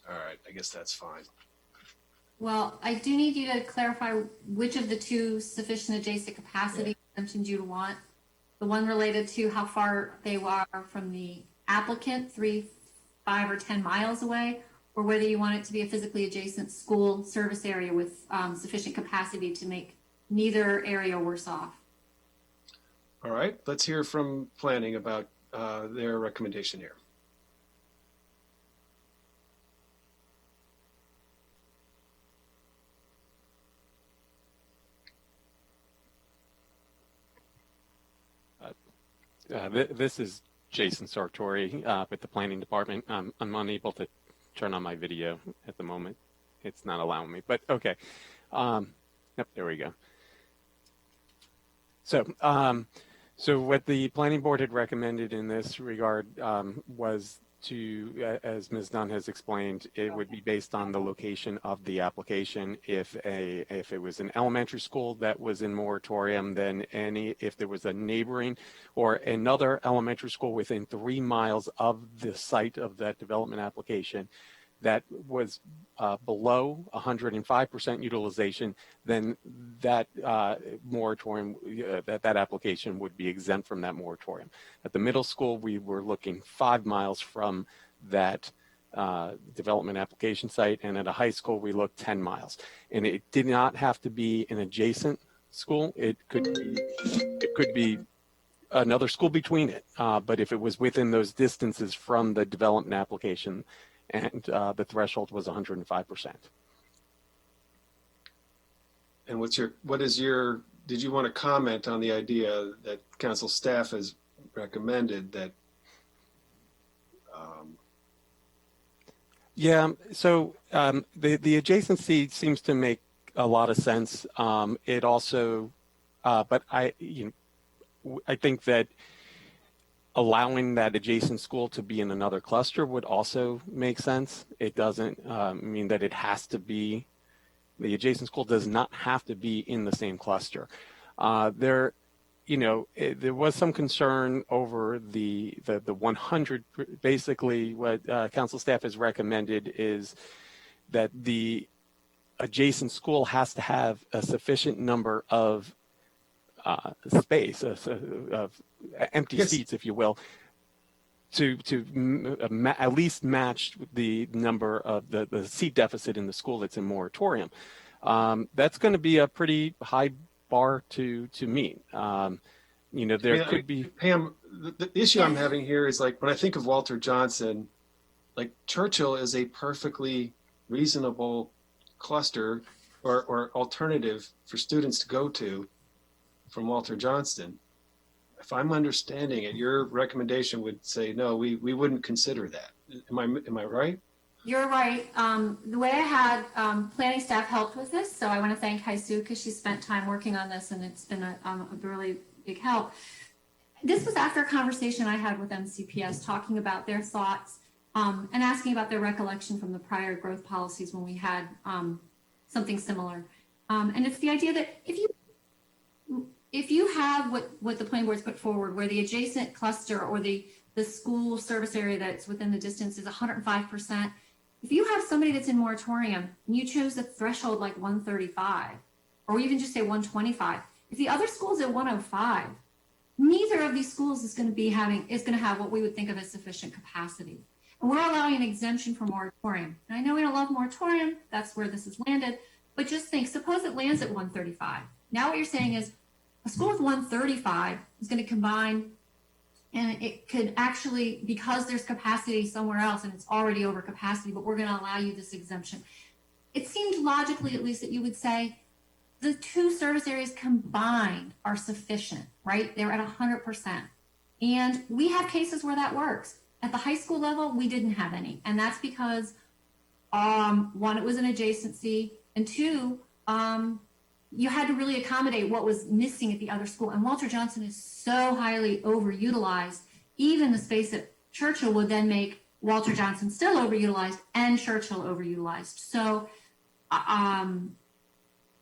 All right, I guess that's fine. Well, I do need you to clarify which of the two sufficient adjacent capacity exemptions you'd want. The one related to how far they are from the applicant, 3, 5, or 10 miles away, or whether you want it to be a physically adjacent school service area with sufficient capacity to make neither area worse off. All right, let's hear from planning about their recommendation here. This is Jason Sartori with the Planning Department. I'm unable to turn on my video at the moment. It's not allowing me, but okay. Yep, there we go. So what the Planning Board had recommended in this regard was to, as Ms. Dunn has explained, it would be based on the location of the application. If it was an elementary school that was in moratorium, then if there was a neighboring or another elementary school within 3 miles of the site of that development application that was below 105% utilization, then that moratorium, that application would be exempt from that moratorium. At the middle school, we were looking 5 miles from that development application site, and at a high school, we looked 10 miles. And it did not have to be an adjacent school. It could be another school between it, but if it was within those distances from the development application, and the threshold was 105%. And did you want to comment on the idea that council staff has recommended that? So the adjacency seems to make a lot of sense. It also, but I think that allowing that adjacent school to be in another cluster would also make sense. It doesn't mean that it has to be, the adjacent school does not have to be in the same cluster. There was some concern over the 100, basically what council staff has recommended is that the adjacent school has to have a sufficient number of space, of empty seats, if you will, to at least match the number of the seat deficit in the school that's in moratorium. That's going to be a pretty high bar to meet. There could be. Pam, the issue I'm having here is like when I think of Walter Johnson, like Churchill is a perfectly reasonable cluster or alternative for students to go to from Walter Johnson. if I'm understanding it, your recommendation would say, no, we wouldn't consider that. Am I right? You're right. The way I had planning staff helped with this, so I want to thank Haisu because she spent time working on this and it's been a really big help. This was after a conversation I had with MCPS talking about their thoughts and asking about their recollection from the prior growth policies when we had something similar. And it's the idea that if you have what the planning board's put forward, where the adjacent cluster or the school service area that's within the distance is 105%, if you have somebody that's in moratorium and you chose a threshold like 135, or even just say 125, if the other school's at 105, neither of these schools is going to have what we would think of as sufficient capacity. And we're allowing an exemption for moratorium. And I know we don't love moratorium, that's where this has landed, but just think, suppose it lands at 135. Now what you're saying is a school with 135 is going to combine, and it could actually, because there's capacity somewhere else and it's already over capacity, but we're going to allow you this exemption. It seemed logically, at least, that you would say the two service areas combined are sufficient, right? They're at 100%. And we have cases where that works. At the high school level, we didn't have any. And that's because, one, it was an adjacency, and two, you had to really accommodate what was missing at the other school. And Walter Johnson is so highly overutilized, even the space at Churchill would then make Walter Johnson still overutilized and Churchill overutilized. So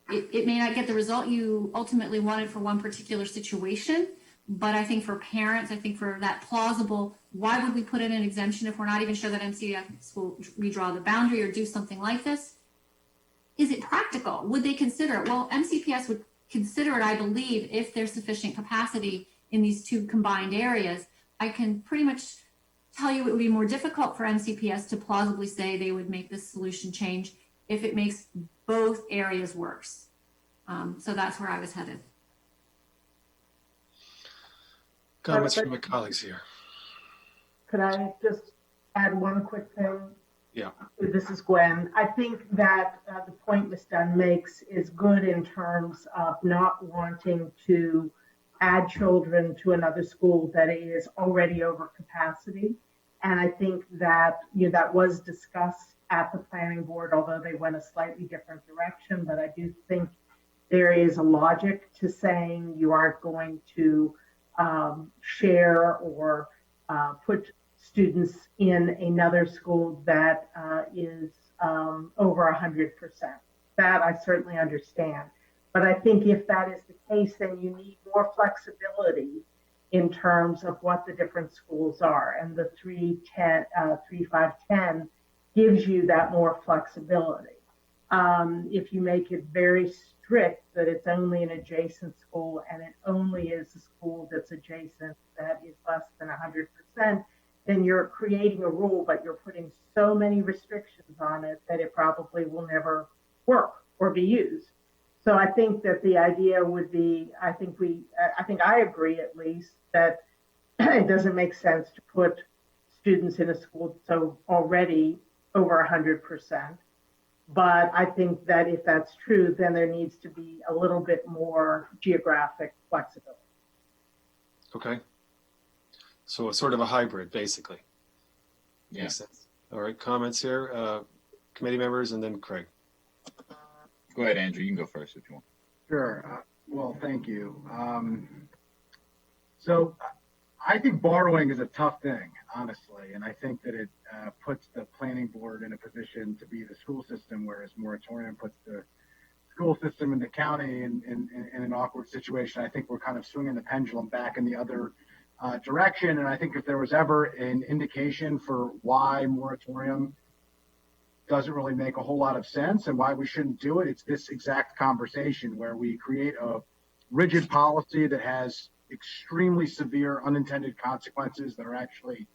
it may not get the result you ultimately wanted for one particular situation, but I think for parents, I think for that plausible, why would we put in an exemption if we're not even sure that MCPS will redraw the boundary or do something like this? Is it practical? Would they consider it? Well, MCPS would consider it, I believe, if there's sufficient capacity in these two combined areas. I can pretty much tell you it would be more difficult for MCPS to plausibly say they would make this solution change if it makes both areas worse. So that's where I was headed. Comments from my colleagues here. Could I just add one quick thing? Yeah. This is Gwen. I think that the point Ms. Dunn makes is good in terms of not wanting to add children to another school that is already over capacity. And I think that that was discussed at the planning board, although they went a slightly different direction. But I do think there is a logic to saying you aren't going to share or put students in another school that is over 100%. That I certainly understand. But I think if that is the case, then you need more flexibility in terms of what the different schools are. And the 3-5-10 gives you that more flexibility. If you make it very strict that it's only an adjacent school and it only is a school that's adjacent that is less than 100%, then you're creating a rule, but you're putting so many restrictions on it that it probably will never work or be used. So I think that the idea would be, I think I agree at least that it doesn't make sense to put students in a school so already over 100%. But I think that if that's true, then there needs to be a little bit more geographic flexibility. Okay. So it's sort of a hybrid, basically. Yeah. Makes sense. All right, comments here, committee members, and then Craig. Go ahead, Andrew. You can go first if you want. Sure. Well, thank you. So I think borrowing is a tough thing, honestly, and I think that it puts the planning board in a position to be the school system, whereas moratorium puts the school system and the county in an awkward situation. I think we're kind of swinging the pendulum back in the other direction, and I think if there was ever an indication for why moratorium doesn't really make a whole lot of sense and why we shouldn't do it, it's this exact conversation where we create a rigid policy that has extremely severe unintended consequences that are actually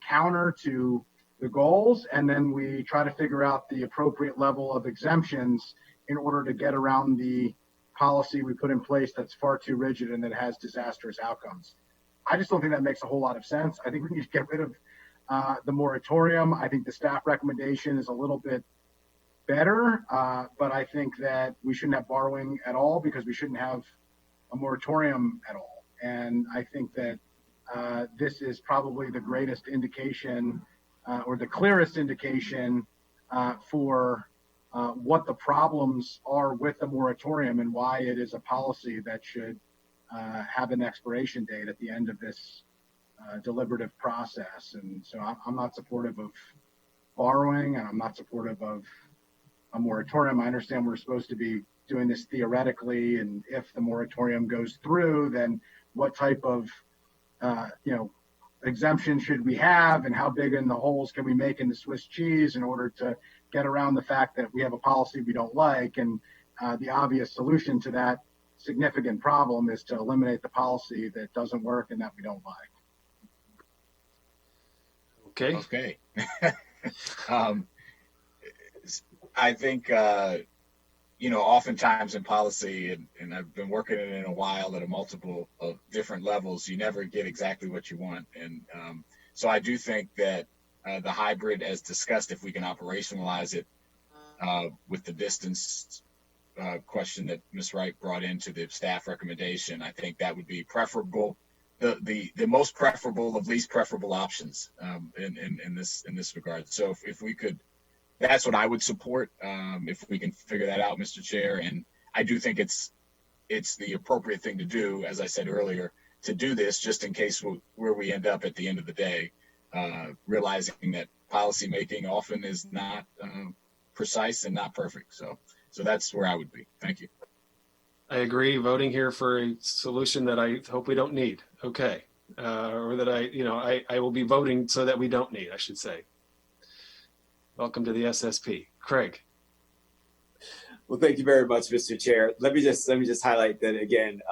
counter to the goals, and then we try to figure out the appropriate level of exemptions in order to get around the policy we put in place that's far too rigid and that has disastrous outcomes. I just don't think that makes a whole lot of sense. I think we need to get rid of the moratorium. I think the staff recommendation is a little bit better, but I think that we shouldn't have borrowing at all because we shouldn't have a moratorium at all. And I think that this is probably the greatest indication or the clearest indication for what the problems are with the moratorium and why it is a policy that should have an expiration date at the end of this deliberative process. And so I'm not supportive of borrowing, and I'm not supportive of a moratorium. I understand we're supposed to be doing this theoretically, and if the moratorium goes through, then what type of exemption should we have, and how big in the holes can we make in the Swiss cheese in order to get around the fact that we have a policy we don't like. And the obvious solution to that significant problem is to eliminate the policy that doesn't work and that we don't like. Okay. Okay. I think, oftentimes in policy, and I've been working in it a while at a multiple of different levels, you never get exactly what you want. And so I do think that the hybrid, as discussed, if we can operationalize it with the distance question that Ms. Wright brought into the staff recommendation, I think that would be preferable, the most preferable of least preferable options in this regard. So if we could, that's what I would support if we can figure that out, Mr. Chair. And I do think it's the appropriate thing to do, as I said earlier, to do this just in case where we end up at the end of the day, realizing that policymaking often is not precise and not perfect. So that's where I would be. Thank you. I agree. Voting here for a solution that I hope we don't need. Okay. Or that I will be voting so that we don't need, I should say. Welcome to the SSP. Craig. Well, thank you very much, Mr. Chair. Let me just highlight that again,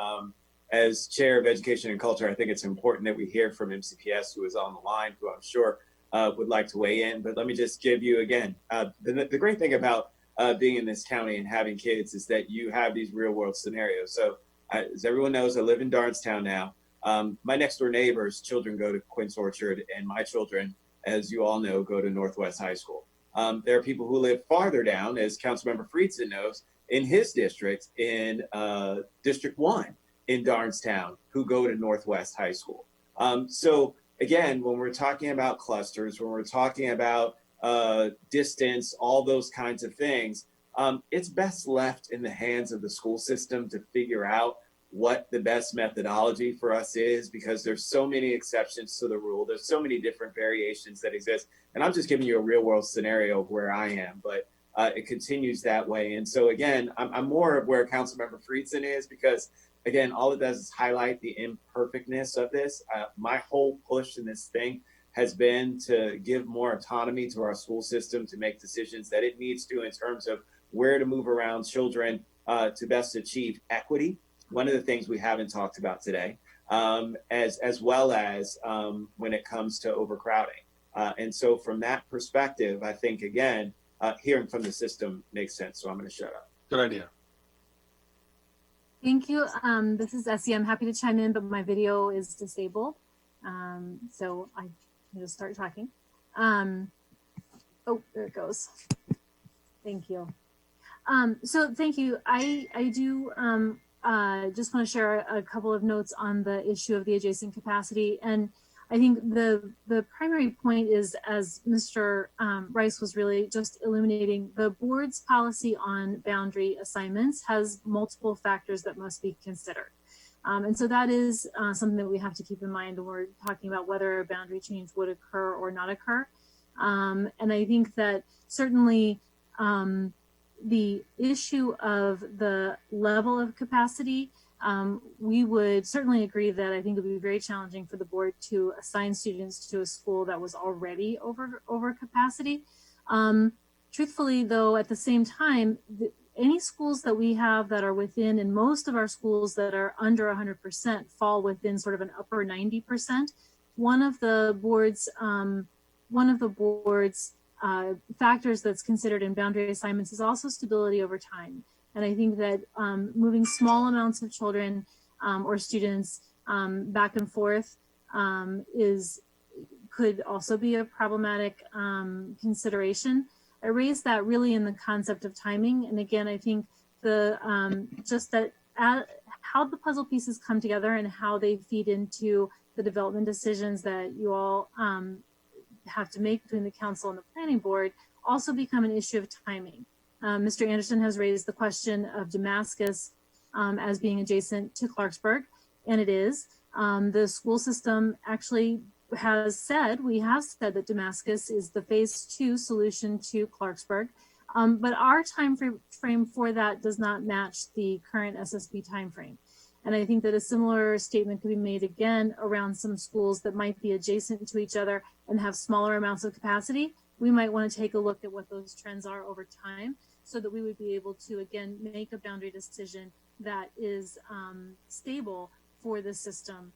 as Chair of Education and Culture, I think it's important that we hear from MCPS, who is on the line, who I'm sure would like to weigh in. But let me just give you again, the great thing about being in this county and having kids is that you have these real world scenarios. So as everyone knows, I live in Darnestown now. My next door neighbors' children go to Quince Orchard, and my children, as you all know, go to Northwest High School. There are people who live farther down, as Councilmember Friedson knows, in his district, in District 1 in Darnestown, who go to Northwest High School. So again, when we're talking about clusters, when we're talking about distance, all those kinds of things, it's best left in the hands of the school system to figure out what the best methodology for us is, because there's so many exceptions to the rule. There's so many different variations that exist. And I'm just giving you a real world scenario of where I am, but it continues that way. And so again, I'm more of where Councilmember Friedson is, because again, all it does is highlight the imperfectness of this. My whole push in this thing has been to give more autonomy to our school system to make decisions that it needs to in terms of where to move around children to best achieve equity. One of the things we haven't talked about today, as well as when it comes to overcrowding. And so from that perspective, I think, again, hearing from the system makes sense. So I'm going to shut up. Good idea. Thank you. This is Essie. I'm happy to chime in, but my video is disabled. So I can just start talking. Oh, there it goes. Thank you. So thank you. I do just want to share a couple of notes on the issue of the adjacent capacity. And I think the primary point is, as Mr. Rice was really just illuminating, the board's policy on boundary assignments has multiple factors that must be considered. And so that is something that we have to keep in mind when we're talking about whether a boundary change would occur or not occur. And I think that certainly the issue of the level of capacity, we would certainly agree that I think it would be very challenging for the board to assign students to a school that was already over capacity. Truthfully, though, at the same time, any schools that we have that are within, and most of our schools that are under 100% fall within sort of an upper 90%. One of the board's factors that's considered in boundary assignments is also stability over time. And I think that moving small amounts of children or students back and forth could also be a problematic consideration. I raised that really in the concept of timing. And again, I think just that how the puzzle pieces come together and how they feed into the development decisions that you all have to make between the council and the planning board also become an issue of timing. Mr. Anderson has raised the question of Damascus as being adjacent to Clarksburg, and it is. The school system actually we have said that Damascus is the phase 2 solution to Clarksburg, but our time frame for that does not match the current SSP timeframe. And I think that a similar statement could be made again around some schools that might be adjacent to each other and have smaller amounts of capacity. We might want to take a look at what those trends are over time so that we would be able to, again, make a boundary decision that is stable for the system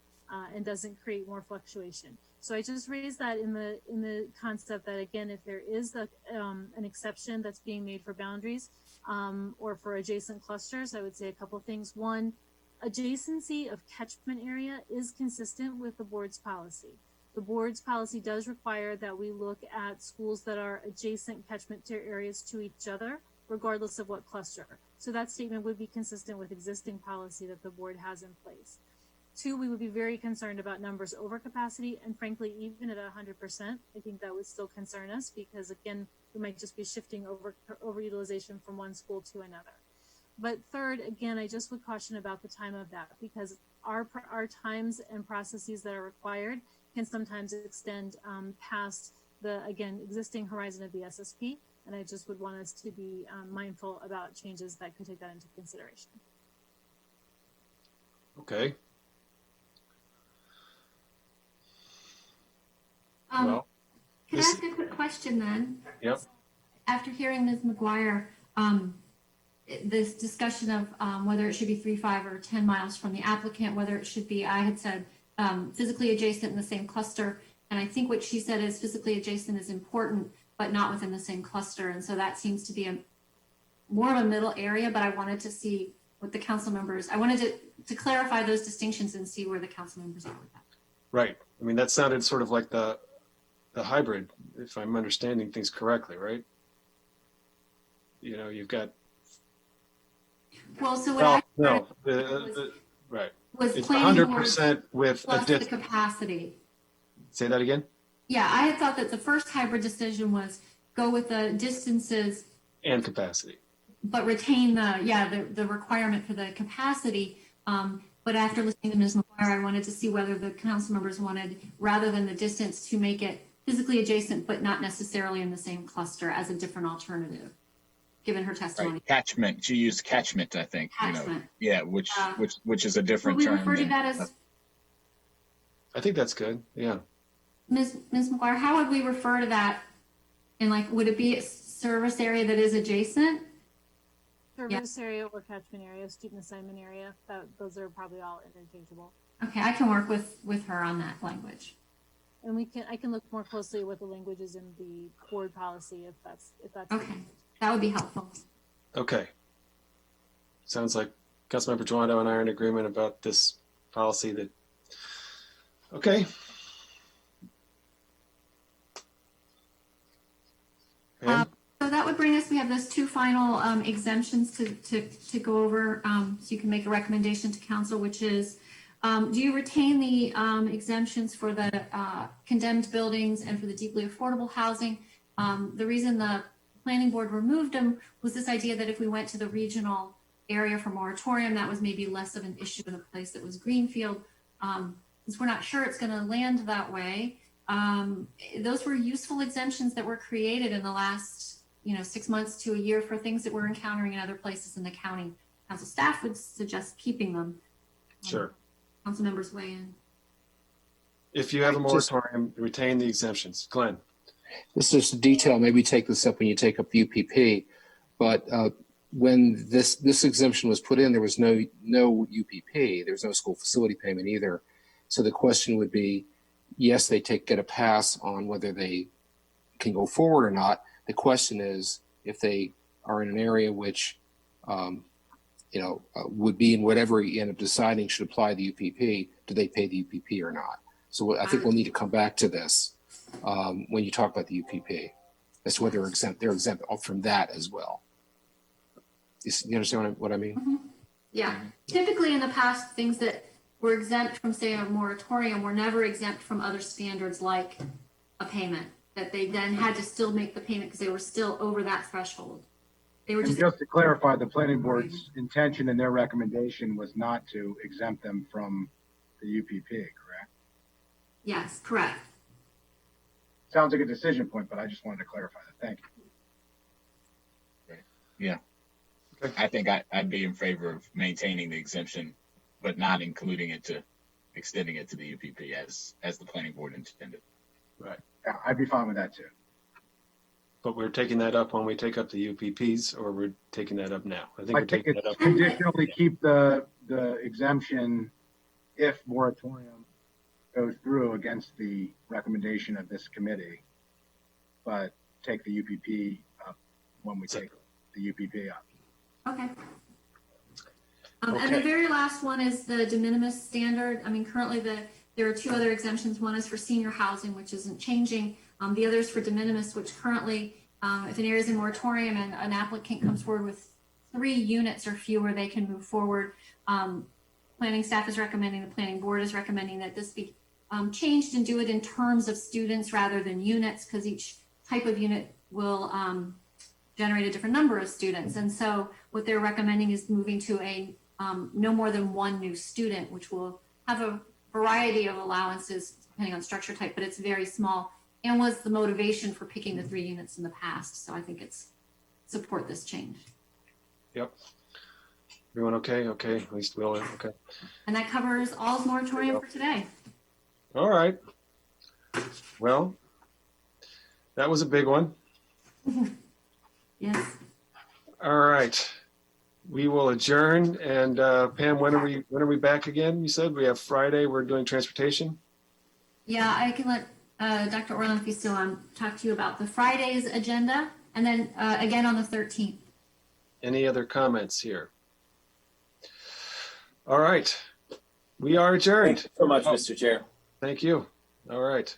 and doesn't create more fluctuation. So I just raised that in the concept that, again, if there is an exception that's being made for boundaries or for adjacent clusters, I would say a couple of things. One, adjacency of catchment area is consistent with the board's policy. The board's policy does require that we look at schools that are adjacent catchment areas to each other, regardless of what cluster. So that statement would be consistent with existing policy that the board has in place. Two, we would be very concerned about numbers over capacity, and frankly, even at 100%, I think that would still concern us because, again, we might just be shifting overutilization from one school to another. But third, again, I just would caution about the time of that because our times and processes that are required can sometimes extend past the, again, existing horizon of the SSP. And I just would want us to be mindful about changes that could take that into consideration. Okay. Well, can I ask a quick question then? Yep. After hearing Ms. McGuire, this discussion of whether it should be 3, 5, or 10 miles from the applicant, whether it should be, I had said physically adjacent in the same cluster. And I think what she said is physically adjacent is important, but not within the same cluster. And so that seems to be more of a middle area, but I wanted to see what the council members, I wanted to clarify those distinctions and see where the council members are with that. Right. I mean, that sounded sort of like the hybrid, if I'm understanding things correctly, right? You know, you've got. Well, so what right. Was it's planning 100% with plus the capacity. Say that again? Yeah, I had thought that the first hybrid decision was go with the distances and capacity, but retain the requirement for the capacity. But after listening to Ms. McGuire, I wanted to see whether the council members wanted, rather than the distance, to make it physically adjacent, but not necessarily in the same cluster as a different alternative, given her testimony. Right. Catchment. She used catchment, I think. Catchment. You know, yeah, which is a different term. We refer to that as. I think that's good. Yeah. Ms. McGuire, how would we refer to that? And like, would it be a service area that is adjacent? Service area or catchment area, student assignment area. Those are probably all interchangeable. Okay, I can work with her on that language. And I can look more closely at what the language is in the board policy if that's okay. That would be helpful. Okay. Sounds like Councilmember Joando and I are in agreement about this policy that. Okay. So that would bring us, we have those two final exemptions to go over so you can make a recommendation to council, which is, do you retain the exemptions for the condemned buildings and for the deeply affordable housing? The reason the planning board removed them was this idea that if we went to the regional area for moratorium, that was maybe less of an issue in a place that was greenfield. Since we're not sure it's going to land that way, those were useful exemptions that were created in the last 6 months to a year for things that we're encountering in other places in the county. Council staff would suggest keeping them. Sure. Council members weigh in. If you have a moratorium, retain the exemptions. Glenn. This is a detail. Maybe take this up when you take up the UPP. But when this exemption was put in, there was no UPP. There was no school facility payment either. So the question would be, yes, they get a pass on whether they can go forward or not. The question is, if they are in an area which, would be in whatever you end up deciding should apply the UPP, do they pay the UPP or not? So I think we'll need to come back to this when you talk about the UPP. That's whether they're exempt from that as well. You understand what I mean? Mm-hmm. Yeah, typically in the past, things that were exempt from, say, a moratorium were never exempt from other standards like a payment, that they then had to still make the payment because they were still over that threshold. They were And just to clarify, the planning board's intention and their recommendation was not to exempt them from the UPP, correct? Yes, correct. Sounds like a decision point, but I just wanted to clarify that. Thank you. Yeah. Okay. I think I'd be in favor of maintaining the exemption, but not including it to extending it to the UPP as the planning board intended. Right. Yeah, I'd be fine with that too. But we're taking that up when we take up the UPPs, or we're taking that up now? I think I we're think taking it's that up. conditionally keep the exemption if moratorium goes through against the recommendation of this committee, but take the UPP up when we take the UPP up. Okay. And the Okay. very last one is the de minimis standard. I mean, currently there are two other exemptions. One is for senior housing, which isn't changing. The other is for de minimis, which currently, if an area is in moratorium and an applicant comes forward with 3 units or fewer, they can move forward. Planning staff is recommending, the planning board is recommending that this be changed and do it in terms of students rather than units, because each type of unit will generate a different number of students. And so what they're recommending is moving to a no more than 1 new student, which will have a variety of allowances depending on structure type, but it's very small, and was the motivation for picking the 3 units in the past. So I think it's support this change. Yep. Everyone okay? Okay, at least we'll, okay. And that covers all's moratorium for today. All right. Well, that was a big one. Yes. All right. We will adjourn. And Pam, when are we back again? You said we have Friday. We're doing transportation. Yeah, I can let Dr. Orland, if he's still on, talk to you about the Friday's agenda, and then again on the 13th. Any other comments here? All right. We are adjourned. Thank you so much, Mr. Chair. Thank you. All right.